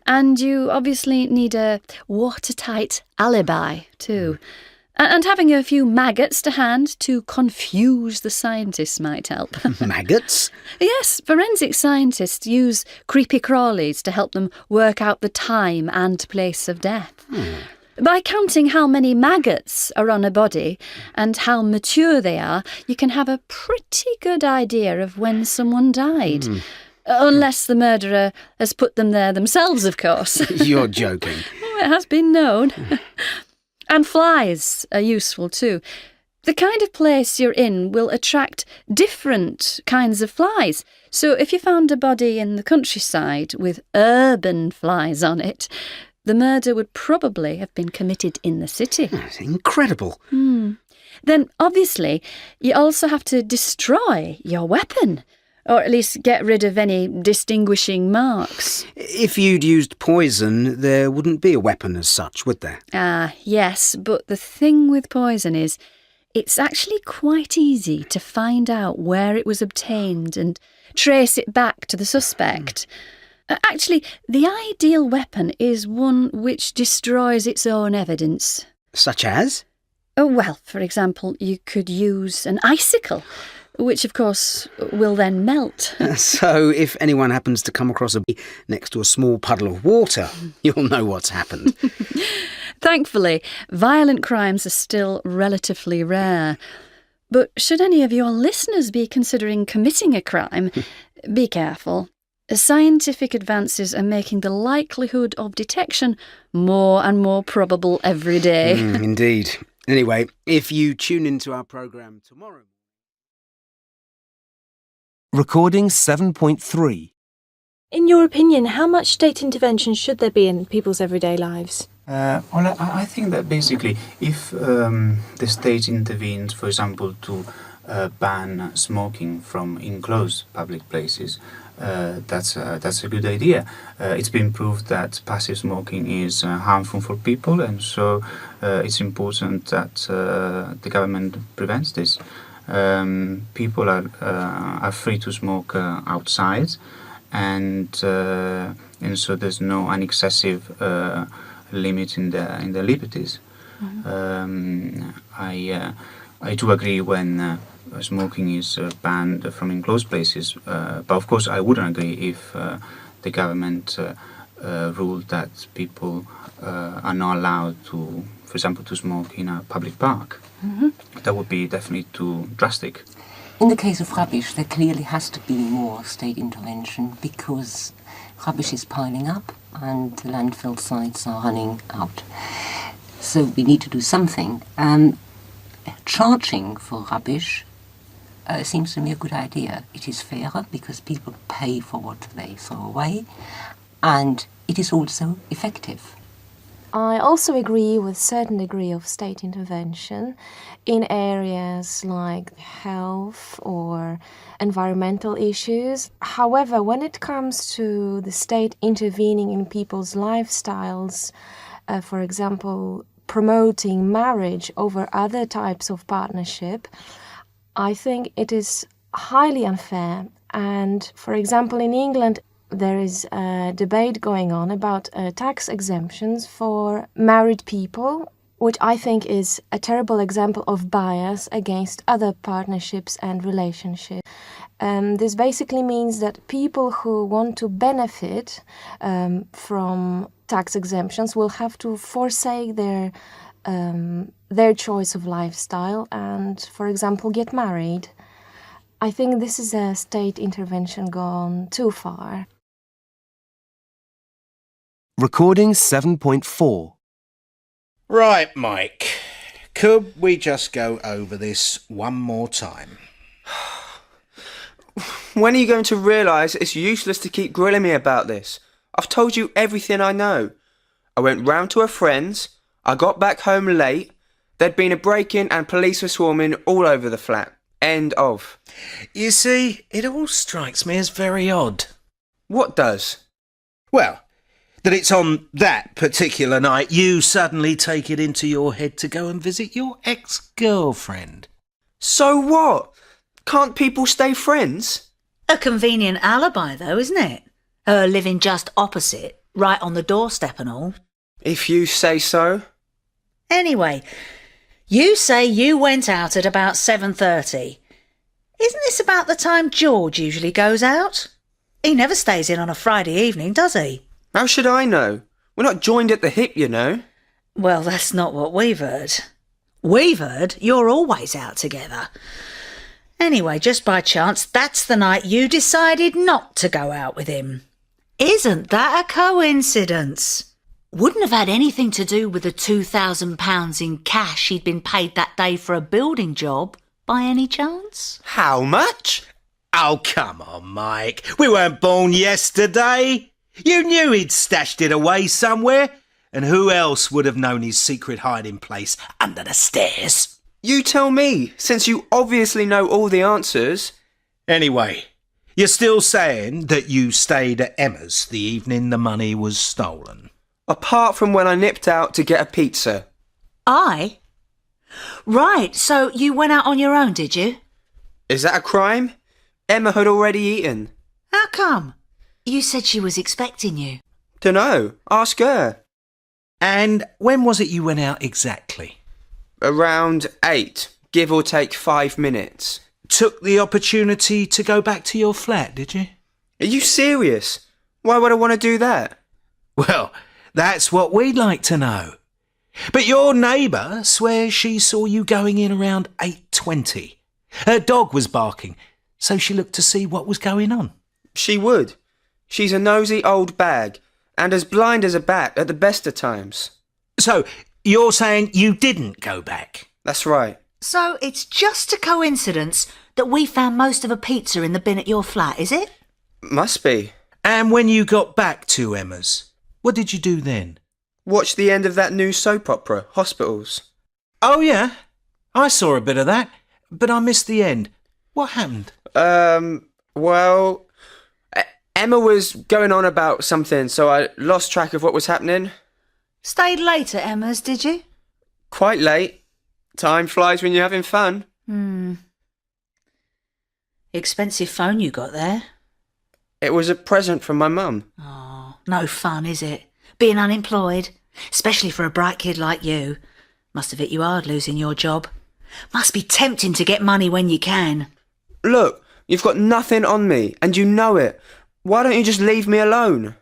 And you obviously need a watertight alibi too. And having a few maggots to hand to confuse the scientists might help. Maggots? Yes, forensic scientists use creepy crawlies to help them work out the time and place of death. By counting how many maggots are on a body and how mature they are, you can have a pretty good idea of when someone died. Unless the murderer has put them there themselves, of course. You're joking. It has been known. And flies are useful too. The kind of place you're in will attract different kinds of flies. So if you found a body in the countryside with urban flies on it, the murder would probably have been committed in the city. That's incredible. Then, obviously, you also have to destroy your weapon, or at least get rid of any distinguishing marks. If you'd used poison, there wouldn't be a weapon as such, would there? Yes, but the thing with poison is it's actually quite easy to find out where it was obtained and trace it back to the suspect. Actually, the ideal weapon is one which destroys its own evidence. Such as? Well, for example, you could use an icicle, which of course will then melt. So if anyone happens to come across a bee next to a small puddle of water, you'll know what's happened. Thankfully, violent crimes are still relatively rare. But should any of your listeners be considering committing a crime, be careful. Scientific advances are making the likelihood of detection more and more probable every day. Indeed. Anyway, if you tune into our programme tomorrow... Recording 7.3. In your opinion, how much state intervention should there be in people's everyday lives? Well, I think that basically if the state intervenes, for example, to ban smoking from enclosed public places, that's a good idea. It's been proved that passive smoking is harmful for people, and so it's important that the government prevents this. People are free to smoke outside, and so there's no excessive limit in the liberties. I do agree when smoking is banned from enclosed places, but of course I wouldn't agree if the government ruled that people are not allowed to, for example, to smoke in a public park. That would be definitely too drastic. In the case of rubbish, there clearly has to be more state intervention because rubbish is piling up and the landfill sites are running out. So we need to do something. Charging for rubbish seems to me a good idea. It is fairer because people pay for what they throw away, and it is also effective. I also agree with a certain degree of state intervention in areas like health or environmental issues. However, when it comes to the state intervening in people's lifestyles, for example, promoting marriage over other types of partnership, I think it is highly unfair. And, for example, in England, there is a debate going on about tax exemptions for married people, which I think is a terrible example of bias against other partnerships and relationships. This basically means that people who want to benefit from tax exemptions will have to forsake their choice of lifestyle and, for example, get married. I think this is a state intervention gone too far. Recording 7.4. Right, Mike. Could we just go over this one more time? When are you going to realise it's useless to keep grilling me about this? I've told you everything I know. I went round to a friend's, I got back home late, there'd been a break-in and police were swarming all over the flat. End of. You see, it all strikes me as very odd. What does? Well, that it's on that particular night you suddenly take it into your head to go and visit your ex-girlfriend. So what? Can't people stay friends? A convenient alibi, though, isn't it? Her living just opposite, right on the doorstep and all. If you say so. Anyway, you say you went out at about 7:30. Isn't this about the time George usually goes out? He never stays in on a Friday evening, does he? How should I know? We're not joined at the hip, you know. Well, that's not what we've heard. We've heard you're always out together. Anyway, just by chance, that's the night you decided not to go out with him. Isn't that a coincidence? Wouldn't have had anything to do with the £2,000 in cash he'd been paid that day for a building job, by any chance? How much? Oh, come on, Mike. We weren't born yesterday. You knew he'd stashed it away somewhere. And who else would have known his secret hiding place under the stairs? You tell me, since you obviously know all the answers. Anyway, you're still saying that you stayed at Emma's the evening the money was stolen? Apart from when I nipped out to get a pizza. I? Right, so you went out on your own, did you? Is that a crime? Emma had already eaten. How come? You said she was expecting you. Dunno, ask her. And when was it you went out exactly? Around 8, give or take 5 minutes. Took the opportunity to go back to your flat, did you? Are you serious? Why would I want to do that? Well, that's what we'd like to know. But your neighbour swears she saw you going in around 8:20. Her dog was barking, so she looked to see what was going on. She would. She's a nosy old bag, and as blind as a bat at the best of times. So, you're saying you didn't go back? That's right. So it's just a coincidence that we found most of a pizza in the bin at your flat, is it? Must be. And when you got back to Emma's, what did you do then? Watch the end of that new soap opera, Hospitals. Oh, yeah. I saw a bit of that, but I missed the end. What happened? Well, Emma was going on about something, so I lost track of what was happening. Stayed late at Emma's, did you? Quite late. Time flies when you're having fun. Expensive phone you got there. It was a present from my mum. Oh, no fun, is it? Being unemployed, especially for a bright kid like you. Must have hit you hard losing your job. Must be tempting to get money when you can. Look, you've got nothing on me, and you know it. Why don't you just leave me alone?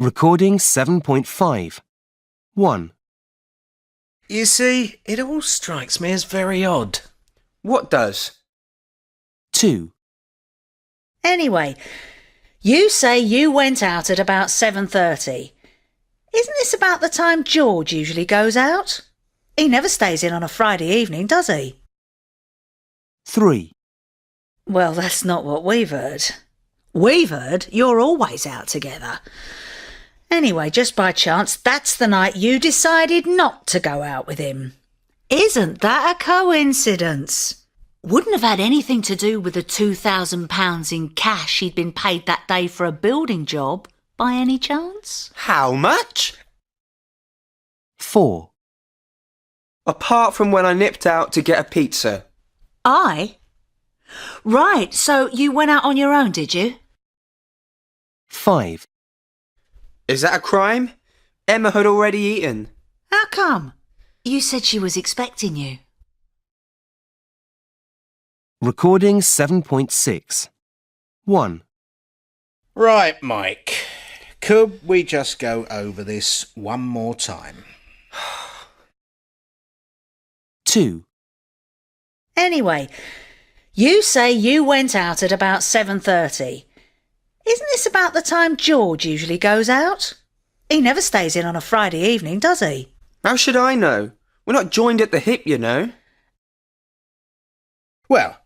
Recording 7.5. 1. You see, it all strikes me as very odd. What does? 2. Anyway, you say you went out at about 7:30. Isn't this about the time George usually goes out? He never stays in on a Friday evening, does he? 3. Well, that's not what we've heard. We've heard you're always out together. Anyway, just by chance, that's the night you decided not to go out with him. Isn't that a coincidence? Wouldn't have had anything to do with the £2,000 in cash he'd been paid that day for a building job, by any chance? How much? 4. Apart from when I nipped out to get a pizza. Right, so you went out on your own, did you? 5. Is that a crime? Emma had already eaten. How come? You said she was expecting you. Recording 7.6. 1. Right, Mike. Could we just go over this one more time? 2. Anyway, you say you went out at about 7:30. Isn't this about the time George usually goes out? He never stays in on a Friday evening, does he? How should I know? We're not joined at the hip, you know. Well,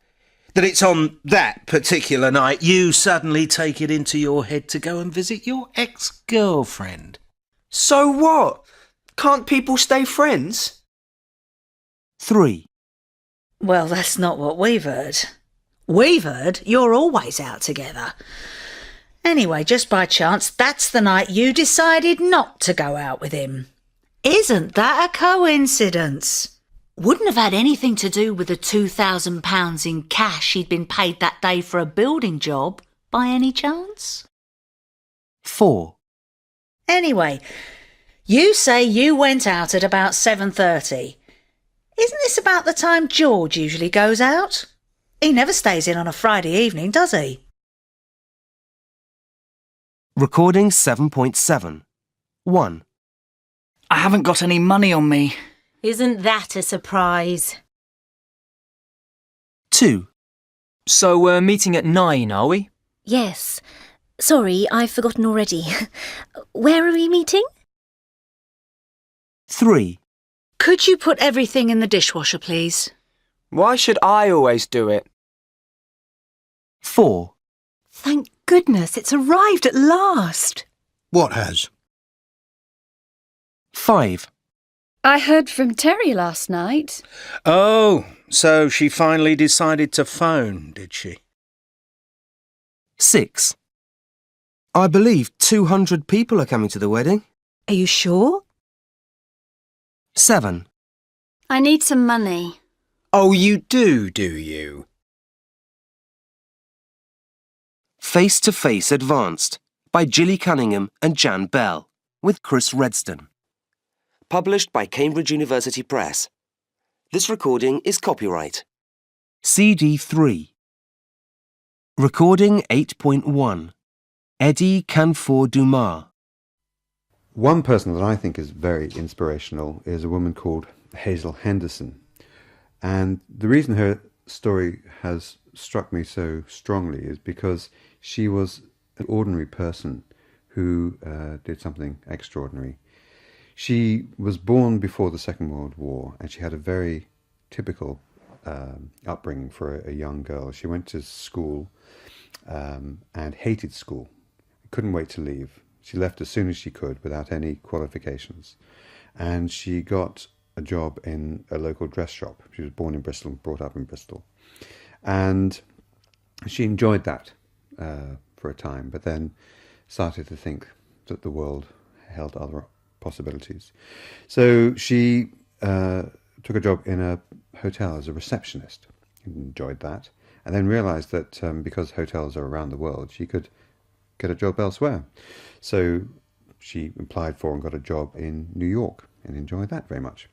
that it's on that particular night you suddenly take it into your head to go and visit your ex-girlfriend. So what? Can't people stay friends? 3. Well, that's not what we've heard. We've heard you're always out together. Anyway, just by chance, that's the night you decided not to go out with him. Isn't that a coincidence? Wouldn't have had anything to do with the £2,000 in cash he'd been paid that day for a building job, by any chance? 4. Anyway, you say you went out at about 7:30. Isn't this about the time George usually goes out? He never stays in on a Friday evening, does he? Recording 7.7. 1. I haven't got any money on me. Isn't that a surprise? 2. So we're meeting at 9, are we? Yes. Sorry, I've forgotten already. Where are we meeting? 3. Could you put everything in the dishwasher, please? Why should I always do it? 4. Thank goodness it's arrived at last. What has? 5. I heard from Terry last night. Oh, so she finally decided to phone, did she? 6. I believe 200 people are coming to the wedding. Are you sure? 7. I need some money. Oh, you do you? Face to Face Advanced by Gilly Cunningham and Jan Bell with Chris Redston. Published by Cambridge University Press. This recording is copyright. CD 3. Recording 8.1. Eddie Canfor-Dumas. One person that I think is very inspirational is a woman called Hazel Henderson. And the reason her story has struck me so strongly is because she was an ordinary person who did something extraordinary. She was born before the Second World War, and she had a very typical upbringing for a young girl. She went to school and hated school. Couldn't wait to leave. She left as soon as she could without any qualifications. And she got a job in a local dress shop. She was born in Bristol and brought up in Bristol. And she enjoyed that for a time, but then started to think that the world held other possibilities. So she took a job in a hotel as a receptionist. Enjoyed that. And then realized that because hotels are around the world, she could get a job elsewhere. So she applied for and got a job in New York and enjoyed that very much.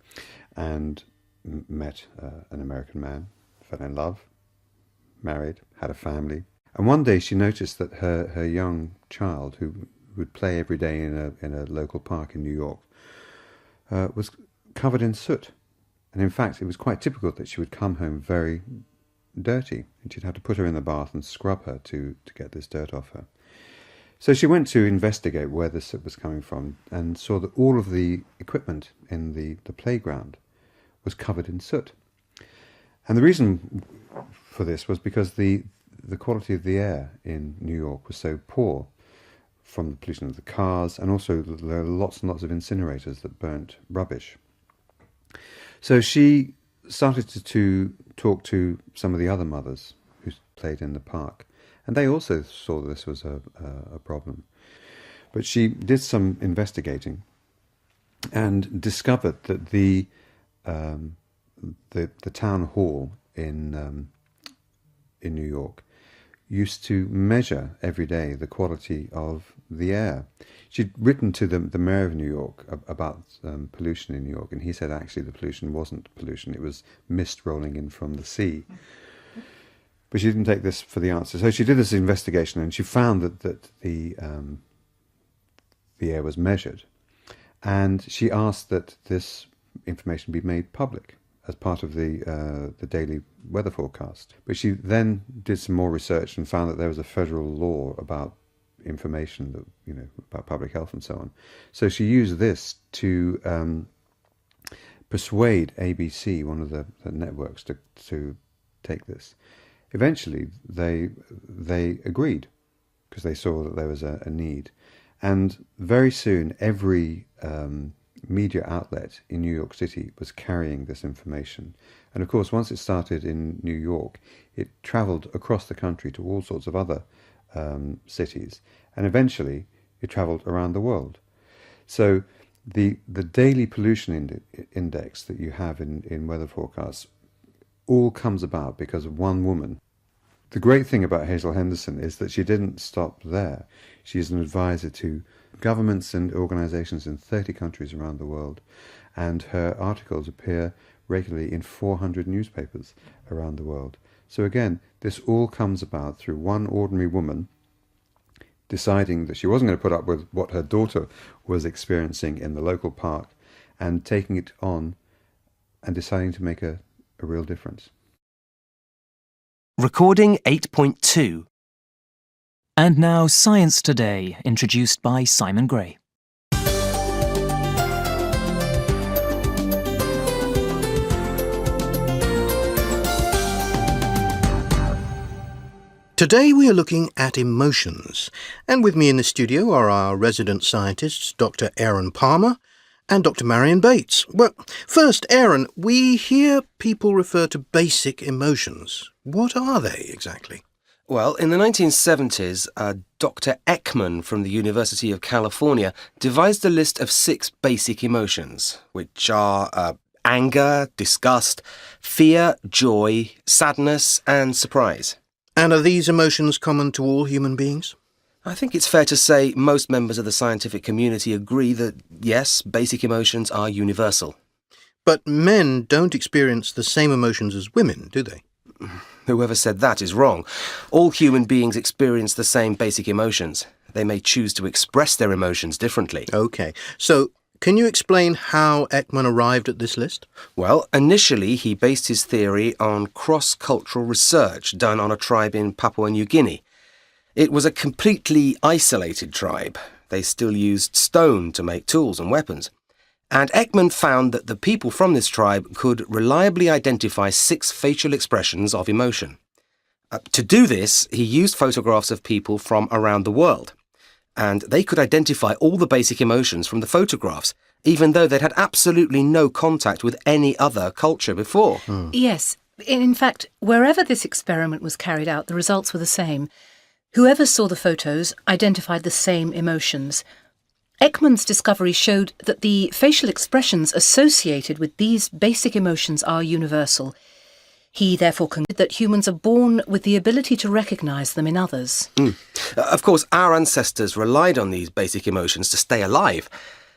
And met an American man, fell in love, married, had a family. And one day she noticed that her young child, who would play every day in a local park in New York, was covered in soot. And in fact, it was quite typical that she would come home very dirty, and she'd have to put her in the bath and scrub her to get this dirt off her. So she went to investigate where the soot was coming from and saw that all of the equipment in the playground was covered in soot. And the reason for this was because the quality of the air in New York was so poor from the pollution of the cars, and also there are lots and lots of incinerators that burnt rubbish. So she started to talk to some of the other mothers who played in the park, and they also saw this was a problem. But she did some investigating and discovered that the town hall in New York used to measure every day the quality of the air. She'd written to the mayor of New York about pollution in New York, and he said actually the pollution wasn't pollution, it was mist rolling in from the sea. But she didn't take this for the answer. So she did this investigation, and she found that the air was measured. And she asked that this information be made public as part of the daily weather forecast. But she then did some more research and found that there was a federal law about information that, about public health and so on. So she used this to persuade ABC, one of the networks, to take this. Eventually, they agreed because they saw that there was a need. And very soon, every media outlet in New York City was carrying this information. And of course, once it started in New York, it travelled across the country to all sorts of other cities. And eventually, it travelled around the world. So the daily pollution index that you have in weather forecasts all comes about because of one woman. The great thing about Hazel Henderson is that she didn't stop there. She's an advisor to governments and organisations in 30 countries around the world, and her articles appear regularly in 400 newspapers around the world. So again, this all comes about through one ordinary woman deciding that she wasn't going to put up with what her daughter was experiencing in the local park, and taking it on and deciding to make a real difference. Recording 8.2. And now Science Today, introduced by Simon Gray. Today we are looking at emotions, and with me in the studio are our resident scientists, Dr. Aaron Palmer and Dr. Marion Bates. Well, first, Aaron, we hear people refer to basic emotions. What are they exactly? Well, in the 1970s, Dr. Ekman from the University of California devised a list of 6 basic emotions, which are anger, disgust, fear, joy, sadness, and surprise. And are these emotions common to all human beings? I think it's fair to say most members of the scientific community agree that, yes, basic emotions are universal. But men don't experience the same emotions as women, do they? Whoever said that is wrong. All human beings experience the same basic emotions. They may choose to express their emotions differently. OK. So, can you explain how Ekman arrived at this list? Well, initially he based his theory on cross-cultural research done on a tribe in Papua New Guinea. It was a completely isolated tribe. They still used stone to make tools and weapons. And Ekman found that the people from this tribe could reliably identify 6 facial expressions of emotion. To do this, he used photographs of people from around the world. And they could identify all the basic emotions from the photographs, even though they'd had absolutely no contact with any other culture before. Yes. In fact, wherever this experiment was carried out, the results were the same. Whoever saw the photos identified the same emotions. Ekman's discovery showed that the facial expressions associated with these basic emotions are universal. He therefore concluded that humans are born with the ability to recognise them in others. Of course, our ancestors relied on these basic emotions to stay alive.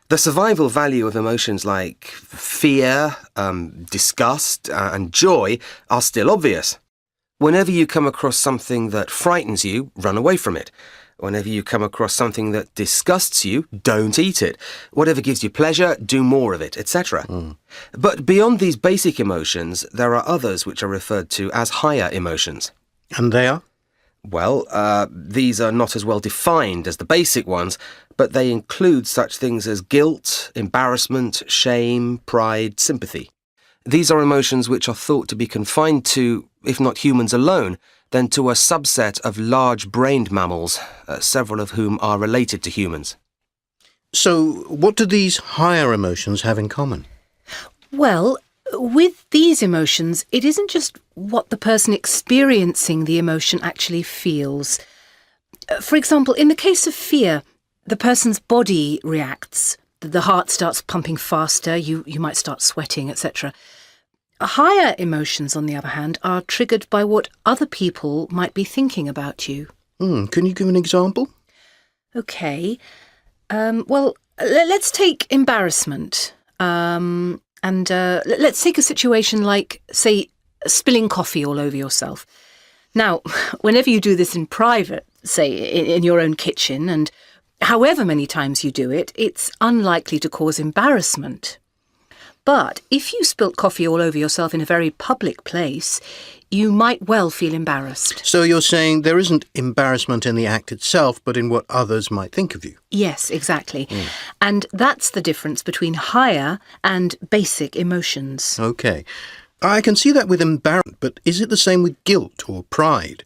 The survival value of emotions like fear, disgust, and joy are still obvious. Whenever you come across something that frightens you, run away from it. Whenever you come across something that disgusts you, don't eat it. Whatever gives you pleasure, do more of it, etc. But beyond these basic emotions, there are others which are referred to as higher emotions. And they are? Well, these are not as well defined as the basic ones, but they include such things as guilt, embarrassment, shame, pride, sympathy. These are emotions which are thought to be confined to, if not humans alone, then to a subset of large-brained mammals, several of whom are related to humans. So, what do these higher emotions have in common? Well, with these emotions, it isn't just what the person experiencing the emotion actually feels. For example, in the case of fear, the person's body reacts. The heart starts pumping faster, you might start sweating, etc. Higher emotions, on the other hand, are triggered by what other people might be thinking about you. Can you give an example? OK. Well, let's take embarrassment. Let's take a situation like, say, spilling coffee all over yourself. Now, whenever you do this in private, say in your own kitchen, and however many times you do it, it's unlikely to cause embarrassment. But if you spilt coffee all over yourself in a very public place, you might well feel embarrassed. So you're saying there isn't embarrassment in the act itself, but in what others might think of you? Yes, exactly. And that's the difference between higher and basic emotions. OK. I can see that with embarrassment, but is it the same with guilt or pride?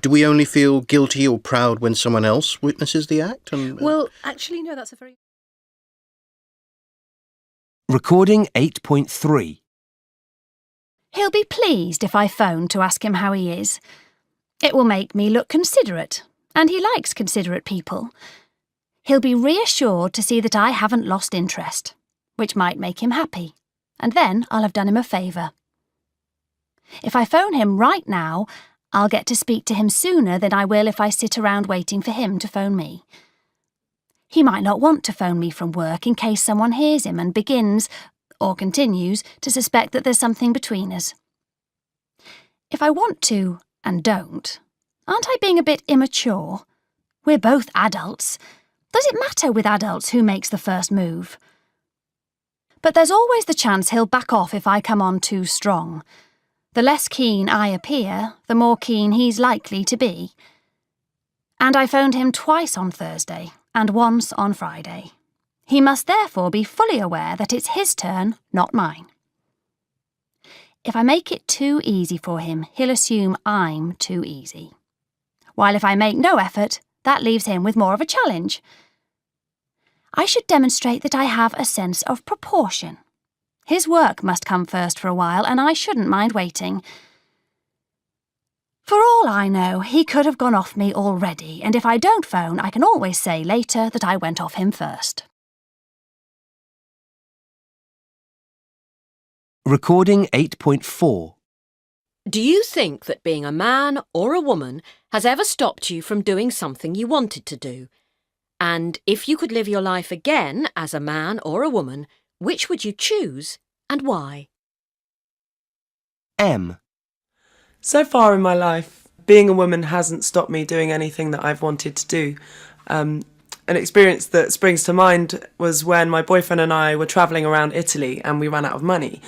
Do we only feel guilty or proud when someone else witnesses the act? Well, actually, no, that's a very... Recording 8.3. He'll be pleased if I phone to ask him how he is. It will make me look considerate, and he likes considerate people. He'll be reassured to see that I haven't lost interest, which might make him happy, and then I'll have done him a favour. If I phone him right now, I'll get to speak to him sooner than I will if I sit around waiting for him to phone me. He might not want to phone me from work in case someone hears him and begins, or continues, to suspect that there's something between us. If I want to, and don't, aren't I being a bit immature? We're both adults. Does it matter with adults who makes the first move? But there's always the chance he'll back off if I come on too strong. The less keen I appear, the more keen he's likely to be. And I phoned him twice on Thursday, and once on Friday. He must therefore be fully aware that it's his turn, not mine. If I make it too easy for him, he'll assume I'm too easy. While if I make no effort, that leaves him with more of a challenge. I should demonstrate that I have a sense of proportion. His work must come first for a while, and I shouldn't mind waiting. For all I know, he could have gone off me already, and if I don't phone, I can always say later that I went off him first. Recording 8.4. Do you think that being a man or a woman has ever stopped you from doing something you wanted to do? And if you could live your life again as a man or a woman, which would you choose and why? M. So far in my life, being a woman hasn't stopped me doing anything that I've wanted to do. An experience that springs to mind was when my boyfriend and I were travelling around Italy and we ran out of money.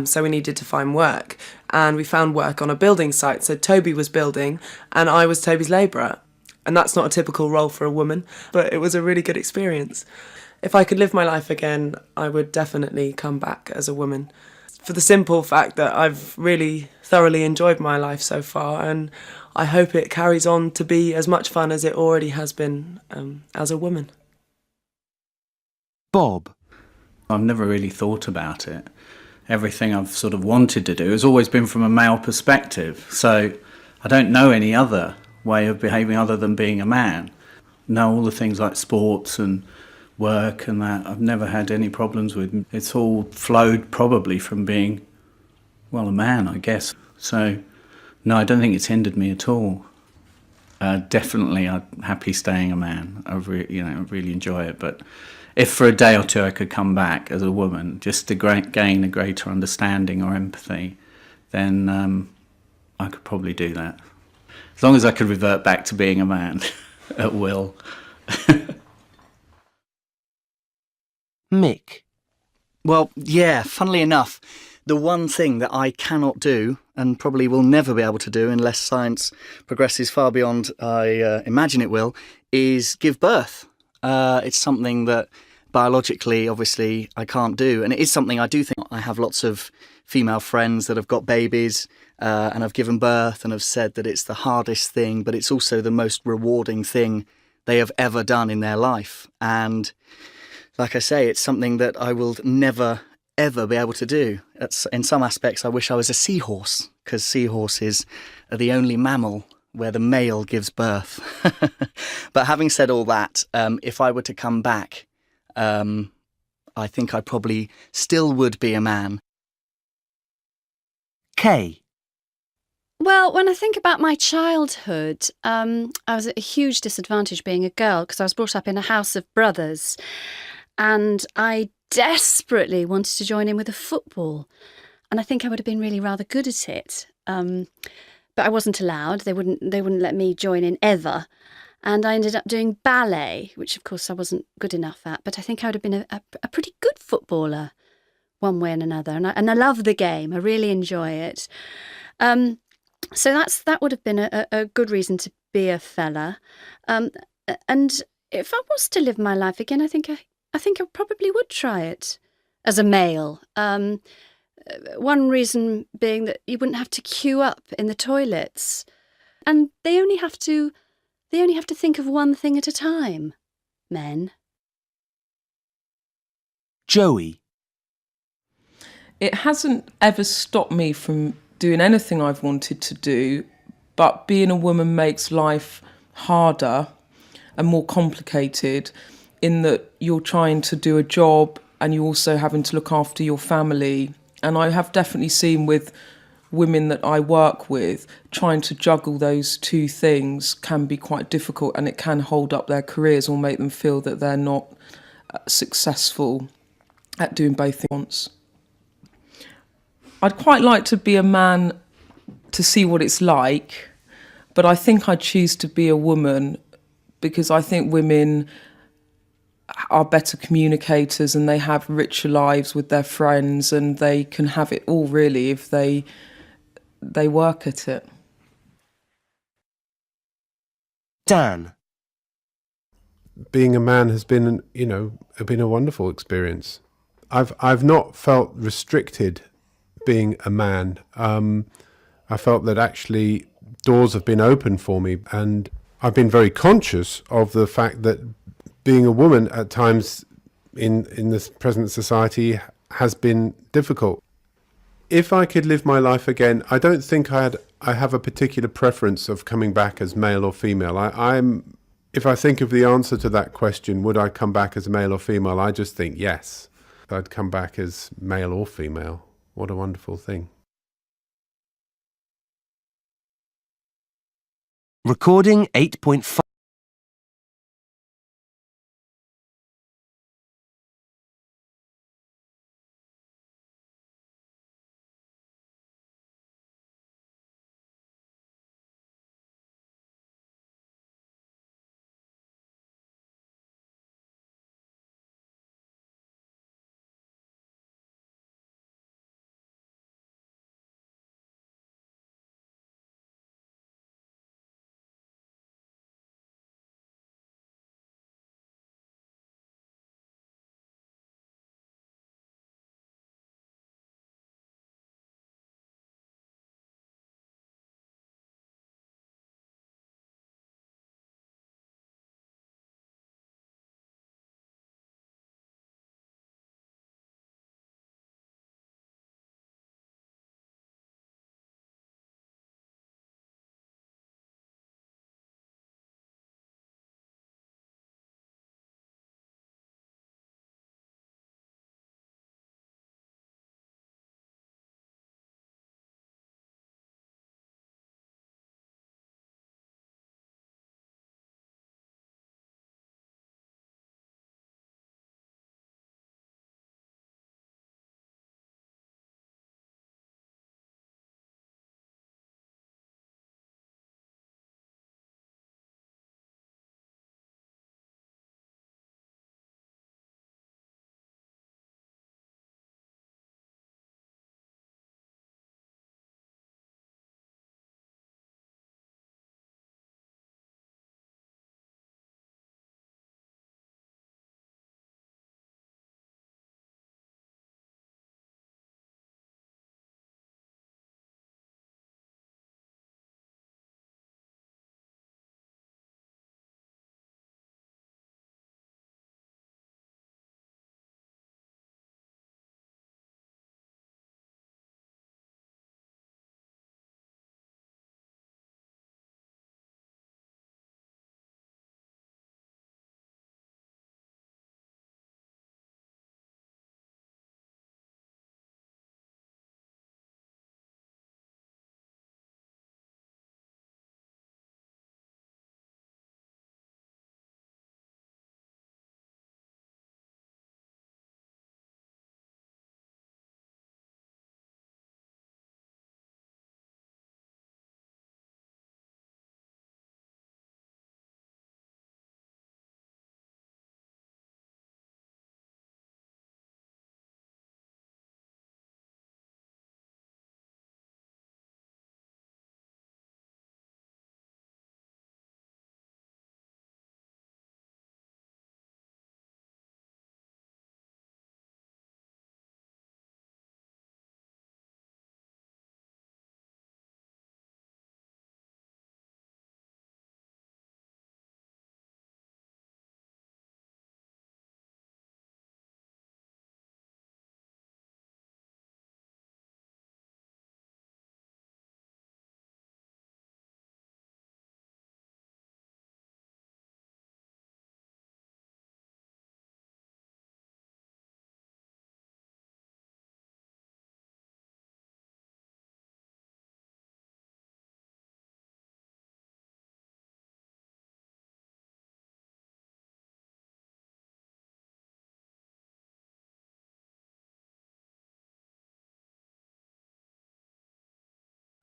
So we needed to find work. And we found work on a building site. So Toby was building and I was Toby's labourer. And that's not a typical role for a woman, but it was a really good experience. If I could live my life again, I would definitely come back as a woman. For the simple fact that I've really thoroughly enjoyed my life so far, and I hope it carries on to be as much fun as it already has been as a woman. Bob. I've never really thought about it. Everything I've sort of wanted to do has always been from a male perspective, so I don't know any other way of behaving other than being a man. Know all the things like sports and work and that I've never had any problems with. It's all flowed probably from being, well, a man, I guess. So, no, I don't think it's hindered me at all. Definitely, I'm happy staying a man. I really enjoy it. But if for a day or two I could come back as a woman, just to gain a greater understanding or empathy, then I could probably do that. As long as I could revert back to being a man at will. Mick. Well, yeah, funnily enough, the one thing that I cannot do, and probably will never be able to do unless science progresses far beyond I imagine it will, is give birth. It's something that biologically, obviously, I can't do. And it is something I do think. I have lots of female friends that have got babies and have given birth and have said that it's the hardest thing, but it's also the most rewarding thing they have ever done in their life. And like I say, it's something that I will never, ever be able to do. In some aspects, I wish I was a seahorse, because seahorses are the only mammal where the male gives birth. But having said all that, if I were to come back, I think I probably still would be a man. Kay. Well, when I think about my childhood, I was at a huge disadvantage being a girl because I was brought up in a house of brothers and I desperately wanted to join in with a football. And I think I would have been really rather good at it. But I wasn't allowed. They wouldn't let me join in ever. And I ended up doing ballet, which of course I wasn't good enough at. But I think I would have been a pretty good footballer one way and another. And I love the game. I really enjoy it. So that would have been a good reason to be a fella. And if I was to live my life again, I think I probably would try it as a male. One reason being that you wouldn't have to queue up in the toilets, and they only have to think of one thing at a time. Men. Joey. It hasn't ever stopped me from doing anything I've wanted to do, but being a woman makes life harder and more complicated in that you're trying to do a job and you're also having to look after your family. And I have definitely seen with women that I work with, trying to juggle those two things can be quite difficult, and it can hold up their careers or make them feel that they're not successful at doing both things at once. I'd quite like to be a man to see what it's like, but I think I'd choose to be a woman because I think women are better communicators and they have richer lives with their friends and they can have it all really if they work at it. Dan. Being a man has been, a wonderful experience. I've not felt restricted being a man. I felt that actually doors have been opened for me, and I've been very conscious of the fact that being a woman at times in this present society has been difficult. If I could live my life again, I don't think I have a particular preference of coming back as male or female. If I think of the answer to that question, would I come back as male or female? I just think yes. I'd come back as male or female. What a wonderful thing. Recording 8.5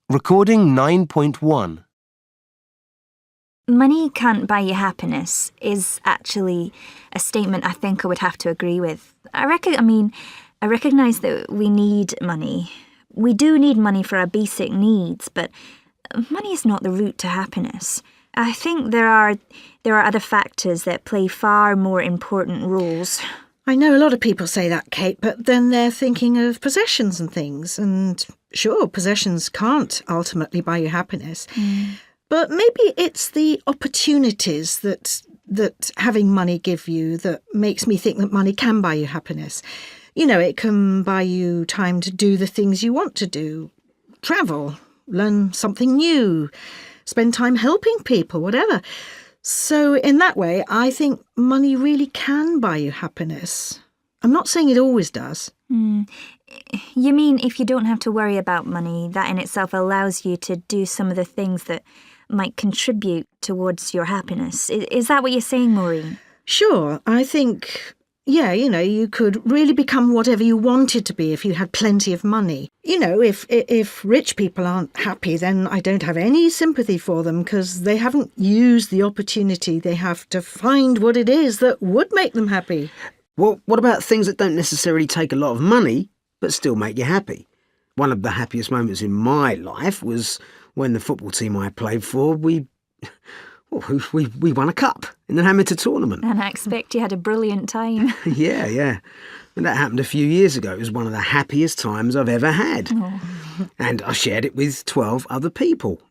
Recording 9.1. Money can't buy you happiness is actually a statement I think I would have to agree with. I recognise that we need money. We do need money for our basic needs, but money is not the route to happiness. I think there are other factors that play far more important roles. I know a lot of people say that, Kate, but then they're thinking of possessions and things. And sure, possessions can't ultimately buy you happiness. But maybe it's the opportunities that having money give you that makes me think that money can buy you happiness. You know, it can buy you time to do the things you want to do. Travel, learn something new, spend time helping people, whatever. So in that way, I think money really can buy you happiness. I'm not saying it always does. You mean if you don't have to worry about money, that in itself allows you to do some of the things that might contribute towards your happiness? Is that what you're saying, Maureen? Sure, I think, yeah, you know, you could really become whatever you wanted to be if you had plenty of money. You know, if rich people aren't happy, then I don't have any sympathy for them because they haven't used the opportunity they have to find what it is that would make them happy. Well, what about things that don't necessarily take a lot of money, but still make you happy? One of the happiest moments in my life was when the football team I played for, we won a cup in the amateur tournament. And I expect you had a brilliant time. Yeah. And that happened a few years ago. It was one of the happiest times I've ever had. And I shared it with 12 other people.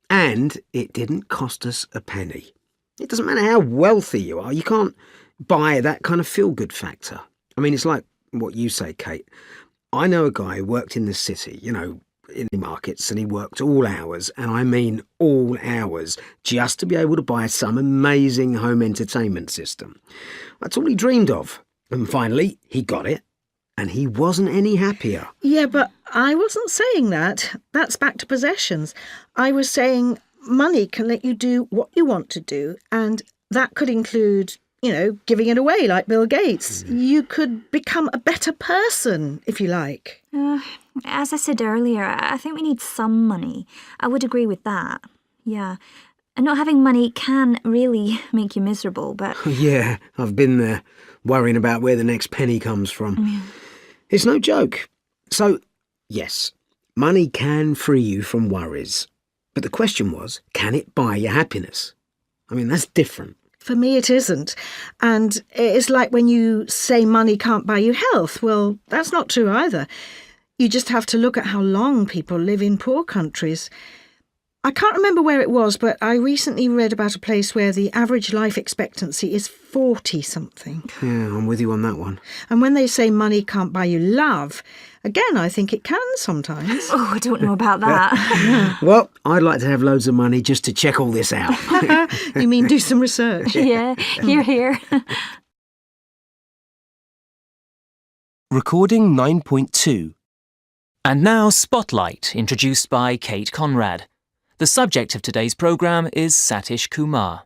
And it didn't cost us a penny. It doesn't matter how wealthy you are, you can't buy that kind of feel-good factor. I mean, it's like what you say, Kate. I know a guy who worked in the city, you know, in the markets, and he worked all hours, and I mean all hours, just to be able to buy some amazing home entertainment system. That's all he dreamed of. And finally, he got it, and he wasn't any happier. Yeah, but I wasn't saying that. That's back to possessions. I was saying money can let you do what you want to do, and that could include, you know, giving it away like Bill Gates. You could become a better person, if you like. As I said earlier, I think we need some money. I would agree with that. Yeah. And not having money can really make you miserable, but... Yeah, I've been there, worrying about where the next penny comes from. It's no joke. So, yes, money can free you from worries. But the question was, can it buy you happiness? I mean, that's different. For me, it isn't. And it's like when you say money can't buy you health. Well, that's not true either. You just have to look at how long people live in poor countries. I can't remember where it was, but I recently read about a place where the average life expectancy is 40-something. Yeah, I'm with you on that one. And when they say money can't buy you love, again, I think it can sometimes. Oh, I don't know about that. Well, I'd like to have loads of money just to check all this out. You mean do some research? Yeah, here. Recording 9.2. And now Spotlight, introduced by Kate Conrad. The subject of today's programme is Satish Kumar.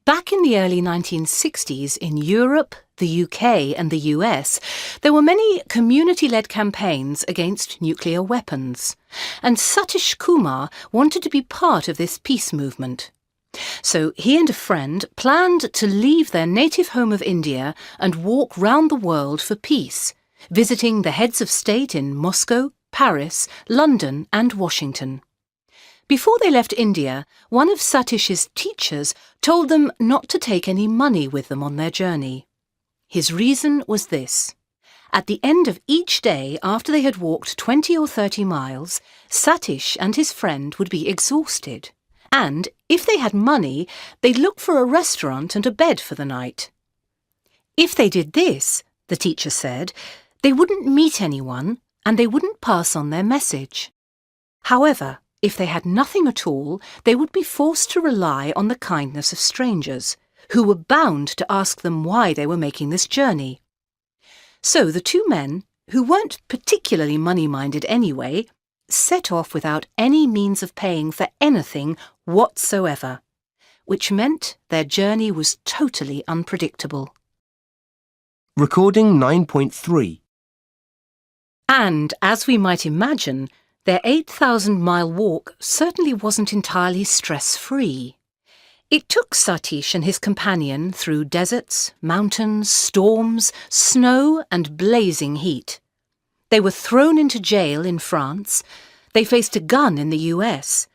Back in the early 1960s in Europe, the UK and the US, there were many community-led campaigns against nuclear weapons. And Satish Kumar wanted to be part of this peace movement. So he and a friend planned to leave their native home of India and walk round the world for peace, visiting the heads of state in Moscow, Paris, London and Washington. Before they left India, one of Satish's teachers told them not to take any money with them on their journey. His reason was this. At the end of each day after they had walked 20 or 30 miles, Satish and his friend would be exhausted. And if they had money, they'd look for a restaurant and a bed for the night. If they did this, the teacher said, they wouldn't meet anyone and they wouldn't pass on their message. However, if they had nothing at all, they would be forced to rely on the kindness of strangers, who were bound to ask them why they were making this journey. So the two men, who weren't particularly money-minded anyway, set off without any means of paying for anything whatsoever. which meant their journey was totally unpredictable. Recording 9.3. And, as we might imagine, their 8,000-mile walk certainly wasn't entirely stress-free. It took Satish and his companion through deserts, mountains, storms, snow and blazing heat. They were thrown into jail in France. They faced a gun in the US.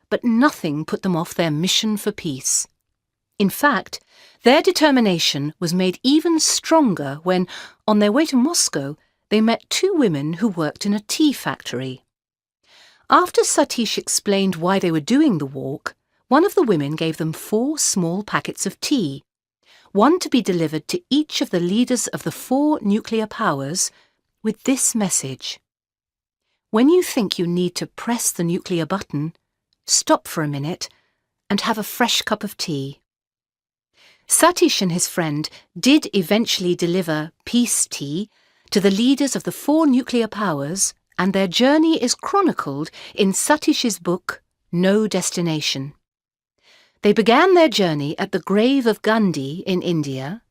But nothing put them off their mission for peace. In fact, their determination was made even stronger when, on their way to Moscow, they met two women who worked in a tea factory. After Satish explained why they were doing the walk, one of the women gave them 4 small packets of tea, one to be delivered to each of the leaders of the 4 nuclear powers, with this message: when you think you need to press the nuclear button, stop for a minute and have a fresh cup of tea. Satish and his friend did eventually deliver peace tea to the leaders of the 4 nuclear powers, and their journey is chronicled in Satish's book, No Destination. They began their journey at the grave of Gandhi in India,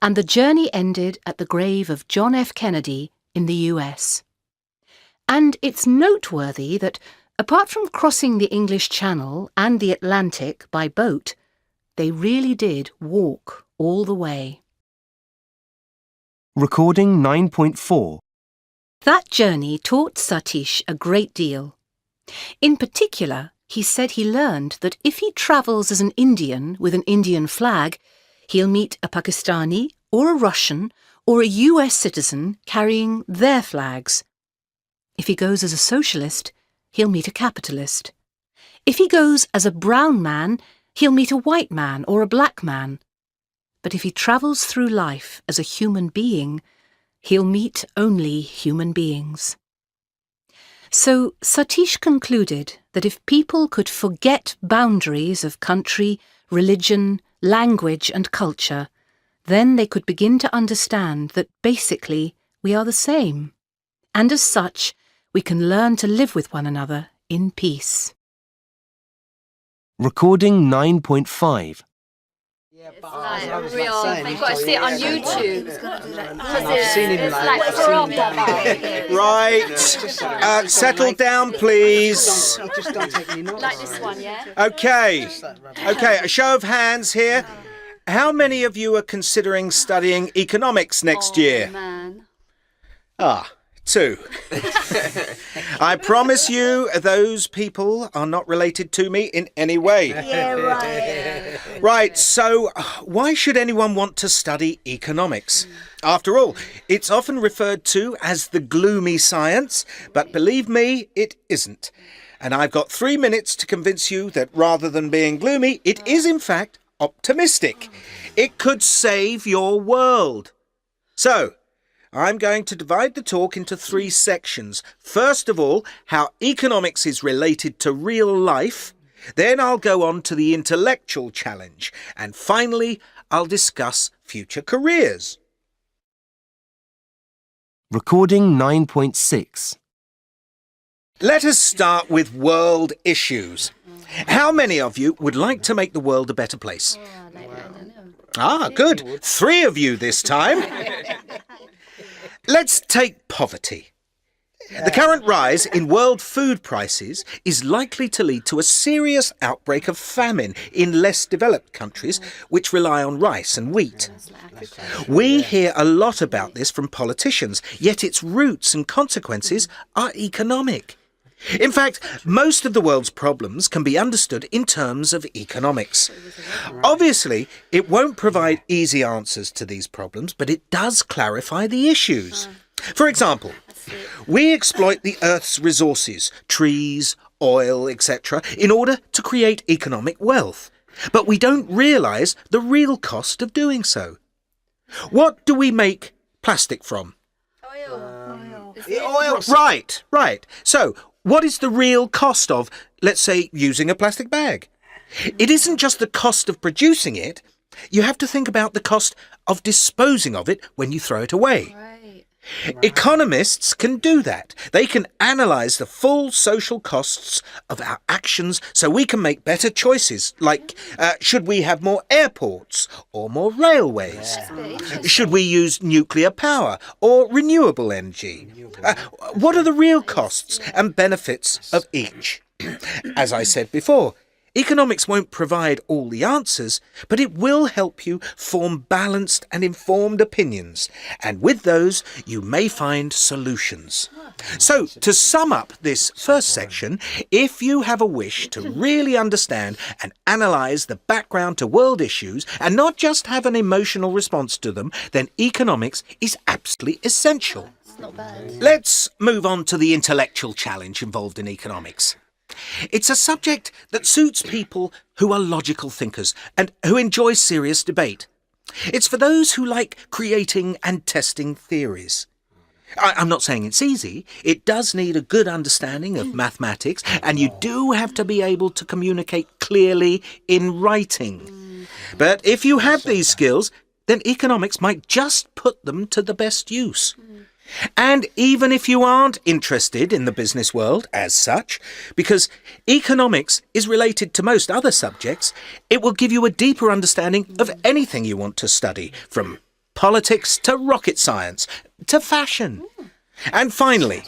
and the journey ended at the grave of John F. Kennedy in the US. And it's noteworthy that, apart from crossing the English Channel and the Atlantic by boat, they really did walk all the way. Recording 9.4. That journey taught Satish a great deal. In particular, he said he learned that if he travels as an Indian with an Indian flag, he'll meet a Pakistani or a Russian or a US citizen carrying their flags. If he goes as a socialist, he'll meet a capitalist. If he goes as a brown man, he'll meet a white man or a black man. But if he travels through life as a human being, he'll meet only human beings. So Satish concluded that if people could forget boundaries of country, religion, language and culture, then they could begin to understand that basically we are the same. And as such, we can learn to live with one another in peace. Recording 9.5. You've got to see it on YouTube. Right. Settle down, please. Like this one, yeah? Okay, a show of hands here. How many of you are considering studying economics next year? Man. 2. I promise you those people are not related to me in any way. Yeah, right. Right, so why should anyone want to study economics? After all, it's often referred to as the gloomy science, but believe me, it isn't. And I've got 3 minutes to convince you that rather than being gloomy, it is in fact optimistic. It could save your world. So, I'm going to divide the talk into 3 sections. First of all, how economics is related to real life. Then I'll go on to the intellectual challenge. And finally, I'll discuss future careers. Recording 9.6. Let us start with world issues. How many of you would like to make the world a better place? Good. 3 of you this time. Let's take poverty. The current rise in world food prices is likely to lead to a serious outbreak of famine in less developed countries which rely on rice and wheat. We hear a lot about this from politicians, yet its roots and consequences are economic. In fact, most of the world's problems can be understood in terms of economics. Obviously, it won't provide easy answers to these problems, but it does clarify the issues. For example, we exploit the Earth's resources, trees, oil, etc., in order to create economic wealth. But we don't realise the real cost of doing so. What do we make plastic from? Oil. Right. So, what is the real cost of, let's say, using a plastic bag? It isn't just the cost of producing it. You have to think about the cost of disposing of it when you throw it away. Economists can do that. They can analyse the full social costs of our actions so we can make better choices, like should we have more airports or more railways? Should we use nuclear power or renewable energy? What are the real costs and benefits of each? As I said before, economics won't provide all the answers, but it will help you form balanced and informed opinions, and with those you may find solutions. So, to sum up this first section, if you have a wish to really understand and analyse the background to world issues and not just have an emotional response to them, then economics is absolutely essential. Let's move on to the intellectual challenge involved in economics. It's a subject that suits people who are logical thinkers and who enjoy serious debate. It's for those who like creating and testing theories. I'm not saying it's easy. It does need a good understanding of mathematics, and you do have to be able to communicate clearly in writing. But if you have these skills, then economics might just put them to the best use. And even if you aren't interested in the business world as such, because economics is related to most other subjects, it will give you a deeper understanding of anything you want to study, from politics to rocket science to fashion. And finally,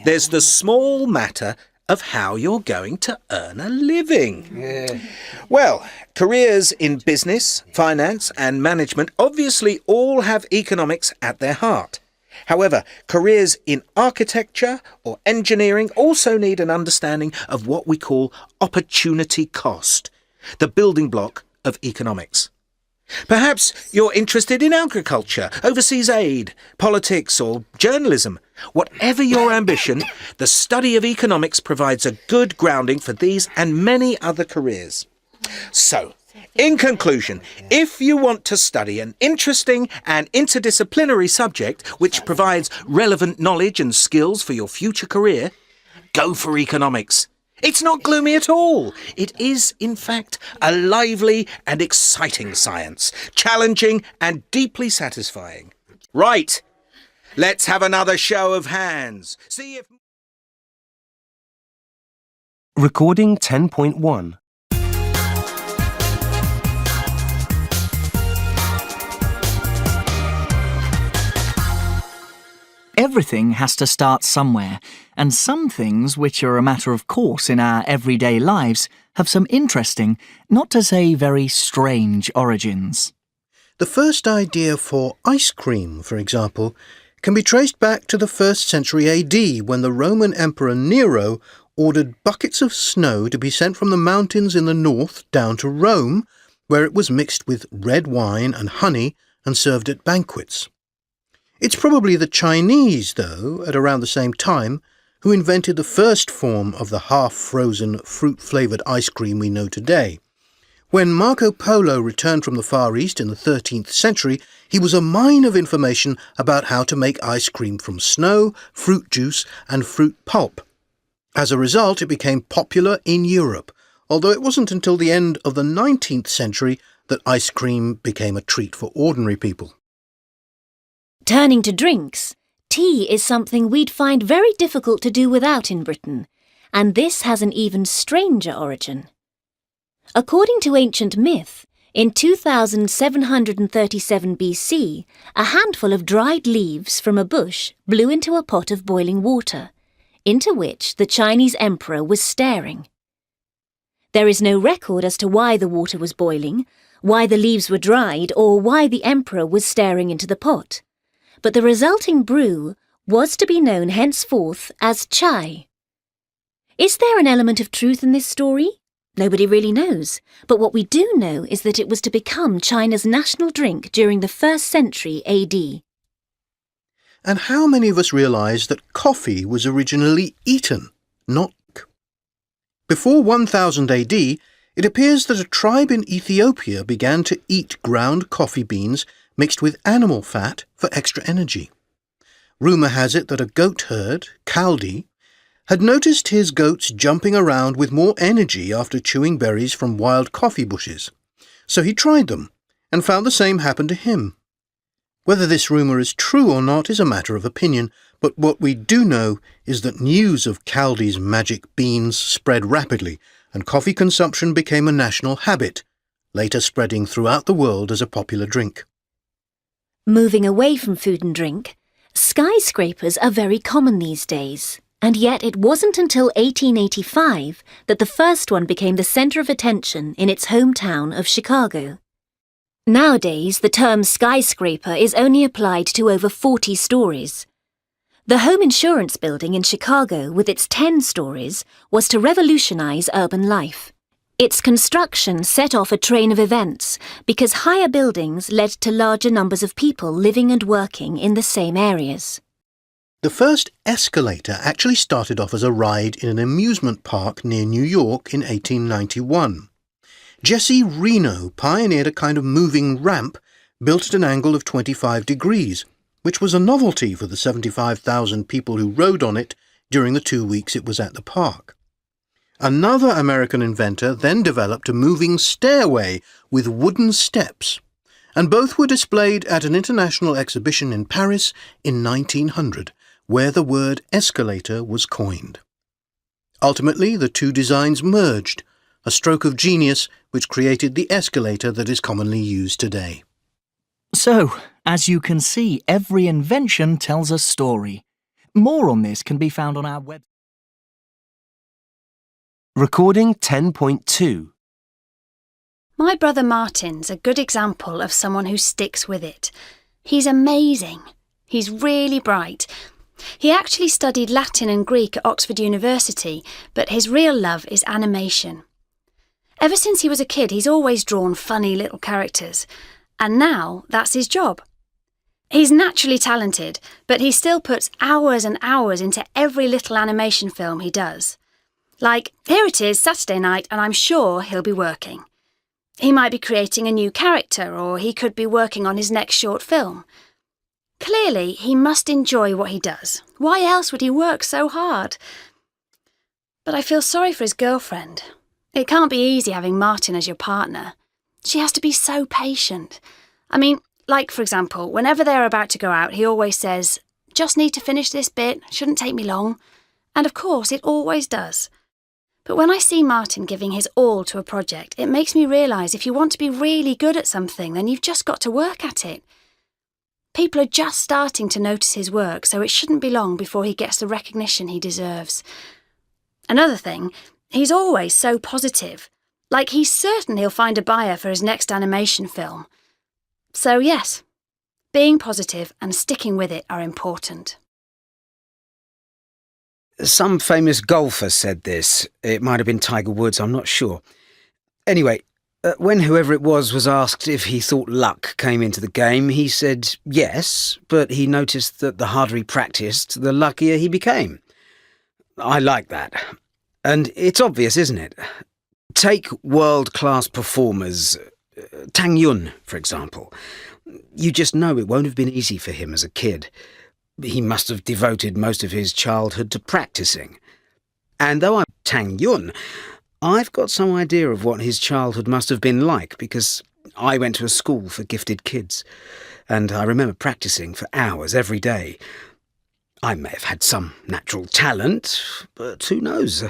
there's the small matter of how you're going to earn a living. Well, careers in business, finance and management obviously all have economics at their heart. However, careers in architecture or engineering also need an understanding of what we call opportunity cost, the building block of economics. Perhaps you're interested in agriculture, overseas aid, politics or journalism. Whatever your ambition, the study of economics provides a good grounding for these and many other careers. So, in conclusion, if you want to study an interesting and interdisciplinary subject which provides relevant knowledge and skills for your future career, go for economics. It's not gloomy at all. It is, in fact, a lively and exciting science, challenging and deeply satisfying. Right, let's have another show of hands. See if... Recording 10.1. Everything has to start somewhere, and some things which are a matter of course in our everyday lives have some interesting, not to say very strange origins. The first idea for ice cream, for example, can be traced back to the 1st century AD when the Roman Emperor Nero ordered buckets of snow to be sent from the mountains in the north down to Rome, where it was mixed with red wine and honey and served at banquets. It's probably the Chinese, though, at around the same time, who invented the first form of the half-frozen, fruit-flavoured ice cream we know today. When Marco Polo returned from the Far East in the 13th century, he was a mine of information about how to make ice cream from snow, fruit juice and fruit pulp. As a result, it became popular in Europe, although it wasn't until the end of the 19th century that ice cream became a treat for ordinary people. Turning to drinks, tea is something we'd find very difficult to do without in Britain, and this has an even stranger origin. According to ancient myth, in 2737 BC, a handful of dried leaves from a bush blew into a pot of boiling water, into which the Chinese emperor was staring. There is no record as to why the water was boiling, why the leaves were dried, or why the emperor was staring into the pot, but the resulting brew was to be known henceforth as chai. Is there an element of truth in this story? Nobody really knows, but what we do know is that it was to become China's national drink during the 1st century AD. And how many of us realise that coffee was originally eaten, not drunk? Before 1000 AD, it appears that a tribe in Ethiopia began to eat ground coffee beans mixed with animal fat for extra energy. Rumour has it that a goat herd, Kaldi, had noticed his goats jumping around with more energy after chewing berries from wild coffee bushes. So he tried them, and found the same happened to him. Whether this rumour is true or not is a matter of opinion, but what we do know is that news of Kaldi's magic beans spread rapidly, and coffee consumption became a national habit, later spreading throughout the world as a popular drink. Moving away from food and drink, skyscrapers are very common these days, and yet it wasn't until 1885 that the first one became the centre of attention in its hometown of Chicago. Nowadays, the term skyscraper is only applied to over 40 stories. The home insurance building in Chicago, with its 10 stories, was to revolutionise urban life. Its construction set off a train of events because higher buildings led to larger numbers of people living and working in the same areas. The first escalator actually started off as a ride in an amusement park near New York in 1891. Jesse Reno pioneered a kind of moving ramp built at an angle of 25 degrees, which was a novelty for the 75,000 people who rode on it during the 2 weeks it was at the park. Another American inventor then developed a moving stairway with wooden steps, and both were displayed at an international exhibition in Paris in 1900, where the word escalator was coined. Ultimately, the two designs merged, a stroke of genius which created the escalator that is commonly used today. So, as you can see, every invention tells a story. More on this can be found on our website. Recording 10.2. My brother Martin's a good example of someone who sticks with it. He's amazing. He's really bright. He actually studied Latin and Greek at Oxford University, but his real love is animation. Ever since he was a kid, he's always drawn funny little characters, and now that's his job. He's naturally talented, but he still puts hours and hours into every little animation film he does. Like, here it is, Saturday night, and I'm sure he'll be working. He might be creating a new character, or he could be working on his next short film. Clearly, he must enjoy what he does. Why else would he work so hard? But I feel sorry for his girlfriend. It can't be easy having Martin as your partner. She has to be so patient. I mean, like, for example, whenever they're about to go out, he always says, "Just need to finish this bit, shouldn't take me long." And of course, it always does. But when I see Martin giving his all to a project, it makes me realise if you want to be really good at something, then you've just got to work at it. People are just starting to notice his work, so it shouldn't be long before he gets the recognition he deserves. Another thing, he's always so positive. Like, he's certain he'll find a buyer for his next animation film. So yes, being positive and sticking with it are important. Some famous golfer said this. It might have been Tiger Woods, I'm not sure. Anyway, when whoever it was asked if he thought luck came into the game, he said yes, but he noticed that the harder he practiced, the luckier he became. I like that. And it's obvious, isn't it? Take world-class performers, Tang Yun, for example. You just know it won't have been easy for him as a kid. He must have devoted most of his childhood to practicing. And though I'm Tang Yun, I've got some idea of what his childhood must have been like, because I went to a school for gifted kids, and I remember practicing for hours every day. I may have had some natural talent, but who knows?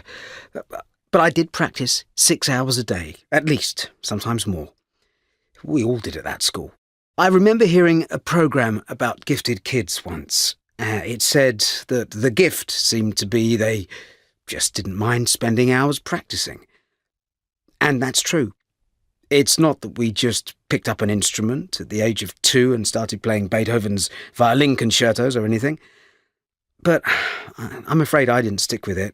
But I did practice 6 hours a day, at least, sometimes more. We all did at that school. I remember hearing a programme about gifted kids once. It said that the gift seemed to be they just didn't mind spending hours practicing. And that's true. It's not that we just picked up an instrument at the age of 2 and started playing Beethoven's violin concertos or anything. But I'm afraid I didn't stick with it.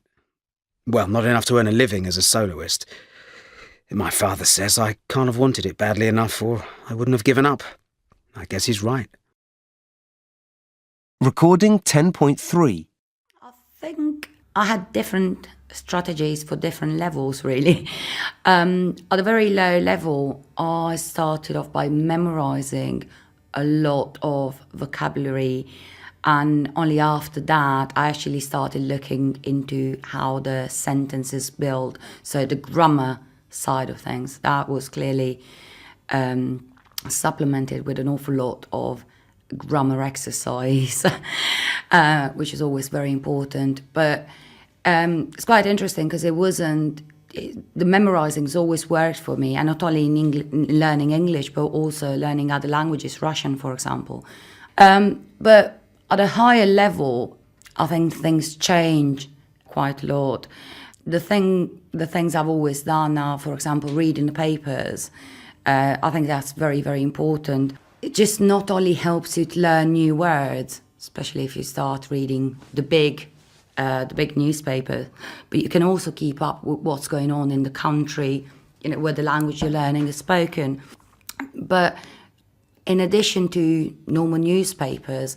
Well, not enough to earn a living as a soloist. My father says I can't have wanted it badly enough, or I wouldn't have given up. I guess he's right. Recording 10.3. I think I had different strategies for different levels, really. At a very low level, I started off by memorising a lot of vocabulary, and only after that I actually started looking into how the sentences build, so the grammar side of things. That was clearly supplemented with an awful lot of grammar exercise, which is always very important. But it's quite interesting because the memorizing has always worked for me, and not only in learning English, but also learning other languages, Russian, for example. But at a higher level, I think things change quite a lot. The things I've always done now, for example, reading the papers, I think that's very, very important. It just not only helps you to learn new words, especially if you start reading the big newspaper, but you can also keep up with what's going on in the country, where the language you're learning is spoken. But in addition to normal newspapers,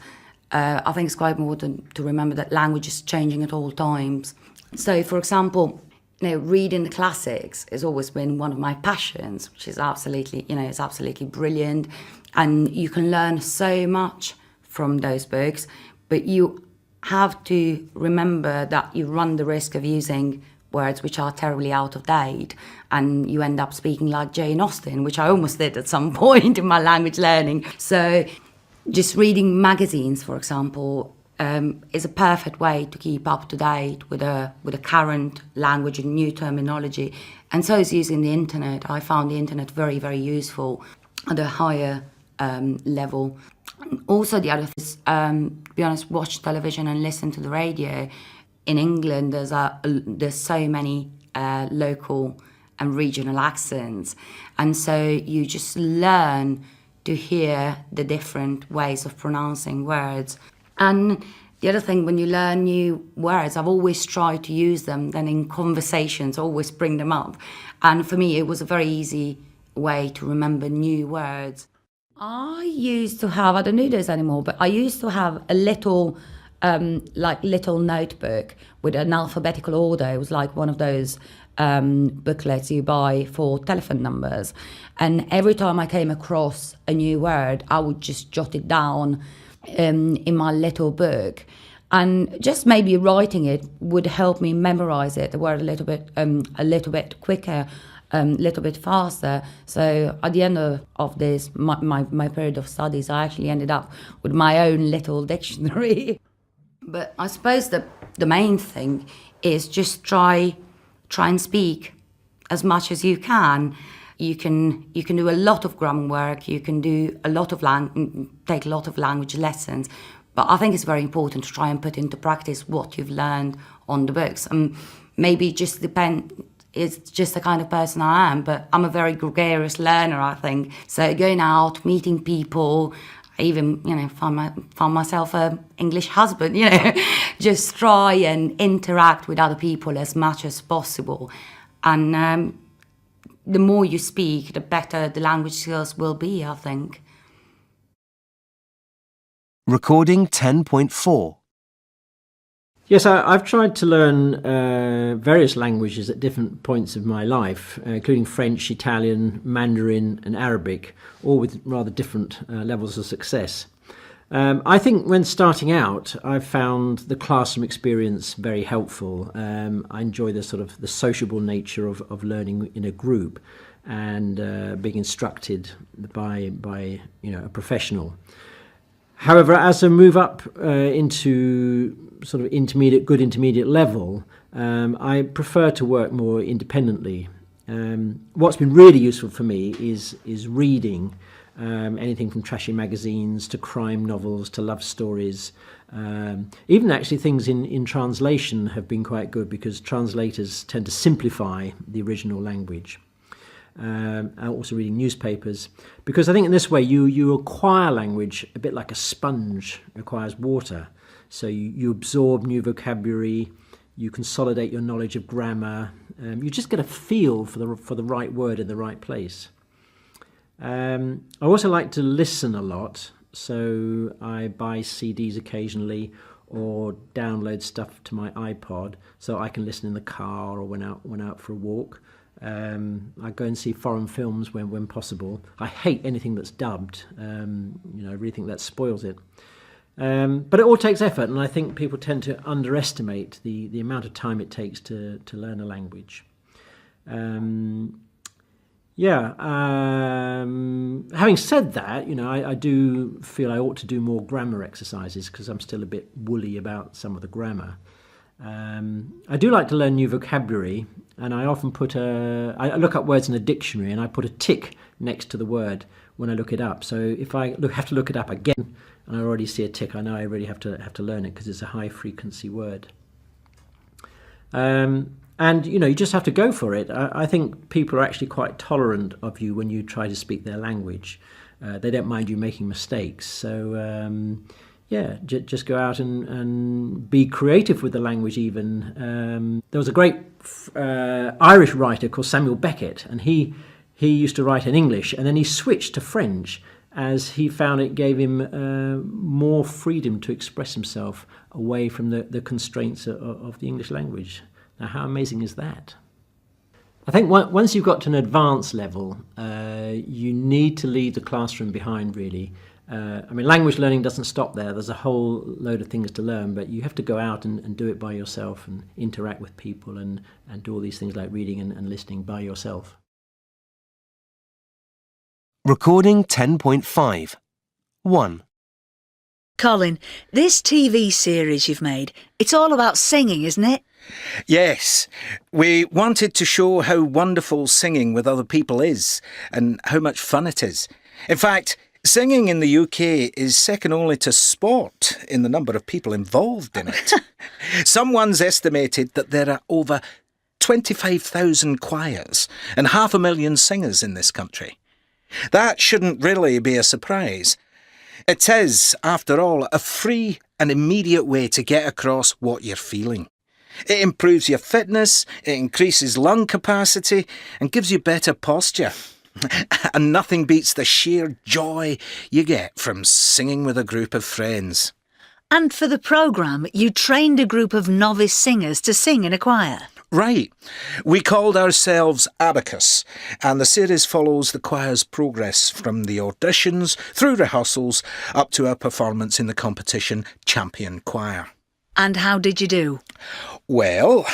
I think it's quite important to remember that language is changing at all times. So, for example, reading the classics has always been one of my passions, which is absolutely, it's absolutely brilliant. And you can learn so much from those books, but you have to remember that you run the risk of using words which are terribly out of date, and you end up speaking like Jane Austen, which I almost did at some point in my language learning. So just reading magazines, for example, is a perfect way to keep up to date with a current language and new terminology. And so is using the internet. I found the internet very, very useful at a higher level. Also, the other thing is, to be honest, watch television and listen to the radio. In England, there's so many local and regional accents, and so you just learn to hear the different ways of pronouncing words. And the other thing, when you learn new words, I've always tried to use them, then in conversations, always bring them up. And for me, it was a very easy way to remember new words. I used to have, I don't do this anymore, but I used to have a little notebook with an alphabetical order. It was like one of those booklets you buy for telephone numbers. And every time I came across a new word, I would just jot it down in my little book. And just maybe writing it would help me memorize it, the word a little bit quicker, a little bit faster. So at the end of this, my period of studies, I actually ended up with my own little dictionary. But I suppose the main thing is just try and speak as much as you can. You can do a lot of grammar work. You can do take a lot of language lessons. But I think it's very important to try and put into practice what you've learned on the books. And maybe just it's just the kind of person I am. But I'm a very gregarious learner, I think. So going out, meeting people. I even, found myself an English husband, just try and interact with other people as much as possible. And the more you speak, the better the language skills will be, I think. Recording 10.4. Yes, I've tried to learn various languages at different points of my life, including French, Italian, Mandarin and Arabic, all with rather different levels of success. I think when starting out, I've found the classroom experience very helpful. I enjoy the sociable nature of learning in a group and being instructed by a professional. However, as I move up into sort of good intermediate level, I prefer to work more independently. What's been really useful for me is reading anything from trashy magazines to crime novels to love stories. Even actually things in translation have been quite good because translators tend to simplify the original language. Also reading newspapers, because I think in this way you acquire language a bit like a sponge acquires water. So you absorb new vocabulary, you consolidate your knowledge of grammar, you just get a feel for the right word in the right place. I also like to listen a lot, so I buy CDs occasionally or download stuff to my iPod so I can listen in the car or when out for a walk. I go and see foreign films when possible. I hate anything that's dubbed. I really think that spoils it. But it all takes effort, and I think people tend to underestimate the amount of time it takes to learn a language. Yeah. Having said that, I do feel I ought to do more grammar exercises because I'm still a bit woolly about some of the grammar. I do like to learn new vocabulary, and I often I look up words in a dictionary and I put a tick next to the word when I look it up. So if I have to look it up again and I already see a tick, I know I really have to learn it because it's a high frequency word. And, you just have to go for it. I think people are actually quite tolerant of you when you try to speak their language. They don't mind you making mistakes. So, just go out and be creative with the language even. There was a great Irish writer called Samuel Beckett, and he used to write in English, and then he switched to French as he found it gave him more freedom to express himself away from the constraints of the English language. Now, how amazing is that? I think once you've got to an advanced level, you need to leave the classroom behind, really. Language learning doesn't stop there. There's a whole load of things to learn, but you have to go out and do it by yourself and interact with people and do all these things like reading and listening by yourself. Recording 10.5. 1. Colin, this TV series you've made, it's all about singing, isn't it? Yes, we wanted to show how wonderful singing with other people is and how much fun it is. In fact, singing in the UK is second only to sport in the number of people involved in it. Someone's estimated that there are over 25,000 choirs and 500,000 singers in this country. That shouldn't really be a surprise. It is, after all, a free and immediate way to get across what you're feeling. It improves your fitness, it increases lung capacity and gives you better posture. And nothing beats the sheer joy you get from singing with a group of friends. And for the programme, you trained a group of novice singers to sing in a choir. Right. We called ourselves Abacus, and the series follows the choir's progress from the auditions, through rehearsals, up to our performance in the competition Champion Choir. And how did you do? Well,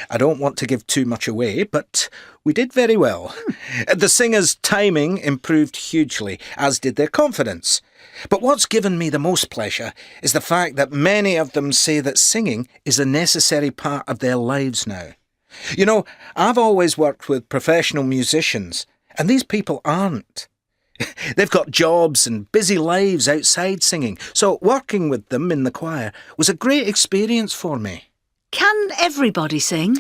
I don't want to give too much away, but we did very well. The singers' timing improved hugely, as did their confidence. But what's given me the most pleasure is the fact that many of them say that singing is a necessary part of their lives now. I've always worked with professional musicians, and these people aren't. They've got jobs and busy lives outside singing, so working with them in the choir was a great experience for me. Can everybody sing?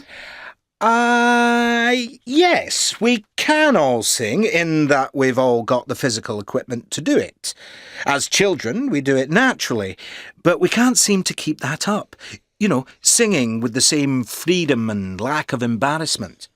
Yes, we can all sing in that we've all got the physical equipment to do it. As children, we do it naturally, but we can't seem to keep that up. Singing with the same freedom and lack of embarrassment.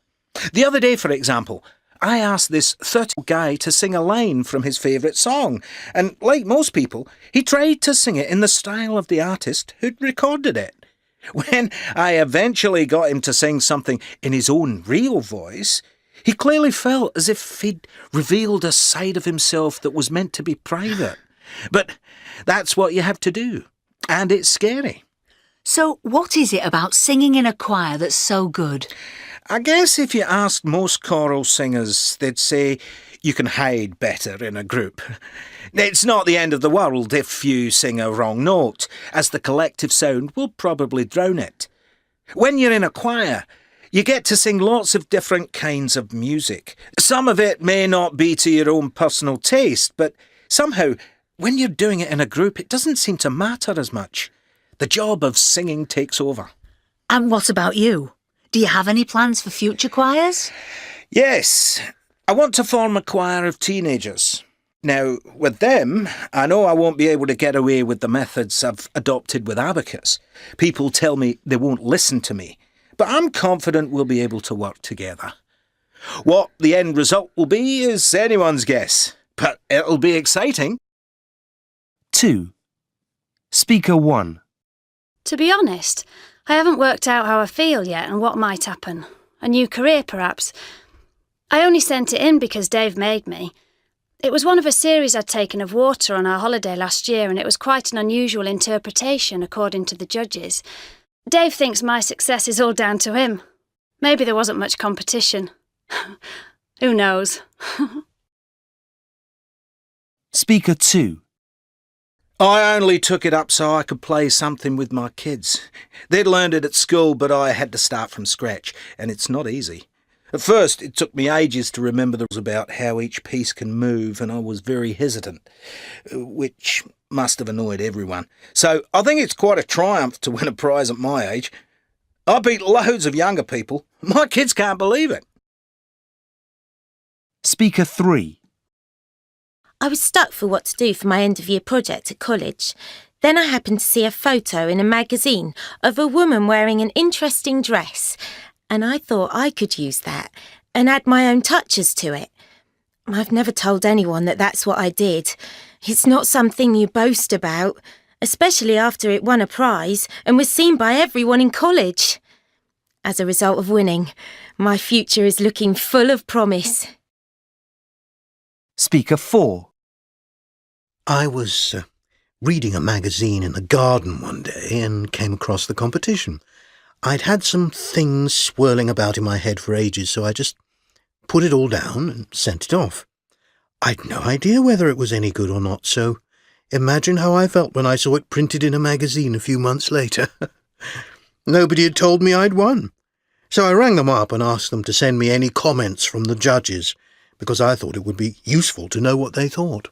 The other day, for example, I asked this 30-year-old guy to sing a line from his favourite song, and like most people, he tried to sing it in the style of the artist who'd recorded it. When I eventually got him to sing something in his own real voice, he clearly felt as if he'd revealed a side of himself that was meant to be private. But that's what you have to do, and it's scary. So what is it about singing in a choir that's so good? I guess if you asked most choral singers, they'd say you can hide better in a group. It's not the end of the world if you sing a wrong note, as the collective sound will probably drown it. When you're in a choir, you get to sing lots of different kinds of music. Some of it may not be to your own personal taste, but somehow, when you're doing it in a group, it doesn't seem to matter as much. The job of singing takes over. And what about you? Do you have any plans for future choirs? Yes, I want to form a choir of teenagers. Now, with them, I know I won't be able to get away with the methods I've adopted with Abacus. People tell me they won't listen to me, but I'm confident we'll be able to work together. What the end result will be is anyone's guess, but it'll be exciting. 2. Speaker 1. To be honest, I haven't worked out how I feel yet and what might happen. A new career, perhaps. I only sent it in because Dave made me. It was one of a series I'd taken of water on our holiday last year, and it was quite an unusual interpretation, according to the judges. Dave thinks my success is all down to him. Maybe there wasn't much competition. Who knows? Speaker 2. I only took it up so I could play something with my kids. They'd learned it at school, but I had to start from scratch, and it's not easy. At first, it took me ages to remember the rules about how each piece can move, and I was very hesitant, which must have annoyed everyone. So I think it's quite a triumph to win a prize at my age. I beat loads of younger people. My kids can't believe it. Speaker 3. I was stuck for what to do for my end-of-year project at college. Then I happened to see a photo in a magazine of a woman wearing an interesting dress, and I thought I could use that and add my own touches to it. I've never told anyone that that's what I did. It's not something you boast about, especially after it won a prize and was seen by everyone in college. As a result of winning, my future is looking full of promise. Speaker 4. I was reading a magazine in the garden one day and came across the competition. I'd had some things swirling about in my head for ages, so I just put it all down and sent it off. I'd no idea whether it was any good or not, so imagine how I felt when I saw it printed in a magazine a few months later. Nobody had told me I'd won. So I rang them up and asked them to send me any comments from the judges, because I thought it would be useful to know what they thought.